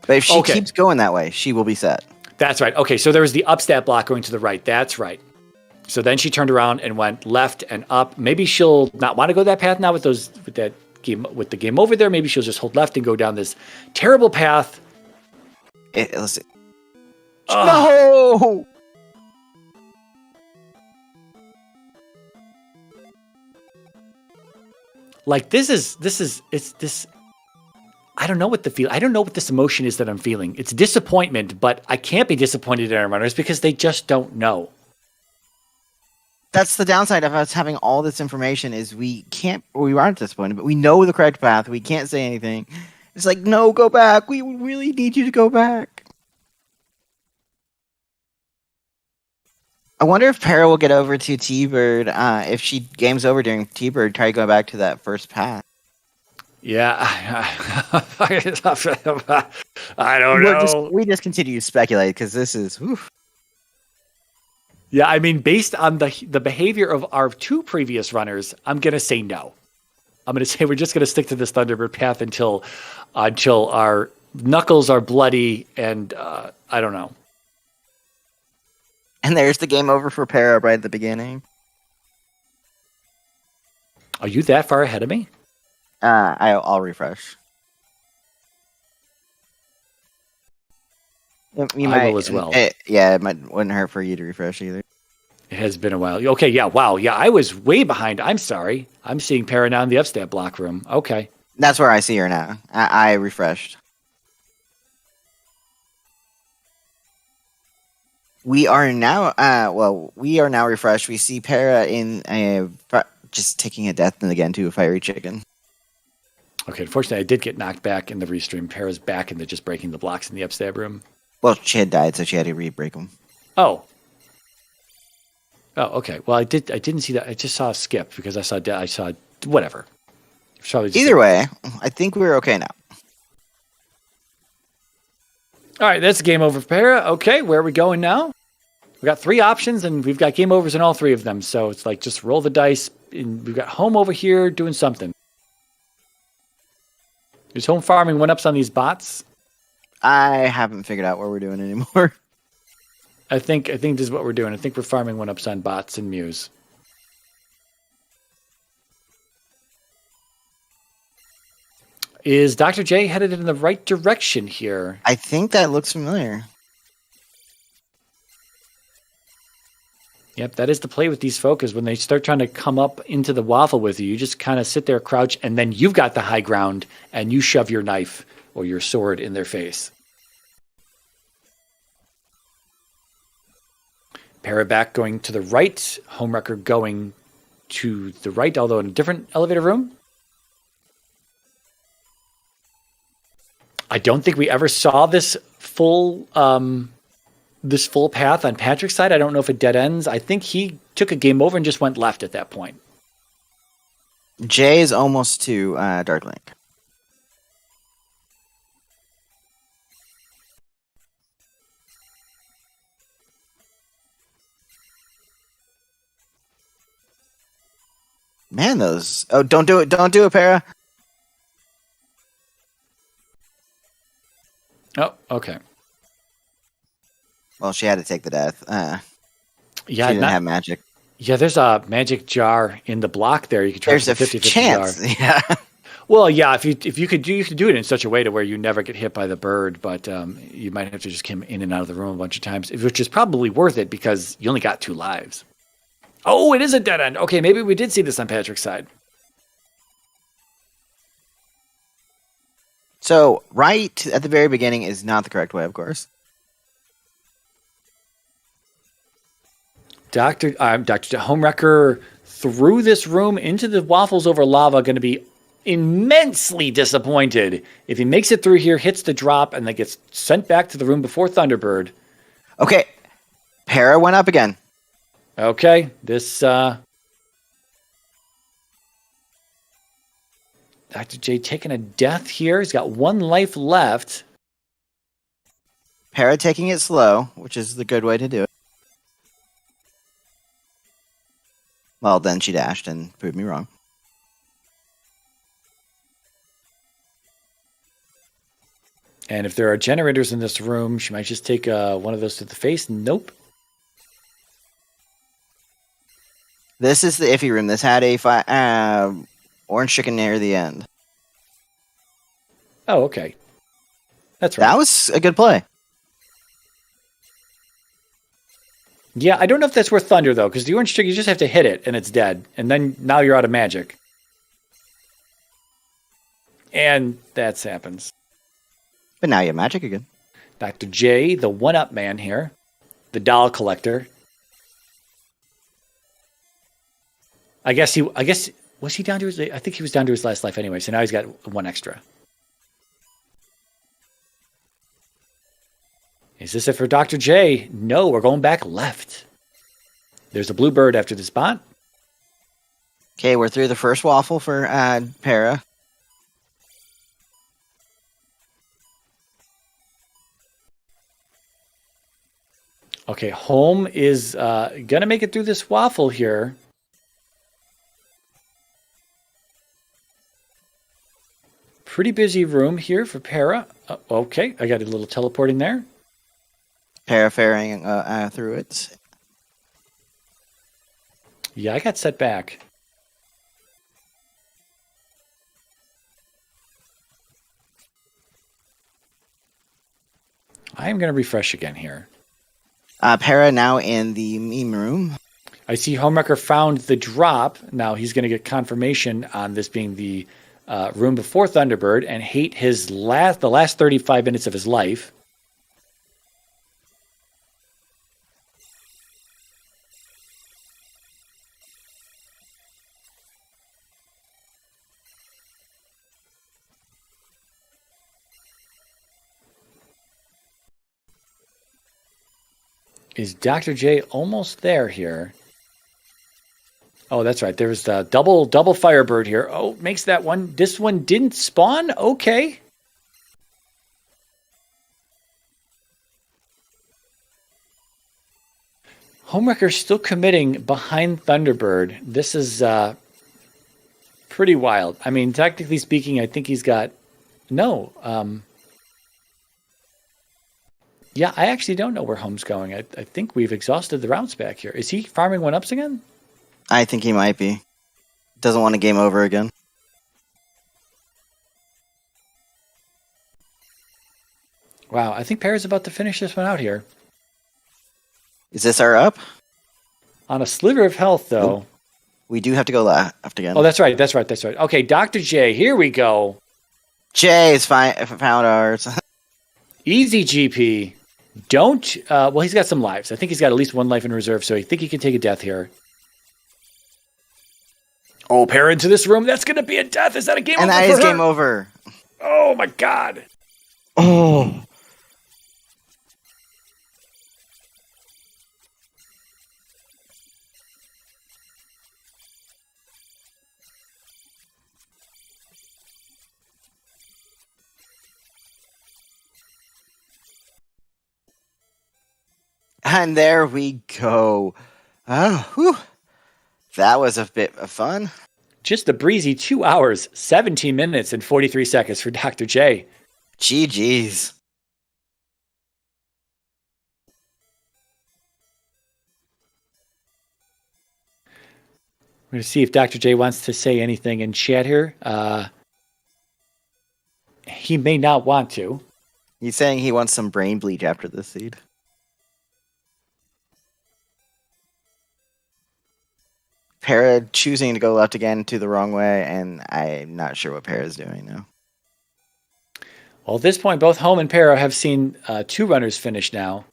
But if she keeps going that way, she will be set. That's right. Okay, so there was the upstat block going to the right. That's right. So then she turned around and went left and up. Maybe she'll not want to go that path now with the game over there. Maybe she'll just hold left and go down this terrible path. Let's see. No! Like this. I don't know what I don't know what this emotion is that I'm feeling. It's disappointment, but I can't be disappointed in our runners because they just don't know. That's the downside of us having all this information is we aren't disappointed, but we know the correct path. We can't say anything. It's like, no, go back. We really need you to go back. I wonder if Para will get over to T-Bird. If she games over during T-Bird, try going back to that first path. Yeah. I don't know. We just continue to speculate because this is... Oof. Yeah, I mean, based on the behavior of our two previous runners, I'm going to say no. I'm going to say we're just going to stick to this Thunderbird path until our knuckles are bloody and I don't know. And there's the game over for Para right at the beginning. Are you that far ahead of me? I'll refresh. I will as well. It wouldn't hurt for you to refresh either. It has been a while. Okay, yeah, wow. Yeah, I was way behind. I'm sorry. I'm seeing Para now in the upstat block room. Okay. That's where I see her now. I refreshed. We are now refreshed. We see Para in just taking a death and again to a fiery chicken. Okay, unfortunately, I did get knocked back in the restream. Para's back into just breaking the blocks in the upstab room. Well, she had died, so she had to re-break them. Oh. Oh, okay. Well, I didn't see that. I just saw a skip because I saw whatever. Either way, I think we're okay now. All right, that's game over for Para. Okay, where are we going now? We got 3 options, and we've got game overs in all 3 of them. So it's like just roll the dice. And we've got home over here doing something. Is home farming 1-ups on these bots? I haven't figured out what we're doing anymore. I think this is what we're doing. I think we're farming 1-ups on bots and Muse. Is Dr. J headed in the right direction here? I think that looks familiar. Yep, that is the play with these folk is when they start trying to come up into the waffle with you, you just kind of sit there, crouch, and then you've got the high ground, and you shove your knife or your sword in their face. Paraback going to the right, homewrecker going to the right, although in a different elevator room. I don't think we ever saw this full path on Patrick's side. I don't know if it dead ends. I think he took a game over and just went left at that point. Jay is almost to Dark Link. Man, those... Oh, don't do it. Don't do it, Para. Oh, okay. Well, she had to take the death. Yeah, she didn't have magic. Yeah, there's a magic jar in the block there. You could try There's a 50-50 chance. Jar. Yeah. Well, yeah, if you could do it in such a way to where you never get hit by the bird, but you might have to just come in and out of the room a bunch of times, which is probably worth it because you only got 2 lives. Oh, it is a dead end. Okay, maybe we did see this on Patrick's side. So, right at the very beginning is not the correct way, of course. Dr. Homewrecker through this room into the waffles over lava, going to be immensely disappointed if he makes it through here, hits the drop, and then gets sent back to the room before Thunderbird. Okay, Para went up again. Okay, this Dr. J taking a death here. He's got 1 life left. Para taking it slow, which is the good way to do it. Well, then she dashed and proved me wrong. And if there are generators in this room, she might just take one of those to the face. Nope. This is the iffy room. This had a orange chicken near the end. Oh, okay. That's right. That was a good play. Yeah, I don't know if that's worth thunder, though, because the orange chicken, you just have to hit it, and it's dead. And then now you're out of magic. And that happens. But now you have magic again. Dr. J, the 1-up man here. The doll collector. Was he down to his... I think he was down to his last life anyway, so now he's got 1 extra. Is this it for Dr. J? No, we're going back left. There's a blue bird after the spot. Okay, we're through the first waffle for Para. Okay, home is going to make it through this waffle here. Pretty busy room here for Para. Okay, I got a little teleporting there. Para faring through it. Yeah, I got set back. I am going to refresh again here. Para now in the meme room. I see Homewrecker found the drop. Now he's going to get confirmation on this being the room before Thunderbird and hate the last 35 minutes of his life. Is Dr. J almost there here? Oh, that's right. There's the double Firebird here. Oh, makes that one. This one didn't spawn? Okay. Homewrecker still committing behind Thunderbird. This is pretty wild. I mean, technically speaking, I think he's got... No. Yeah, I actually don't know where Home's going. I think we've exhausted the routes back here. Is he farming 1-ups again? I think he might be. Doesn't want to game over again. Wow, I think Para's about to finish this one out here. Is this our up? On a sliver of health, though. Nope. We do have to go left again. Oh, that's right. Okay, Dr. J, here we go. Jay's found ours. Easy GP. Don't... well, he's got some lives. I think he's got at least 1 life in reserve, so I think he can take a death here. Oh, Para into this room. That's going to be a death. Is that a game over? And that is game over. Oh, my God. Oh. And there we go. Oh, whew. That was a bit of fun. Just a breezy 2 hours, 17 minutes, and 43 seconds for Dr. J. GG's. We're going to see if Dr. J wants to say anything in chat here. He may not want to. He's saying he wants some brain bleach after this seed. Para choosing to go left again to the wrong way, and I'm not sure what Para's doing now. Well, at this point, both Home and Para have seen 2 runners finish now.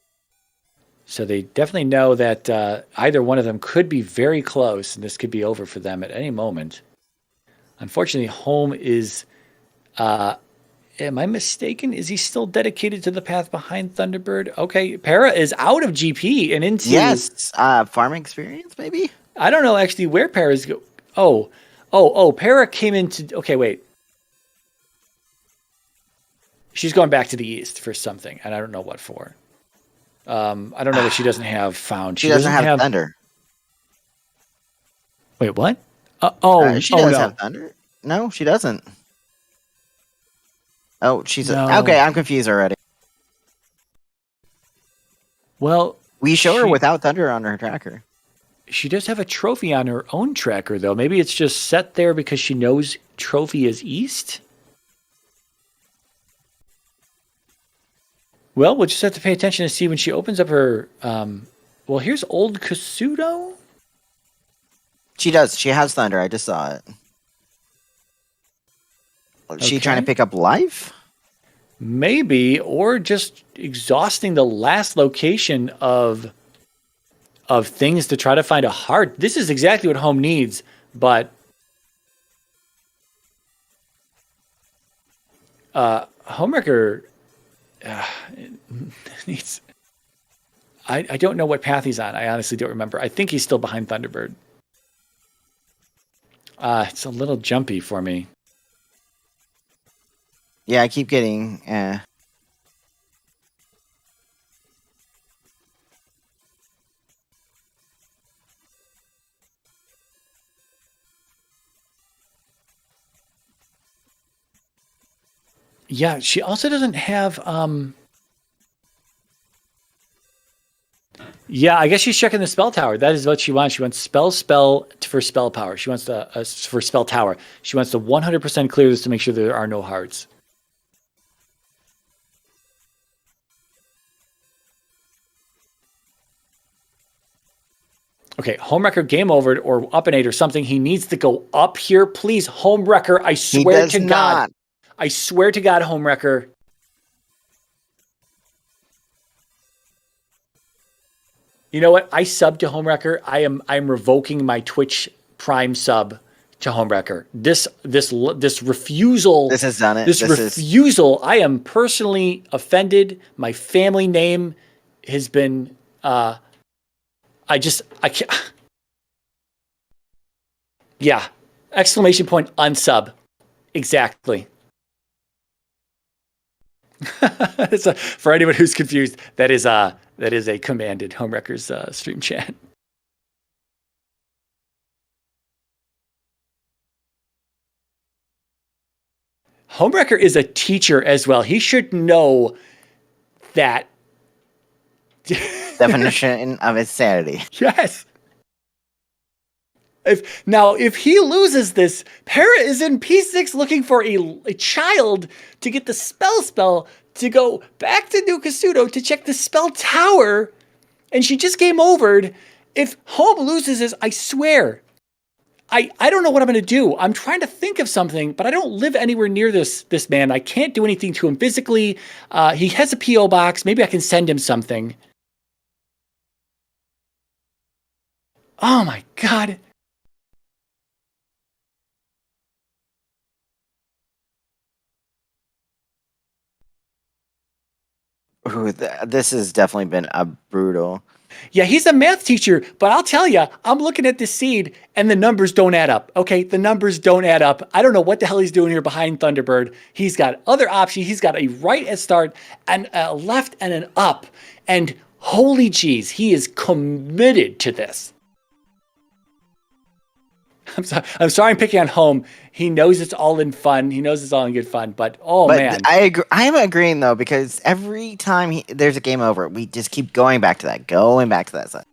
So they definitely know that either one of them could be very close, and this could be over for them at any moment. Unfortunately, Home is... am I mistaken? Is he still dedicated to the path behind Thunderbird? Okay, Para is out of GP and into... Yes, farming experience, maybe? I don't know actually where Para's go. Oh, Para came into... Okay, wait. She's going back to the east for something, and I don't know what for. I don't know what she doesn't have found. She doesn't have thunder. Wait, what? She does no. have thunder? No, she doesn't. Oh, she's... No. Okay, I'm confused already. Well... We show her without thunder on her tracker. She does have a trophy on her own tracker, though. Maybe it's just set there because she knows trophy is east? Well, we'll just have to pay attention to see when she opens up her... well, here's Old Kasuto. She does. She has thunder. I just saw it. Is she trying to pick up life? Maybe, or just exhausting the last location of things to try to find a heart. This is exactly what Home needs, but Homewrecker needs... I don't know what path he's on. I honestly don't remember. I think he's still behind Thunderbird. It's a little jumpy for me. Yeah, I keep getting... Yeah, she also doesn't have... Yeah, I guess she's checking the spell tower. That is what she wants. She wants spell for spell power. She wants the for spell tower. She wants to 100% clear this to make sure there are no hearts. Okay, Homewrecker game over or up an 8 or something. He needs to go up here, please. Homewrecker, I swear to God. I swear to God, Homewrecker. You know what? I subbed to Homewrecker. I'm revoking my Twitch Prime sub to Homewrecker. This refusal. This has done it. This refusal. I am personally offended. My family name has been I can't. Yeah. Exclamation point unsub. Exactly. For anyone who's confused, that is a commanded Homewrecker's stream chat. Homewrecker is a teacher as well. He should know that definition of insanity. Yes. If he loses this, Para is in P6 looking for a child to get the spell to go back to New Kasuto to check the spell tower, and she just game overed. If Home loses this, I swear, I don't know what I'm going to do. I'm trying to think of something, but I don't live anywhere near this man. I can't do anything to him physically. He has a P.O. box. Maybe I can send him something. Oh my God. Ooh, this has definitely been a brutal. Yeah, he's a math teacher, but I'll tell you, I'm looking at this seed and the numbers don't add up. Okay, the numbers don't add up. I don't know what the hell he's doing here behind Thunderbird. He's got other options. He's got a right at start and a left and an up. And holy jeez, he is committed to this. I'm sorry I'm picking on Home. He knows it's all in fun. He knows it's all in good fun. But man. I agree. I am agreeing though, because every time there's a game over, we just keep going back to that side.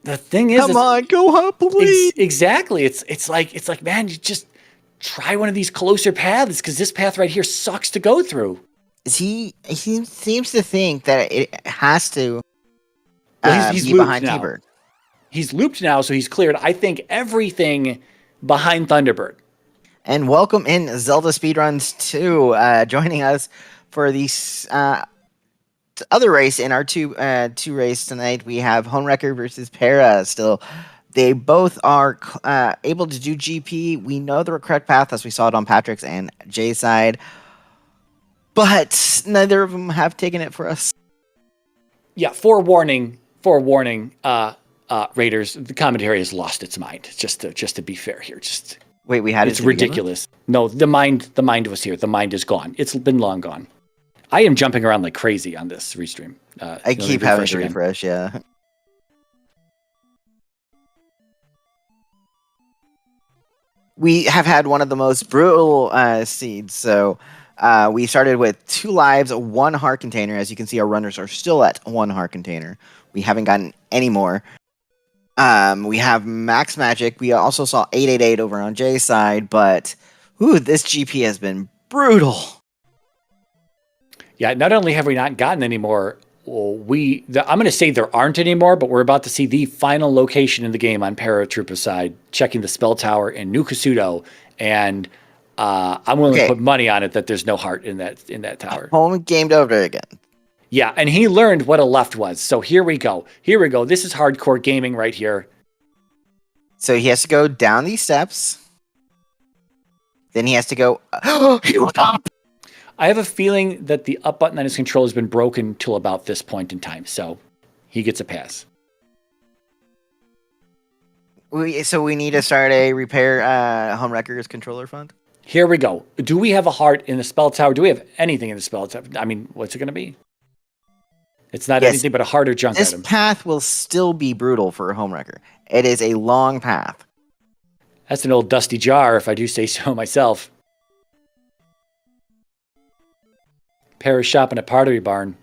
The thing is, come on, go up, please. Exactly. It's like, man, you just try one of these closer paths because this path right here sucks to go through. He seems to think that it has to he's be behind now. T-Bird. He's looped now, so he's cleared, I think, everything behind Thunderbird. And welcome in ZeldaSpeedRuns 2, joining us for the other race in our two race tonight. We have homewrecker versus Para still. They both are able to do GP. We know the correct path as we saw it on Patrick's and Jay's side, but neither of them have taken it for us. Yeah, forewarning, Raiders, the commentary has lost its mind. Just to be fair here, wait, we had it's ridiculous. No, the mind was here. The mind is gone. It's been long gone. I am jumping around like crazy on this restream. I keep having to refresh. Yeah. We have had one of the most brutal seeds. So we started with 2 lives, 1 heart container. As you can see, our runners are still at 1 heart container. We haven't gotten any more. We have Max Magic. We also saw 888 over on Jay's side, but this GP has been brutal. Yeah, not only have we not gotten any more, I'm going to say there aren't any more, but we're about to see the final location in the game on Paratroopa side, checking the spell tower in New Kasuto, and I'm willing to put money on it that there's no heart in that tower. Home gamed over again. Yeah, and he learned what a left was. So here we go. This is hardcore gaming right here. So he has to go down these steps. Then he has to go up. I have a feeling that the up button on his controller has been broken till about this point in time. So he gets a pass. So we need to start a repair homewrecker's controller fund? Here we go. Do we have a heart in the spell tower? Do we have anything in the spell tower? I mean, what's it going to be? It's not anything but a heart or junk item. This path will still be brutal for a homewrecker. It is a long path. That's an old dusty jar, if I do say so myself. Pair of shopping at Pottery Barn.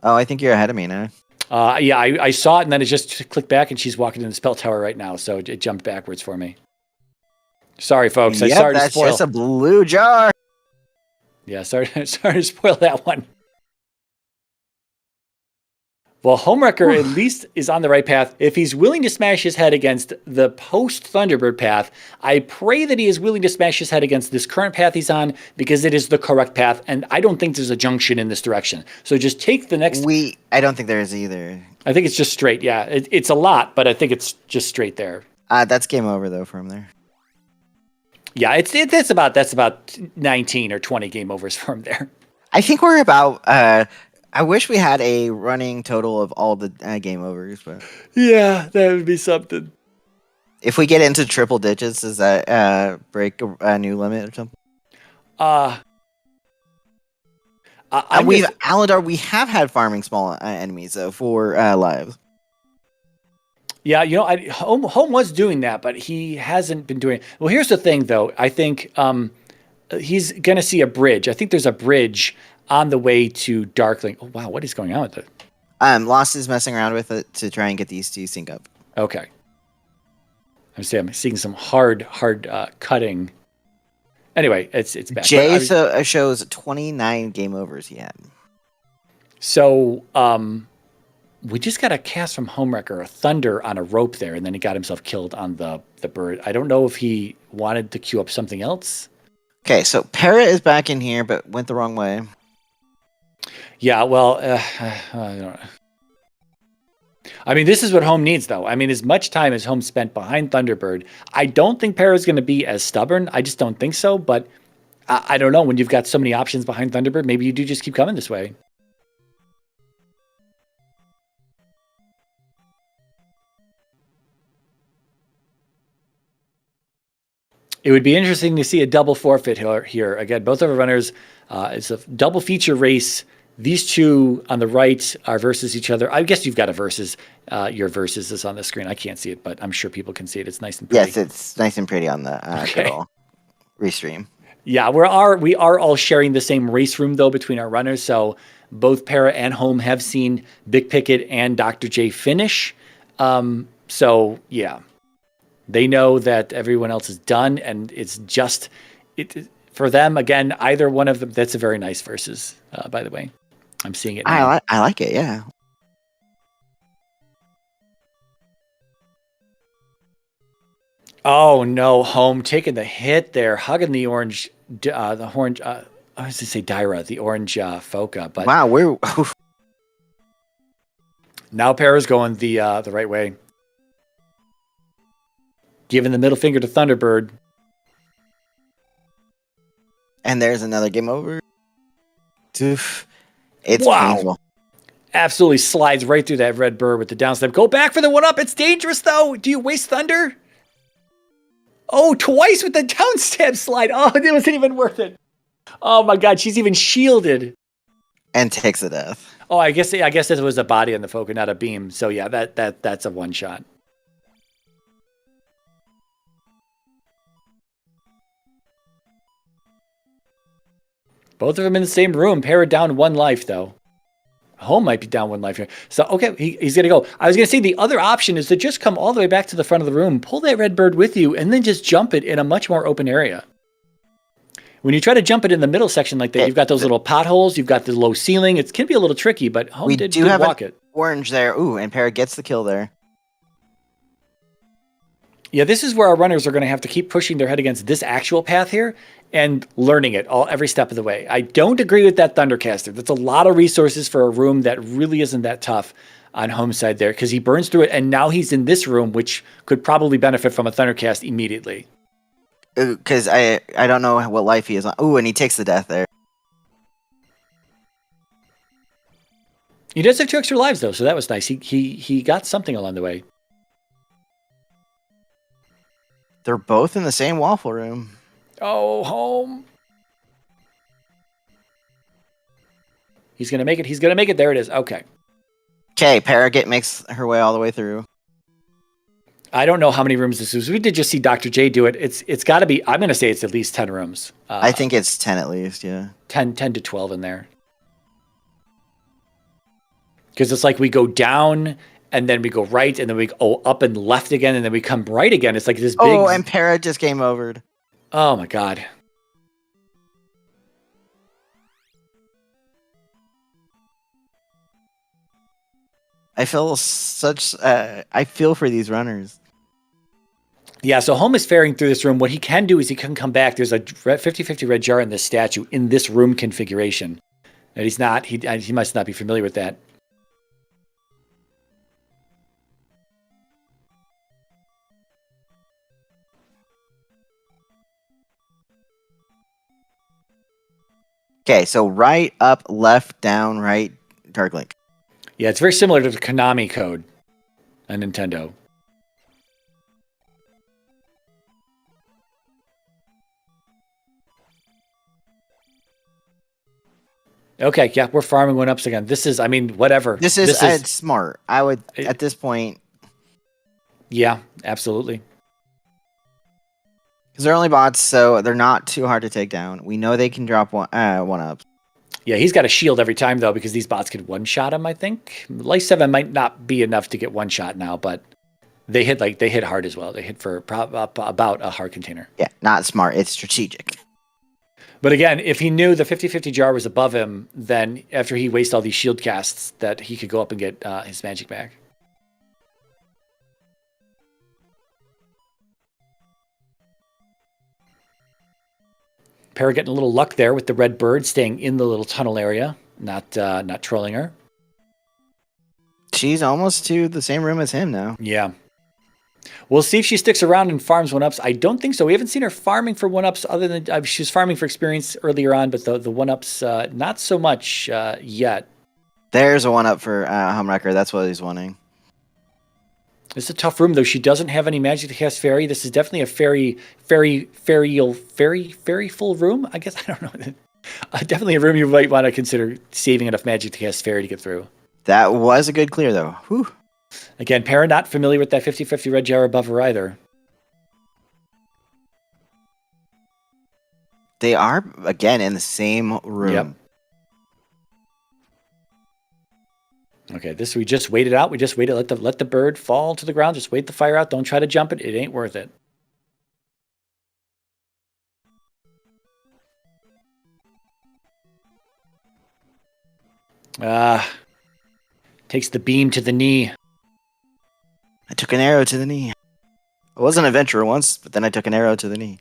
Oh, I think you're ahead of me now. Yeah, I saw it, and then it just clicked back, and she's walking in the spell tower right now, so it jumped backwards for me. Sorry, folks. Sorry to spoil. That's just a blue jar. Yeah, sorry to spoil that one. Well, Homewrecker at least is on the right path. If he's willing to smash his head against the post-Thunderbird path, I pray that he is willing to smash his head against this current path he's on, because it is the correct path, and I don't think there's a junction in this direction. So just take the next... I don't think there is either. I think it's just straight, yeah. It's a lot, but I think it's just straight there. That's game over, though, from there. Yeah, that's about 19 or 20 game overs from there. I think we're about... I wish we had a running total of all the game overs, but Yeah, that would be something. if we get into triple digits, does that break a new limit or something? I'm We just, Aladar, we have had farming small enemies though for lives. yeah, you know, Home was doing that, but he hasn't been doing it. Well, here's the thing, though. I think he's going to see a bridge. I think there's a bridge on the way to Darkling. Oh, wow. What is going on with it? Lost is messing around with it to try and get these two sync up. Okay. I'm seeing some hard cutting. Anyway, it's back. Jay shows 29 game overs he had. So we just got a cast from Homewrecker, a thunder on a rope there, and then he got himself killed on the bird. I don't know if he wanted to queue up something else. Okay, so Para is back in here, but went the wrong way. Yeah, well, I don't know. I mean, this is what Home needs, though. I mean, as much time as Home spent behind Thunderbird, I don't think Para's going to be as stubborn. I just don't think so. But I don't know. When you've got so many options behind Thunderbird, maybe you do just keep coming this way. It would be interesting to see a double forfeit here. Again, both of our runners, it's a double feature race. These two on the right are versus each other. I guess you've got a versus. Your versus is on the screen. I can't see it, but I'm sure people can see it. It's nice and pretty. Yes, it's nice and pretty on the restream. Yeah, we are all sharing the same race room though between our runners. So both Para and Home have seen Big Picket and Dr. J finish. So yeah, they know that everyone else is done, and it's just for them again. Either one of them. That's a very nice versus. By the way, I'm seeing it now. I like it. Yeah. Oh no, Home taking the hit there, hugging the orange, the orange. I was to say Dyra, the orange Foca, but wow, we're now Para's going the right way, giving the middle finger to Thunderbird. And there's another game over. It's wow. painful. Absolutely slides right through that red bird with the down step. Go back for the 1-up. It's dangerous though. Do you waste Thunder? Oh, twice with the down step slide. Oh, it wasn't even worth it. Oh my God, she's even shielded. And takes the death. Oh, I guess it was a body on the Foca, not a beam. So yeah, that's a one shot. Both of them in the same room. Para down 1 life though. Home might be down 1 life here. So, okay, he's going to go. I was going to say the other option is to just come all the way back to the front of the room, pull that red bird with you, and then just jump it in a much more open area. When you try to jump it in the middle section like that, you've got those little potholes, you've got the low ceiling. It can be a little tricky, but Home did walk it. Orange there. Ooh, and Para gets the kill there. Yeah, this is where our runners are going to have to keep pushing their head against this actual path here and learning it every step of the way. I don't agree with that Thundercaster. That's a lot of resources for a room that really isn't that tough on Home side there because he burns through it, and now he's in this room, which could probably benefit from a Thundercast immediately. Because I don't know what life he is on. Ooh, and he takes the death there. He does have 2 extra lives, though, so that was nice. He got something along the way. They're both in the same waffle room. Oh, Home. He's going to make it. He's going to make it. There it is. Okay. Okay, Para makes her way all the way through. I don't know how many rooms this is. We did just see Dr. J do it. It's got to be, I'm going to say it's at least 10 rooms. I think it's 10 at least, yeah. 10 to 12 in there. Because it's like we go down, and then we go right, and then we go up and left again, and then we come right again. It's like this big... Oh, and Para just game overed. Oh, my God. I feel I feel for these runners. Yeah, so Home is faring through this room. What he can do is he can come back. There's a 50-50 red jar in this statue in this room configuration. And he's not... He must not be familiar with that. Okay, so right, up, left, down, right, Dark Link. Yeah, it's very similar to the Konami code on Nintendo. Okay, yeah, we're farming 1-ups again. This is, I mean, whatever. This is it's smart. I would, at this point. Yeah, absolutely. Because they're only bots, so they're not too hard to take down. We know they can drop 1-ups. Yeah, he's got a shield every time, though, because these bots can one-shot him, I think. Life 7 might not be enough to get one-shot now, but they hit hard as well. They hit for about a heart container. Yeah, not smart. It's strategic. But again, if he knew the 50-50 jar was above him, then after he wastes all these shield casts, that he could go up and get his magic back. Para getting a little luck there with the red bird staying in the little tunnel area, not trolling her. She's almost to the same room as him now. Yeah. We'll see if she sticks around and farms 1-ups. I don't think so. We haven't seen her farming for 1-ups other than she was farming for experience earlier on, but the 1-ups, not so much yet. There's a 1-up for homewrecker. That's what he's wanting. This is a tough room, though. She doesn't have any magic to cast fairy. This is definitely a fairy full room. I guess, I don't know. Definitely a room you might want to consider saving enough magic to cast fairy to get through. That was a good clear, though. Whew. Again, Para not familiar with that 50-50 red jar above her either. They are, again, in the same room. Yep. Okay, this we just wait it out. We just wait it. Let the bird fall to the ground. Just wait the fire out. Don't try to jump it. It ain't worth it. Takes the beam to the knee. I took an arrow to the knee. I was an adventurer once, but then I took an arrow to the knee.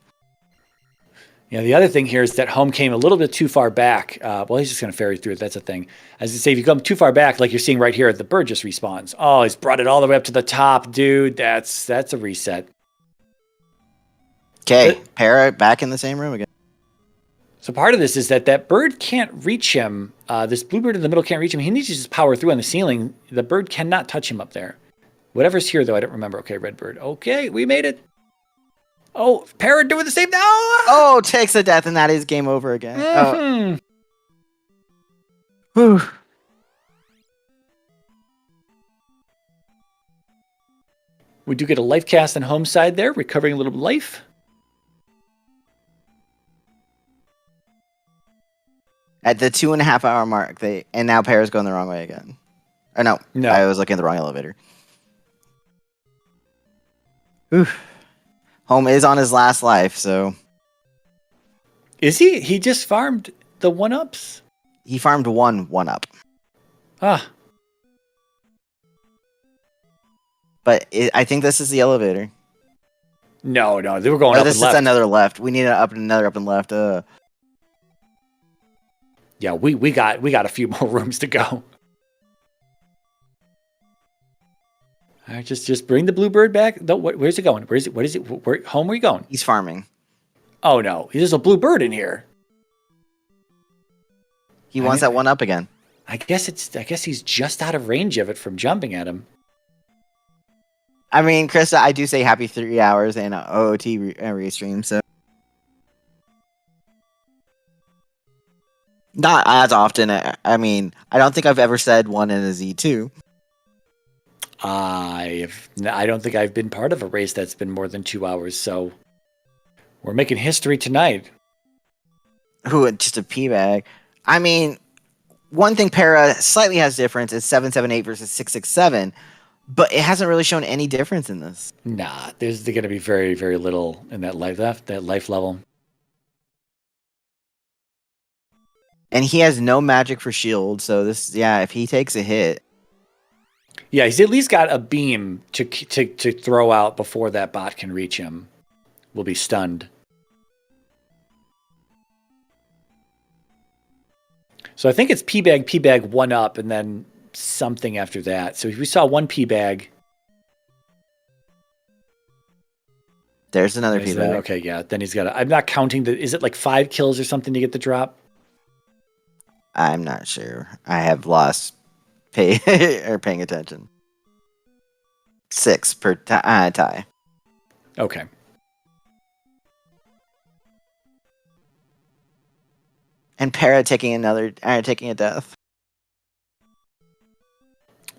Yeah, the other thing here is that home came a little bit too far back. Well, he's just going to ferry through it. That's the thing. As I say, if you come too far back, like you're seeing right here, the bird just respawns. Oh, he's brought it all the way up to the top, dude. That's a reset. Okay, Para back in the same room again. So part of this is that bird can't reach him. This blue bird in the middle can't reach him. He needs to just power through on the ceiling. The bird cannot touch him up there. Whatever's here, though, I don't remember. Okay, red bird. Okay, we made it. Oh, Para doing the same now. Oh, takes a death, and that is game over again. Mm-hmm. Oh. Whew. We do get a life cast on home side there, recovering a little life. At the 2.5 hour mark, and now Para's going the wrong way again. Or no, I was looking at the wrong elevator. Whew. Home is on his last life, so. Is he? He just farmed the 1-ups? He farmed 1-up. Ah. But I think this is the elevator. No, they were going up and left. This is another left. We need another up and left. Yeah, we got a few more rooms to go. All right, just bring the bluebird back. No, where's it going? What is it? Home, where are you going? He's farming. Oh no, there's a bluebird in here. He wants that 1-up again. I guess he's just out of range of it from jumping at him. I mean, Krista, I do say happy 3 hours in an OOT restream, so. Not as often. I mean, I don't think I've ever said one in a Z2. I don't think I've been part of a race that's been more than 2 hours, so we're making history tonight. Ooh, just a pee bag. I mean, one thing Para slightly has difference is 778 versus 667, but it hasn't really shown any difference in this. Nah, there's going to be very, very little in that life level. And he has no magic for shield, so this, yeah, if he takes a hit. Yeah, he's at least got a beam to throw out before that bot can reach him. Will be stunned. So I think it's P-bag, 1-up, and then something after that. So if we saw one P-bag. There's another P-bag. Okay, yeah. Then he's got I'm not counting is it like 5 kills or something to get the drop? I'm not sure. I have lost paying attention. 6 per tie. Okay. And Para taking a death.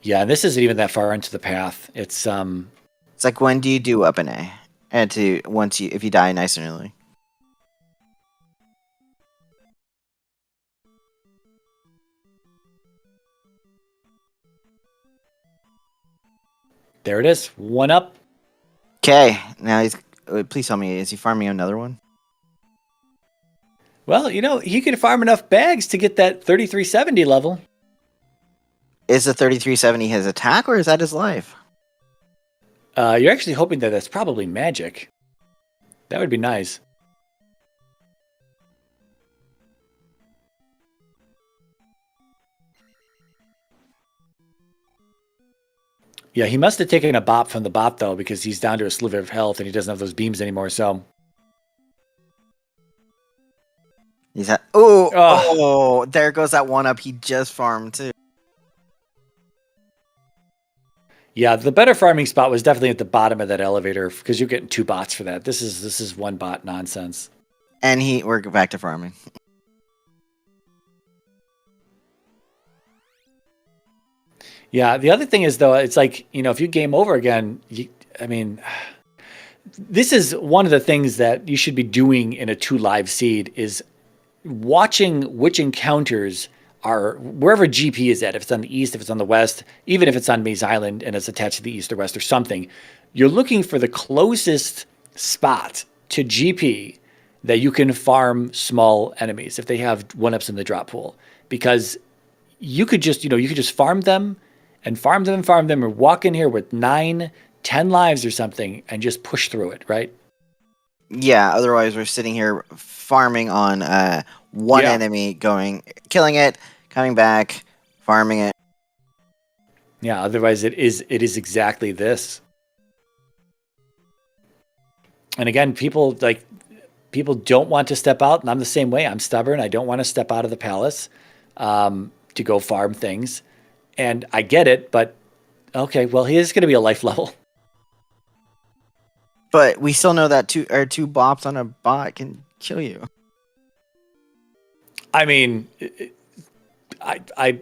Yeah, this isn't even that far into the path. It's It's like, when do you do up an A? And if you die nice and early. there it is. 1 up. Okay, now please tell me, is he farming another one? Well, he could farm enough bags to get that 3370 level. Is the 3370 his attack, or is that his life? You're actually hoping that that's probably magic. That would be nice. Yeah, he must have taken a bop from the bot, though, because he's down to a sliver of health and he doesn't have those beams anymore, so... He's at... Oh, there goes that 1 up he just farmed, too. Yeah, the better farming spot was definitely at the bottom of that elevator, because you're getting 2 bots for that. This is 1 bot nonsense. And we're back to farming. Yeah, the other thing is, though, it's like, if you game over again, this is one of the things that you should be doing in a 2 live seed is watching which encounters are wherever GP is at. If it's on the east, if it's on the west, even if it's on Maze Island and it's attached to the east or west or something, you're looking for the closest spot to GP that you can farm small enemies if they have 1-ups in the drop pool, because you could just, farm them and farm them and farm them, or walk in here with 9, 10 lives or something and just push through it, right? Yeah, otherwise we're sitting here farming on one enemy, killing it, coming back, farming it. Yeah, otherwise it is exactly this. And again, people don't want to step out, and I'm the same way. I'm stubborn. I don't want to step out of the palace to go farm things. And I get it, but okay, well, he is going to be a life level. But we still know that two bops on a bot can kill you. I mean, I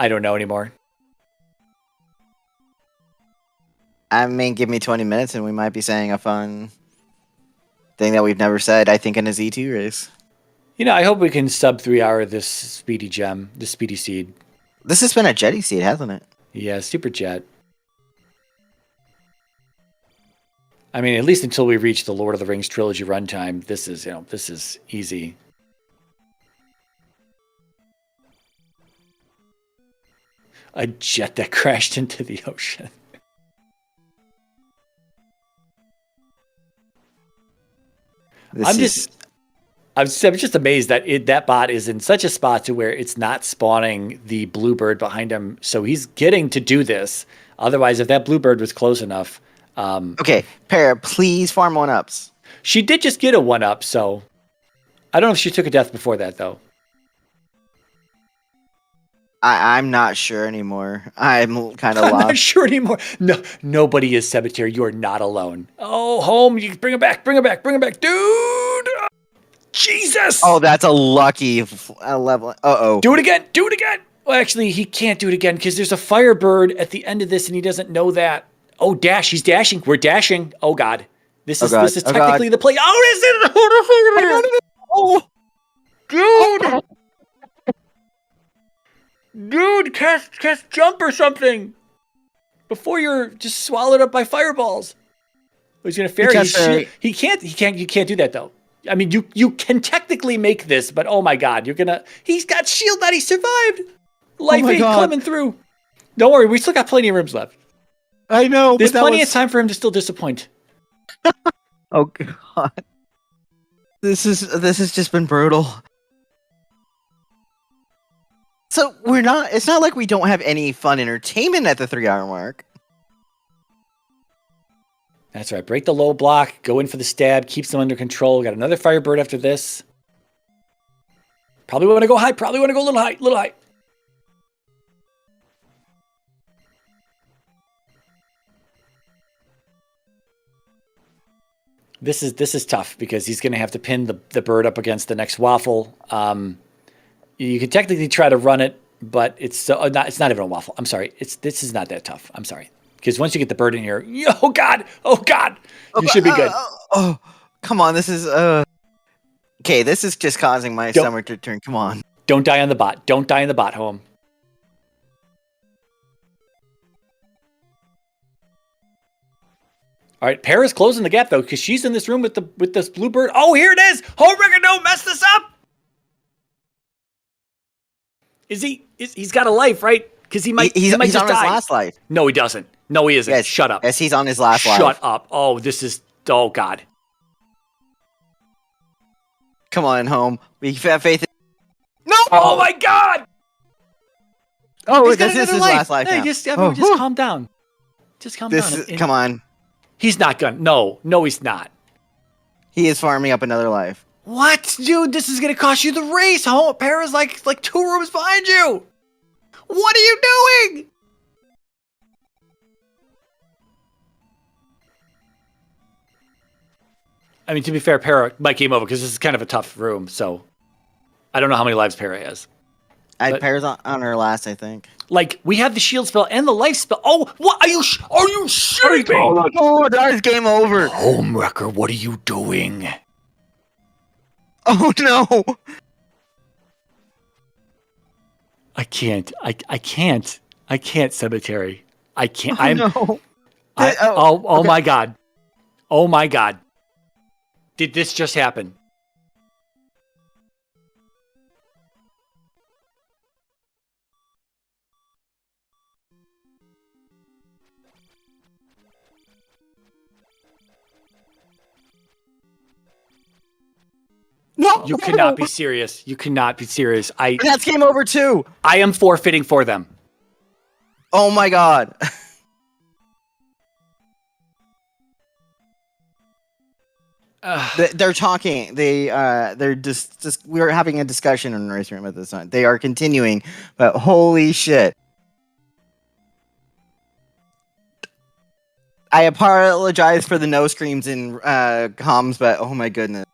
don't know anymore. I mean, give me 20 minutes and we might be saying a fun thing that we've never said, I think, in a Z2 race. I hope we can sub 3-hour this speedy gem, this speedy seed. This has been a jetty seed, hasn't it? Yeah, super jet. I mean, at least until we reach the Lord of the Rings trilogy runtime, this is easy. A jet that crashed into the ocean. I'm just amazed that that bot is in such a spot to where it's not spawning the bluebird behind him. So he's getting to do this. Otherwise, if that bluebird was close enough. Okay, Para, please farm 1-ups. She did just get a 1-up, so I don't know if she took a death before that, though. I'm not sure anymore. I'm kind of lost. I'm not sure anymore. No, nobody is Cemetery. You are not alone. Oh, home. You bring him back. Bring him back. Bring him back. Dude. Jesus. Oh, that's a lucky level. Uh-oh. Do it again. Do it again. Well, actually, he can't do it again because there's a Firebird at the end of this and he doesn't know that. Oh, dash. He's dashing. We're dashing. Oh, God. This is technically the play. Oh, is it? Oh, dude. Dude, cast jump or something before you're just swallowed up by fireballs. He's gonna fairy. He can't. You can't do that though. I mean, you can technically make this, but oh my God, he's got shield that he survived. Life ain't coming through. Don't worry, we still got plenty of rooms left. I know. There's plenty of time for him to still disappoint. Oh God, this has just been brutal. So it's not like we don't have any fun entertainment at the 3-hour mark. That's right. Break the low block, go in for the stab, keeps them under control. Got another Firebird after this. Probably want to go high, probably want to go a little high, little high. This is tough because he's going to have to pin the bird up against the next waffle. You can technically try to run it, but it's not even a waffle. I'm sorry. This is not that tough. I'm sorry. Because once you get the bird in here, oh God, you should be good. Oh, come on. This is okay. This is just causing my stomach to turn. Come on. Don't die on the bot. Don't die on the bot, home. All right, Para's closing the gap though, because she's in this room with this bluebird. Oh, here it is. Homewrecker, don't mess this up. He's got a life, right? Because he might He's just on his die. last life. No, he doesn't. No, he isn't. Yes, Shut up. Yes, he's on his last life. Shut up. Oh, oh God. Come on, home. We have faith. No! Oh my God! Oh, this is his last life. Hey, now. just calm down. Just calm down. Come on. He's not gonna. No, he's not. He is farming up another life. What, dude? This is gonna cost you the race. Para's like 2 rooms behind you. What are you doing? I mean, to be fair, Para might game over because this is kind of a tough room. So I don't know how many lives Para has. Para's on her last, I think. Like, we have the shield spell and the life spell. Oh, what are you shooting me? Oh, that's game over. Homewrecker, what are you doing? Oh no! I can't, cemetery. I can't. No. Oh my God. Oh my God. Did this just happen? No, you cannot be serious. You cannot be serious. That's game over too. I am forfeiting for them. Oh my God. They're talking. They're just. We were having a discussion in the race room at this time. They are continuing, but holy shit! I apologize for the no screams in comms, but oh my goodness.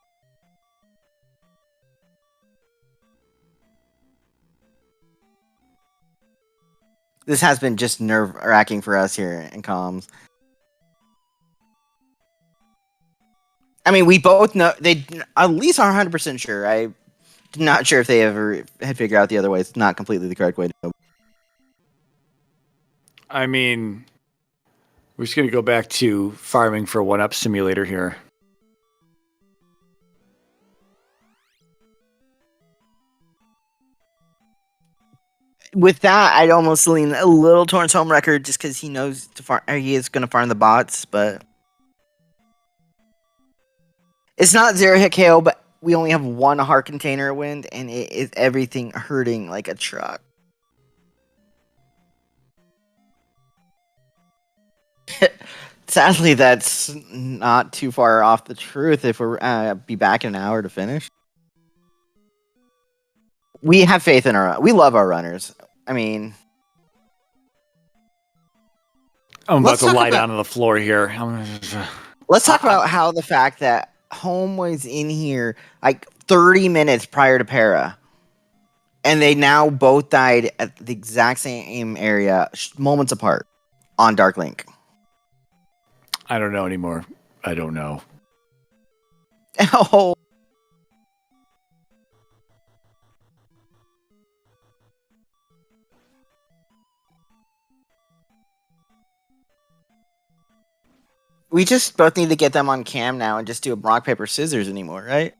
This has been just nerve-wracking for us here in comms. I mean, we both know they at least are 100% sure. I'm not sure if they ever had figured out the other way. It's not completely the correct way to know. I mean, we're just going to go back to farming for 1-Up Simulator here. With that, I'd almost lean a little towards homewrecker just because he knows he is going to farm the bots, but it's not 0-hit KO, but we only have 1 heart container wind, and it is everything hurting like a truck. Sadly, that's not too far off the truth if we're be back in an hour to finish. We have faith in we love our runners. I mean, I'm about to lie down on the floor here. Let's talk about how the fact that Home was in here like 30 minutes prior to Para, and they now both died at the exact same area, moments apart, on Dark Link. I don't know anymore. I don't know. Oh. We just both need to get them on cam now and just do a rock, paper, scissors anymore, right?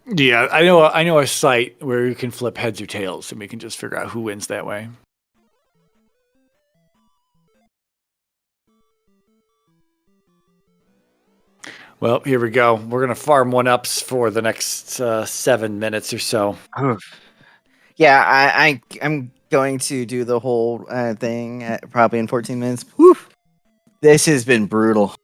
Yeah, I know a site where you can flip heads or tails, and we can just figure out who wins that way. Well, here we go. We're going to farm 1-ups for the next 7 minutes or so. Yeah, I'm going to do the whole thing probably in 14 minutes. Whew. This has been brutal.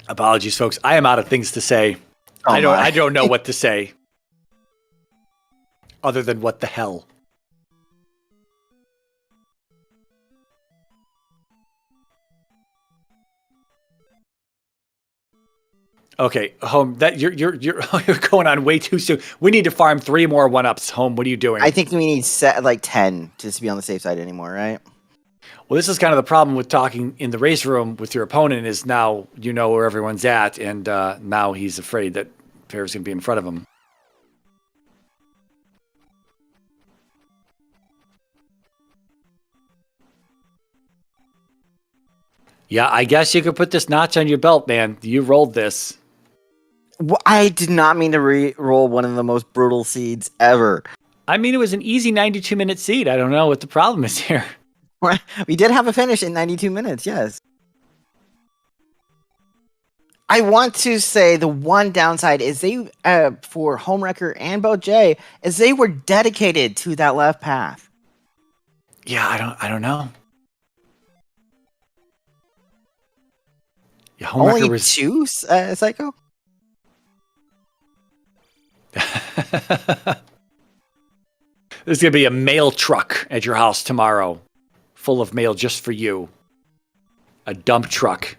Apologies, folks. I am out of things to say. Oh I don't know what to say. other than what the hell. Okay, Home, that you're you're going on way too soon. We need to farm 3 more 1-ups. Home, what are you doing? I think we need like 10 just to be on the safe side anymore, right? Well, this is kind of the problem with talking in the race room with your opponent is now you know where everyone's at, and now he's afraid that Para's going to be in front of him. Yeah, I guess you could put this notch on your belt, man. You rolled this. Well, I did not mean to re-roll one of the most brutal seeds ever. I mean, it was an easy 92-minute seed. I don't know what the problem is here. We did have a finish in 92 minutes, yes. I want to say the one downside is they, for homewrecker and both Jay, is they were dedicated to that left path. Yeah, I don't know. Yeah, homewrecker Only was 2, Psycho? There's going to be a mail truck at your house tomorrow full of mail just for you. A dump truck.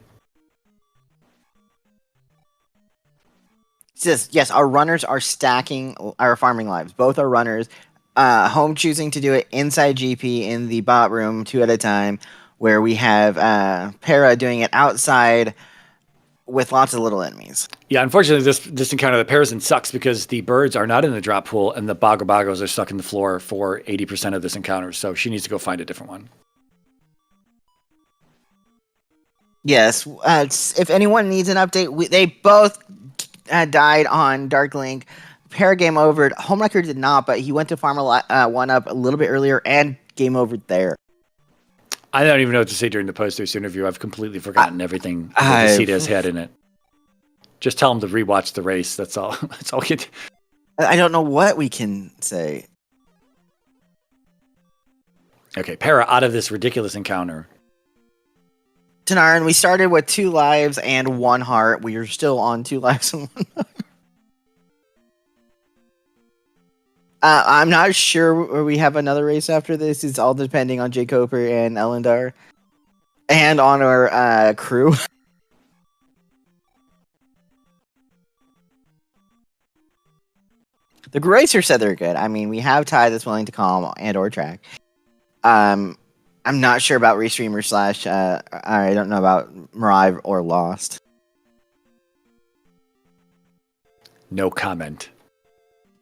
Yes, our runners are stacking our farming lives. Both are runners. Home choosing to do it inside GP in the bot room 2 at a time, where we have Para doing it outside with lots of little enemies. Yeah, unfortunately, this encounter, the Parazen sucks because the birds are not in the drop pool and the Bogos are stuck in the floor for 80% of this encounter. So she needs to go find a different one. Yes, if anyone needs an update, they both died on Dark Link. Para game over. Homewrecker did not, but he went to farm a 1-up a little bit earlier and game over there. I don't even know what to say during the post-race interview. I've completely forgotten everything that the seed has had in it. Just tell him to rewatch the race. That's all. That's all we can do. I don't know what we can say. Okay, Para out of this ridiculous encounter. Tanaran, we started with 2 lives and 1 heart. We are still on 2 lives and 1 heart. I'm not sure we have another race after this. It's all depending on Jay Coper and Elendar. And on our crew. The Gracer said they're good. I mean, we have Ty that's willing to calm and or track. I'm not sure about Restreamer / I don't know about Marive or Lost. No comment.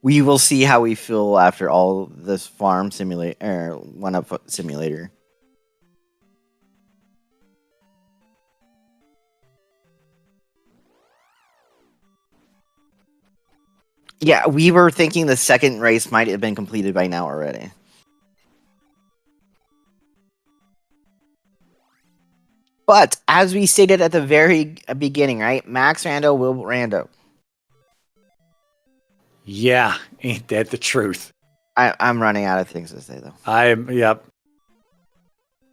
We will see how we feel after all this farm simulator, 1-up simulator. Yeah, we were thinking the second race might have been completed by now already. But as we stated at the very beginning, right? Max Rando will Rando. Yeah, ain't that the truth? I'm running out of things to say, though. Yep.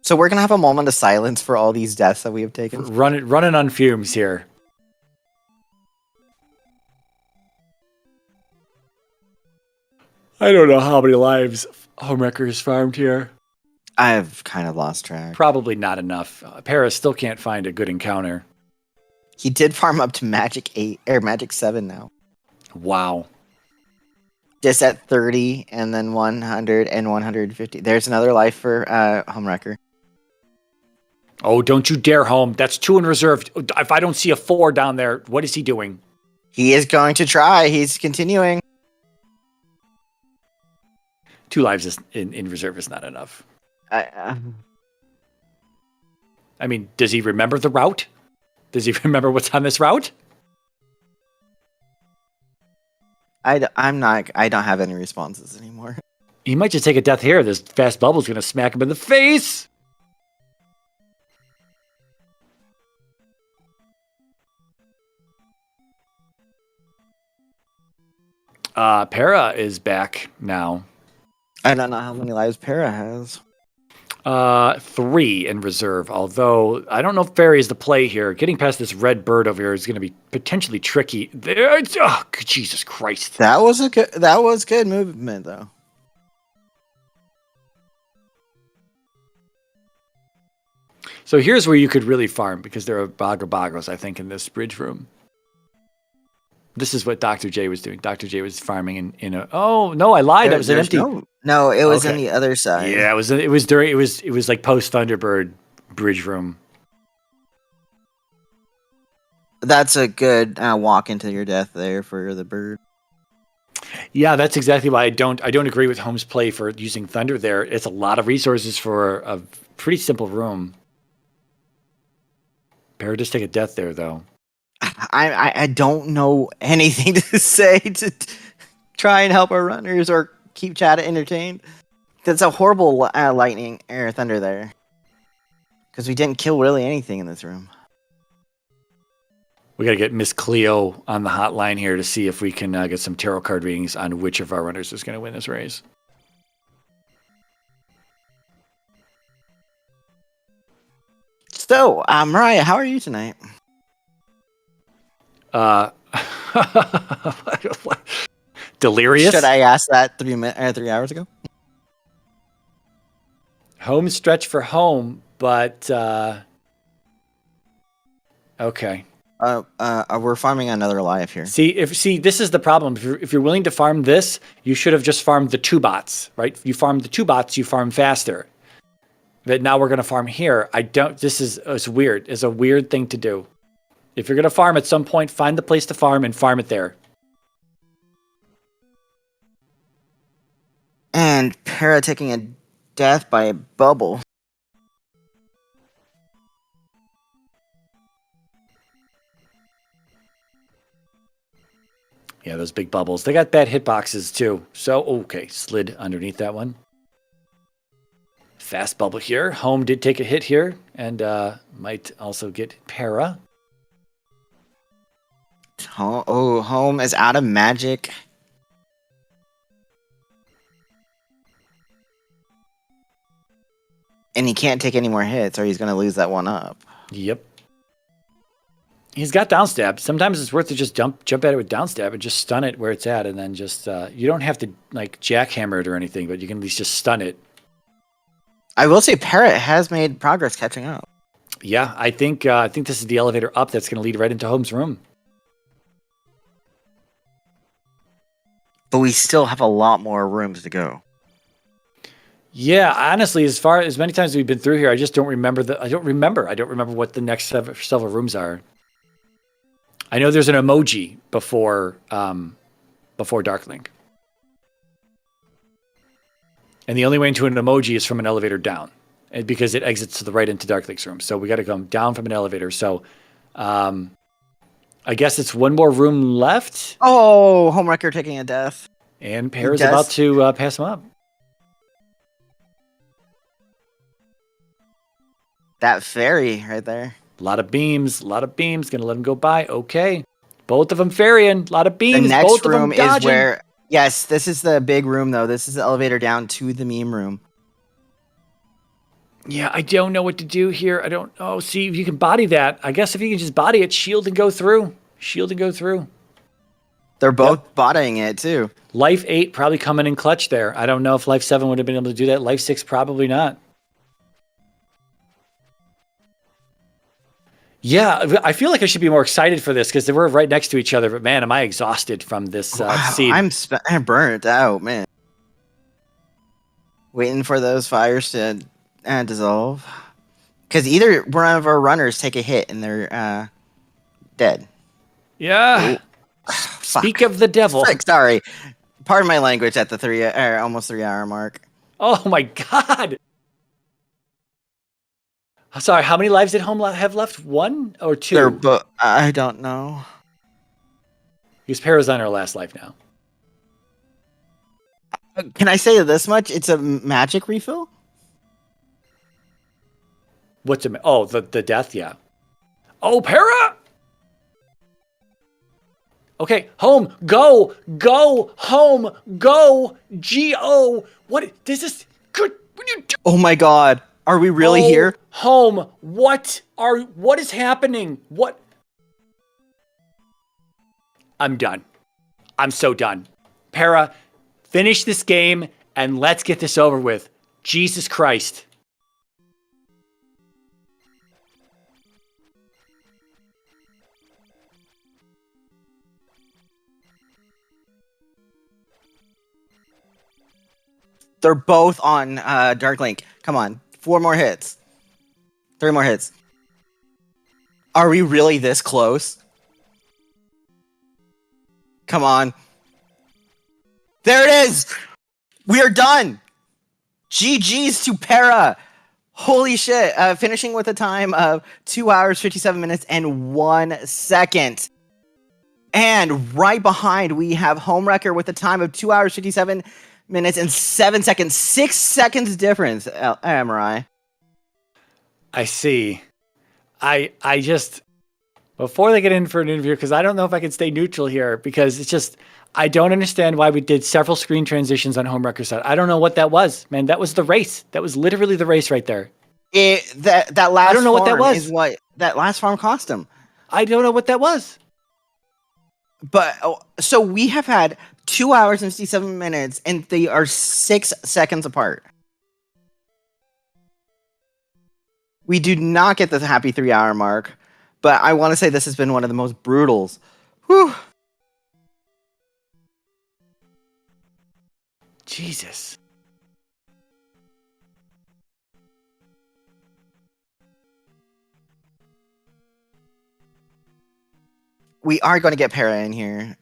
So we're going to have a moment of silence for all these deaths that we have taken. Running on fumes here. I don't know how many lives Homewrecker has farmed here. I've kind of lost track. Probably not enough. Paris still can't find a good encounter. He did farm up to Magic 8 or Magic 7 now. Wow. Just at 30 and then 100 and 150. There's another life for Homewrecker. Oh, don't you dare, Home. That's 2 in reserve. If I don't see a 4 down there, what is he doing? He is going to try. He's continuing. 2 lives in reserve is not enough. I mean, does he remember the route? Does he remember what's on this route? I don't have any responses anymore. He might just take a death here. This fast bubble's going to smack him in the face. Para is back now. I don't know how many lives Para has. 3 in reserve, although I don't know if Fairy is the play here. Getting past this red bird over here is going to be potentially tricky. There, oh, Jesus Christ. That was good movement, though. So here's where you could really farm because there are bogos, I think, in this bridge room. This is what Dr. J was doing. Dr. J was farming in a. Oh no, I lied. That was an empty. No, it was on the other side. Yeah, it was like post Thunderbird bridge room. That's a good walk into your death there for the bird. Yeah, that's exactly why I don't agree with Home's play for using Thunder there. It's a lot of resources for a pretty simple room. Better just take a death there, though. I don't know anything to say to try and help our runners or keep chat entertained. That's a horrible lightning or thunder there. Because we didn't kill really anything in this room. We got to get Miss Cleo on the hotline here to see if we can get some tarot card readings on which of our runners is going to win this race. So, Mariah, how are you tonight? Delirious? Should I ask that 3 hours ago? Home stretch for home, but okay. We're farming another life here. See, this is the problem. If you're willing to farm this, you should have just farmed the 2 bots, right? You farm the 2 bots, you farm faster. But now we're going to farm here. It's weird. It's a weird thing to do. If you're going to farm at some point, find the place to farm and farm it there. And Para taking a death by a bubble. Yeah, those big bubbles. They got bad hitboxes too. So, okay, slid underneath that one. Fast bubble here. Home did take a hit here and might also get Para. Home is out of magic. And he can't take any more hits or he's going to lose that one up. Yep. He's got downstab. Sometimes it's worth to just jump at it with downstab and just stun it where it's at, and then just you don't have to like jackhammer it or anything, but you can at least just stun it. I will say Parrot has made progress catching up. Yeah, I think this is the elevator up that's going to lead right into Home's room. But we still have a lot more rooms to go. Yeah, honestly, as many times as we've been through here, I just don't remember I don't remember what the next several rooms are. I know there's an emoji before Darklink. And the only way into an emoji is from an elevator down, because it exits to the right into Darklink's room. So we got to come down from an elevator. So I guess it's one more room left. Oh, homewrecker taking a death. And Para's about to pass him up. That fairy right there. A lot of beams. Gonna let him go by. Okay. Both of them ferrying. A lot of beams. The next both room of them is where... Yes, this is the big room, though. This is the elevator down to the meme room. Yeah, I don't know what to do here. I don't know. See, if you can body that. I guess if you can just body it, shield and go through. They're both bodying it, too. Life 8 probably coming in clutch there. I don't know if Life 7 would have been able to do that. Life 6 probably not. Yeah, I feel like I should be more excited for this because we're right next to each other. But man, am I exhausted from this seed. I'm burnt out, man. Waiting for those fires to dissolve. Because either one of our runners take a hit and they're dead. Yeah. Speak of the devil. Sorry. Pardon my language at the almost 3 hour mark. Oh my God. Sorry, how many lives did Home have left? 1 or 2? I don't know. Because Para's on her last life now. Can I say this much? It's a magic refill? What's it? Oh, the death, yeah. Oh, Para! Okay, Home, go, Home, go, G-O. What, this is good. What are you doing? Oh my God. Are we really here? Home, what is happening? What? I'm done. I'm so done. Para, finish this game and let's get this over with. Jesus Christ. They're both on Dark Link. Come on. 4 more hits. 3 more hits. Are we really this close? Come on. There it is. We are done. GG's to Para. Holy shit. Finishing with a time of 2 hours, 57 minutes, and 1 second. And right behind, we have homewrecker with a time of 2 hours, 57 minutes, and 7 seconds. 6 seconds difference, Amarai. I see. I just, before they get in for an interview, because I don't know if I can stay neutral here, because it's just, I don't understand why we did several screen transitions on homewrecker's side. I don't know what that was, man. That was the race. That was literally the race right there. That last I don't know what that was. Is what that last farm cost him. I don't know what that was. But so we have had 2 hours and 57 minutes, and they are 6 seconds apart. We do not get the happy 3 hour mark, but I want to say this has been one of the most brutals. Whew. Jesus. We are going to get Para in here.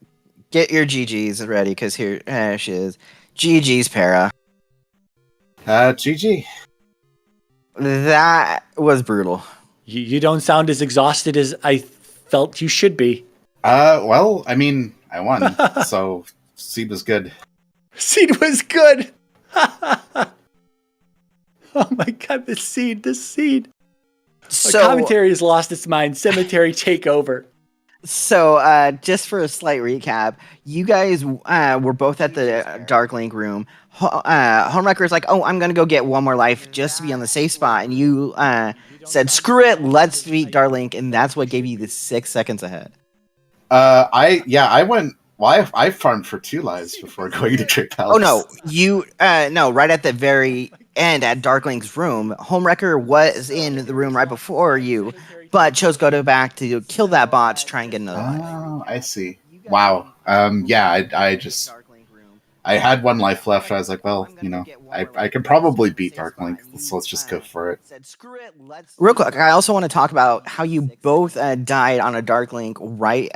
Get your GGs ready, because here she is. GG's Para. GG. That was brutal. You don't sound as exhausted as I felt you should be. Well, I mean, I won, so seed was good. Seed was good. Oh my god, the seed. So, the commentary has lost its mind. Cemetery takeover. So, just for a slight recap, you guys were both at the Dark Link room. Homewrecker's like, oh, I'm going to go get one more life just to be on the safe spot. And you said, screw it, let's beat Dark Link. And that's what gave you the 6 seconds ahead. I went, well, I farmed for 2 lives before going to Great Palace. Oh, no, no, right at the very end at Dark Link's room, Homewrecker was in the room right before you, but chose go back to kill that bot to try and get another life. Oh, I see. Wow. I had 1 life left. I was like, well, you know, I can probably beat Dark Link, so let's just go for it. Real quick, I also want to talk about how you both died on a Dark Link, right?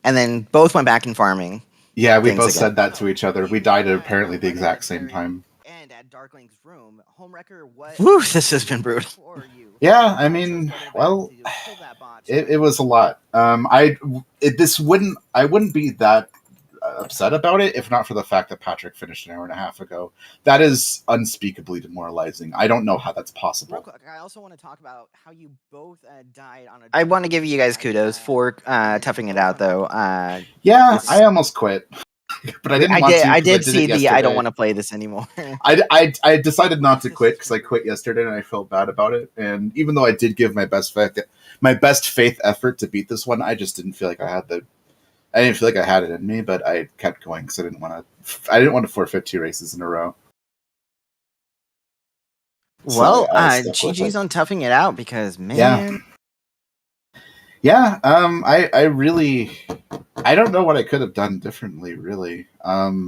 And then both went back in farming. Yeah, we both said that to each other. We died at apparently the exact same time. And at Dark Link's room, Homewrecker was... Woo, this has been brutal. Yeah, I mean, well, it was a lot. I wouldn't be that upset about it if not for the fact that Patrick finished an hour and a half ago. That is unspeakably demoralizing. I don't know how that's possible. Real quick, I also want to talk about how you both died on a... I want to give you guys kudos for toughing it out, though. Yeah, I almost quit. But I didn't want to. I did see the I don't want to play this anymore. I decided not to quit because I quit yesterday and I felt bad about it. And even though I did give my best faith effort to beat this one, I just didn't feel like I had it in me. But I kept going because I didn't want to forfeit 2 races in a row. Well, GG's on toughing it out because, man. Yeah. I really, I don't know what I could have done differently, really. I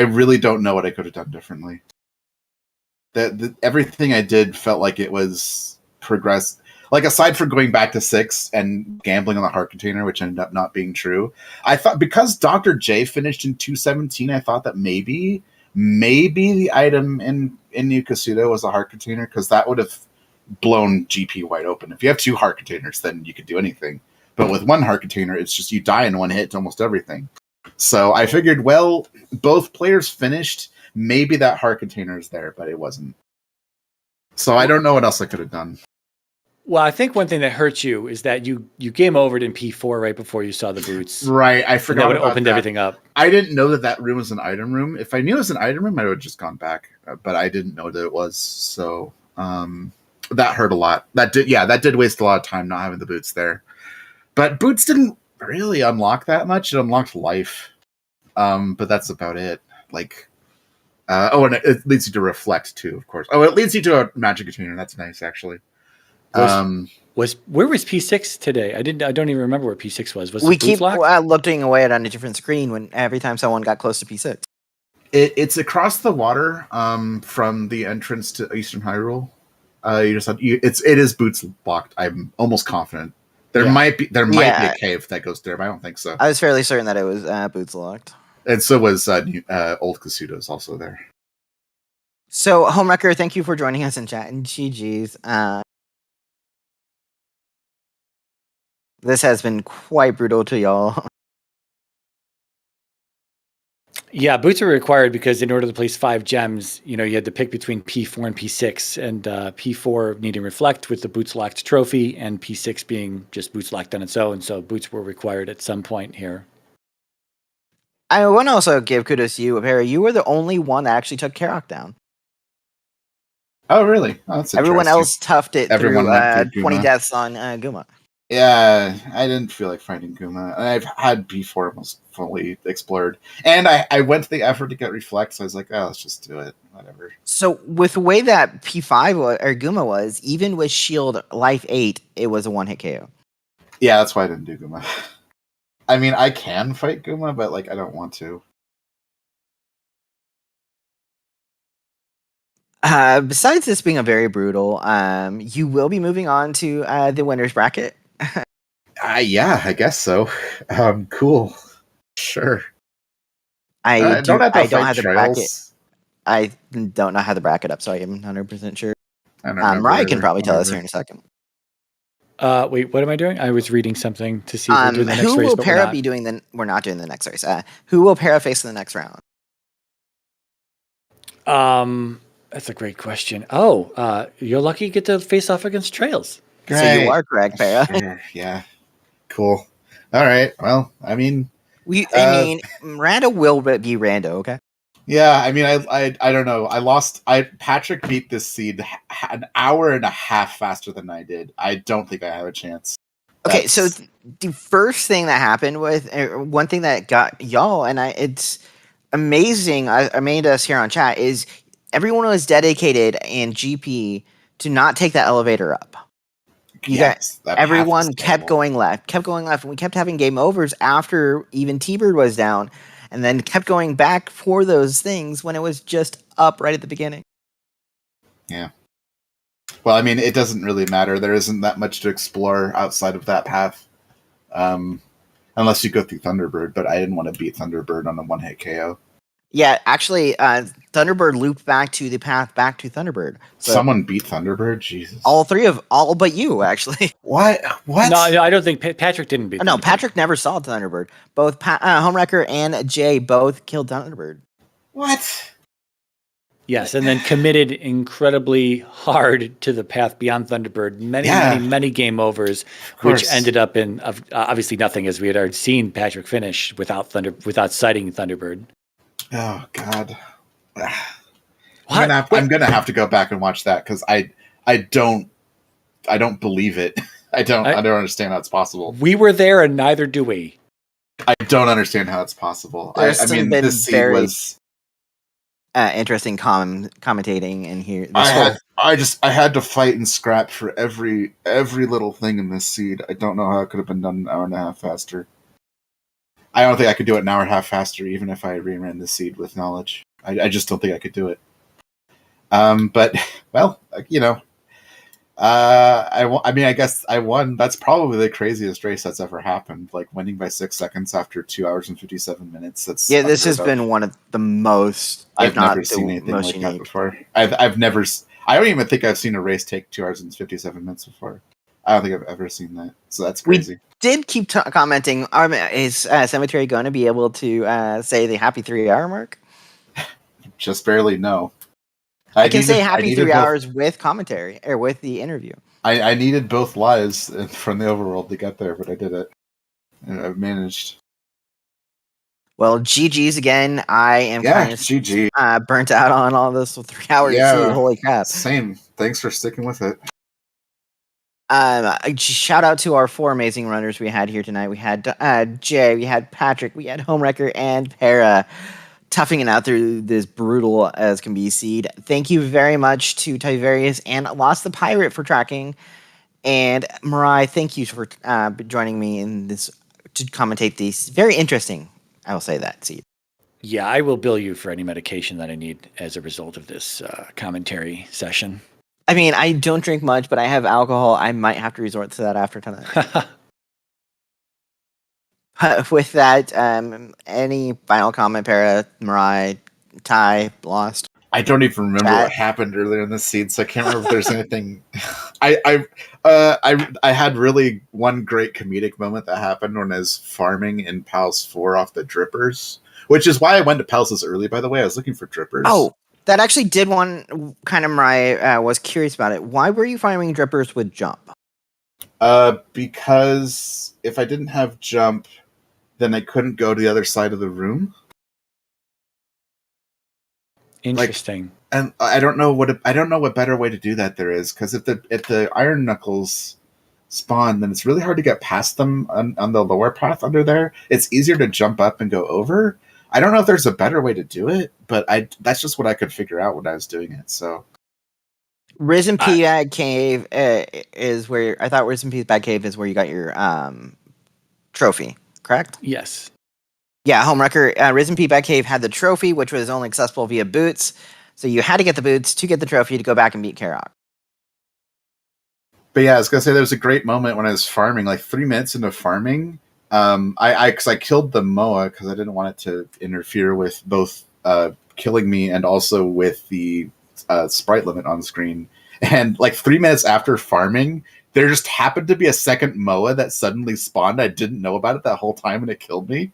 really don't know what I could have done differently. Everything I did felt like it was progress. Like, aside from going back to 6 and gambling on the heart container, which ended up not being true, I thought because Dr. J finished in 217, I thought that maybe the item in New Kasuda was a heart container, because that would have blown GP wide open. If you have 2 heart containers, then you could do anything. But with 1 heart container, it's just you die in 1 hit to almost everything. So I figured, well, both players finished. Maybe that heart container is there, but it wasn't. So I don't know what else I could have done. Well, I think one thing that hurt you is that you game overed in P4 right before you saw the boots. Right, I forgot. That would have opened everything up. I didn't know that room was an item room. If I knew it was an item room, I would have just gone back. But I didn't know that it was. So that hurt a lot. That did waste a lot of time not having the boots there. But boots didn't really unlock that much. It unlocked life. But that's about it. Like, and it leads you to reflect too, of course. Oh, it leads you to a magic container. That's nice, actually. Where was P6 today? I don't even remember where P6 was. We keep looking away at on a different screen when every time someone got close to P6. It's across the water from the entrance to Eastern Hyrule. You just it is boots blocked. I'm almost confident. There Yeah. might be Yeah. a cave that goes there, but I don't think so. I was fairly certain that it was boots locked. And so was Old Kasuto's also there. So, Homewrecker, thank you for joining us in chat, and GG's. This has been quite brutal to y'all. Yeah, boots are required because in order to place 5 gems, you had to pick between P4 and P6, and P4 needing reflect with the boots locked trophy, and P6 being just boots locked on its own. So boots were required at some point here. I want to also give kudos to you, Perry. You were the only one that actually took Karok down. Oh, really? Oh, that's Everyone interesting. else toughed it Everyone went through through 20 Guma. deaths on Guma. Yeah, I didn't feel like fighting Guma. I've had P4 almost fully explored. And I went to the effort to get Reflect, so I was like, oh, let's just do it. Whatever. So, with the way that P5 or Guma was, even with Shield Life 8, it was a one-hit KO. Yeah, that's why I didn't do Guma. I mean, I can fight Guma, but I don't want to. Besides this being a very brutal, you will be moving on to the winner's bracket. Yeah, I guess so. Cool. Sure. I don't have to fight have the Trails. bracket. I don't know how the bracket up, so I am 100% sure. I don't remember Mariah can either. probably tell us Whatever. here in a second. Wait, what am I doing? I was reading something to see if we're doing the next Who race, will but we're Para not. be doing the? We're not doing the next race. Who will Para face in the next round? That's a great question. Oh, you're lucky you get to face off against Trails. So Great. you are correct, Para. Sure, yeah. Cool. All right. Well, I mean, Rando will be Rando. Okay. yeah. I mean, I don't know. Patrick beat this seed an hour and a half faster than I did. I don't think I have a chance. Okay, so the first thing that happened with one thing that got y'all, and it's amazing. I made us here on chat is everyone was dedicated in GP to not take that elevator up. Everyone kept going left, and we kept having game overs after even T-Bird was down, and then kept going back for those things when it was just up right at the beginning. Yeah. Well, I mean, it doesn't really matter. There isn't that much to explore outside of that path. Unless you go through Thunderbird, but I didn't want to beat Thunderbird on a one-hit KO. Yeah, actually, Thunderbird looped back to the path back to Thunderbird. So someone beat Thunderbird? Jesus. all but you, actually. What? No, I don't think Patrick didn't beat. No, Thunderbird. Patrick never saw Thunderbird. Both Homewrecker and Jay both killed Thunderbird. What? Yes, and then committed incredibly hard to the path beyond Thunderbird. Many game overs, which ended up in obviously nothing, as we had already seen Patrick finish without sighting Thunderbird. Oh God! What? I'm gonna have to go back and watch that because I don't believe it. I don't understand how it's possible. We were there, and neither do we. I don't understand how it's possible. I mean, this seed was interesting commentating in here. I had to fight and scrap for every little thing in this seed. I don't know how it could have been done an hour and a half faster. I don't think I could do it an hour and a half faster, even if I reran the seed with knowledge. I just don't think I could do it. But well, I guess I won. That's probably the craziest race that's ever happened. Like winning by 6 seconds after 2 hours and 57 minutes. This has been one of the most. I've never seen anything like that before. I've never. I don't even think I've seen a race take 2 hours and 57 minutes before. I don't think I've ever seen that. So that's crazy. We did keep commenting. Is Cemetery going to be able to say the happy 3-hour mark? Just barely, no. I can say happy 3 hours with commentary or with the interview. I needed both lives from the overworld to get there, but I did it. And I've managed. Well, GG's again. I am GG. Burnt out on all this 3 hours. Yeah, holy crap. Same. Thanks for sticking with it. Shout out to our 4 amazing runners we had here tonight. We had Jay, we had Patrick, we had Homewrecker, and Para toughing it out through this brutal as can be seed. Thank you very much to Tiberius and Lost the Pirate for tracking. And Mariah, thank you for joining me in this to commentate these very interesting, I will say that, seed. Yeah, I will bill you for any medication that I need as a result of this commentary session. I mean, I don't drink much, but I have alcohol. I might have to resort to that after tonight. With that, any final comment, Para, Mirai, Ty, Lost? I don't even remember Chat. what happened earlier in the seed, so I can't remember if there's anything. I had really one great comedic moment that happened when I was farming in Pals 4 off the drippers, which is why I went to Pals early. By the way, I was looking for drippers. Oh, that actually did one kind of Mirai was curious about it. Why were you farming drippers with jump? Because if I didn't have jump, then I couldn't go to the other side of the room. Interesting. And I don't know what better way to do that there is, because if the iron knuckles spawn, then it's really hard to get past them on the lower path under there. It's easier to jump up and go over. I don't know if there's a better way to do it, but that's just what I could figure out when I was doing it. So Risen P Bag Cave is where I thought Risen P Bag Cave is where you got your trophy, correct? Yes. Yeah, homewrecker. Risen P Bag Cave had the trophy, which was only accessible via boots. So you had to get the boots to get the trophy to go back and beat Karok. But yeah, I was gonna say there was a great moment when I was farming, like 3 minutes into farming. I killed the Moa because I didn't want it to interfere with both killing me and also with the sprite limit on screen. And like 3 minutes after farming, there just happened to be a second Moa that suddenly spawned. I didn't know about it that whole time, and it killed me.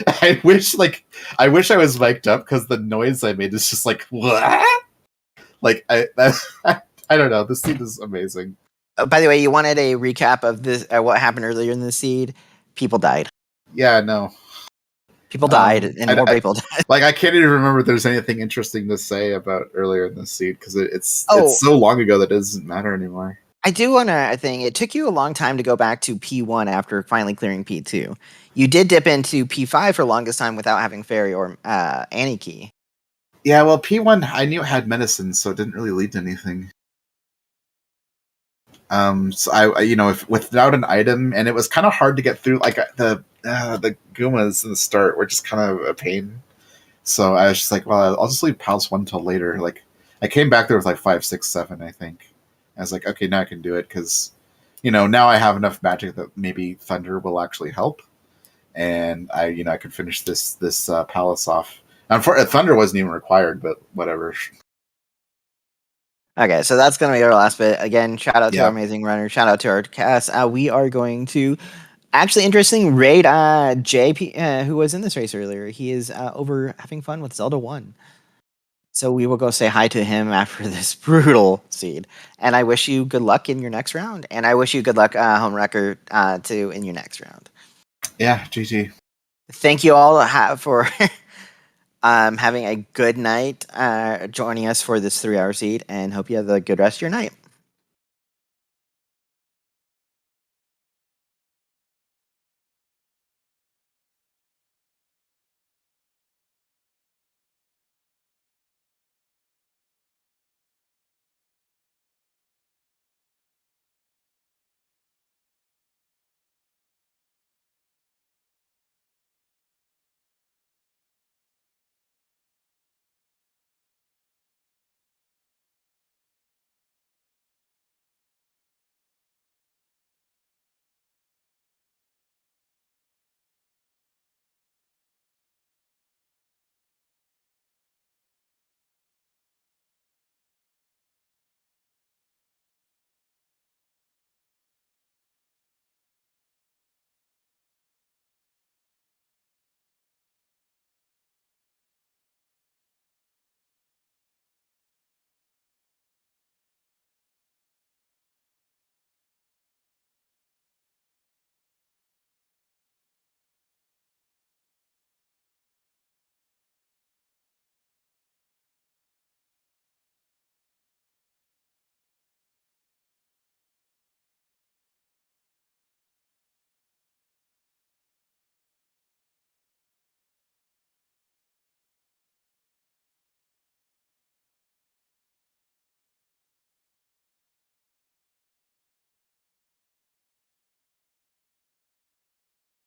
I wish I was mic'd up because the noise I made is just like what? Like I don't know. This scene is amazing. By the way, you wanted a recap of this what happened earlier in the seed. People died. Yeah, no. People died, and more people died. Like I can't even remember if there's anything interesting to say about earlier in the seed because it's so long ago that it doesn't matter anymore. I do want to think it took you a long time to go back to P1 after finally clearing P2. You did dip into P5 for the longest time without having Fairy or Annie Key. Yeah, well, P1 I knew it had medicine, so it didn't really lead to anything. So I if without an item, and it was kind of hard to get through. Like the Goomas in the start were just kind of a pain. So I was just like, well, I'll just leave Pals 1 till later. Like I came back there with like 5, 6, 7, I think. I was like, okay, now I can do it because, now I have enough magic that maybe Thunder will actually help, and I could finish this palace off. Thunder wasn't even required, but whatever. Okay, so that's going to be our last bit. Again, shout out to our amazing runner. Shout out to our cast. We are going to actually interesting raid JP, who was in this race earlier. He is over having fun with Zelda 1. So we will go say hi to him after this brutal seed. And I wish you good luck in your next round. And I wish you good luck, homewrecker, too, in your next round. Yeah, GG. Thank you all for having a good night, joining us for this 3-hour seed, and hope you have a good rest of your night.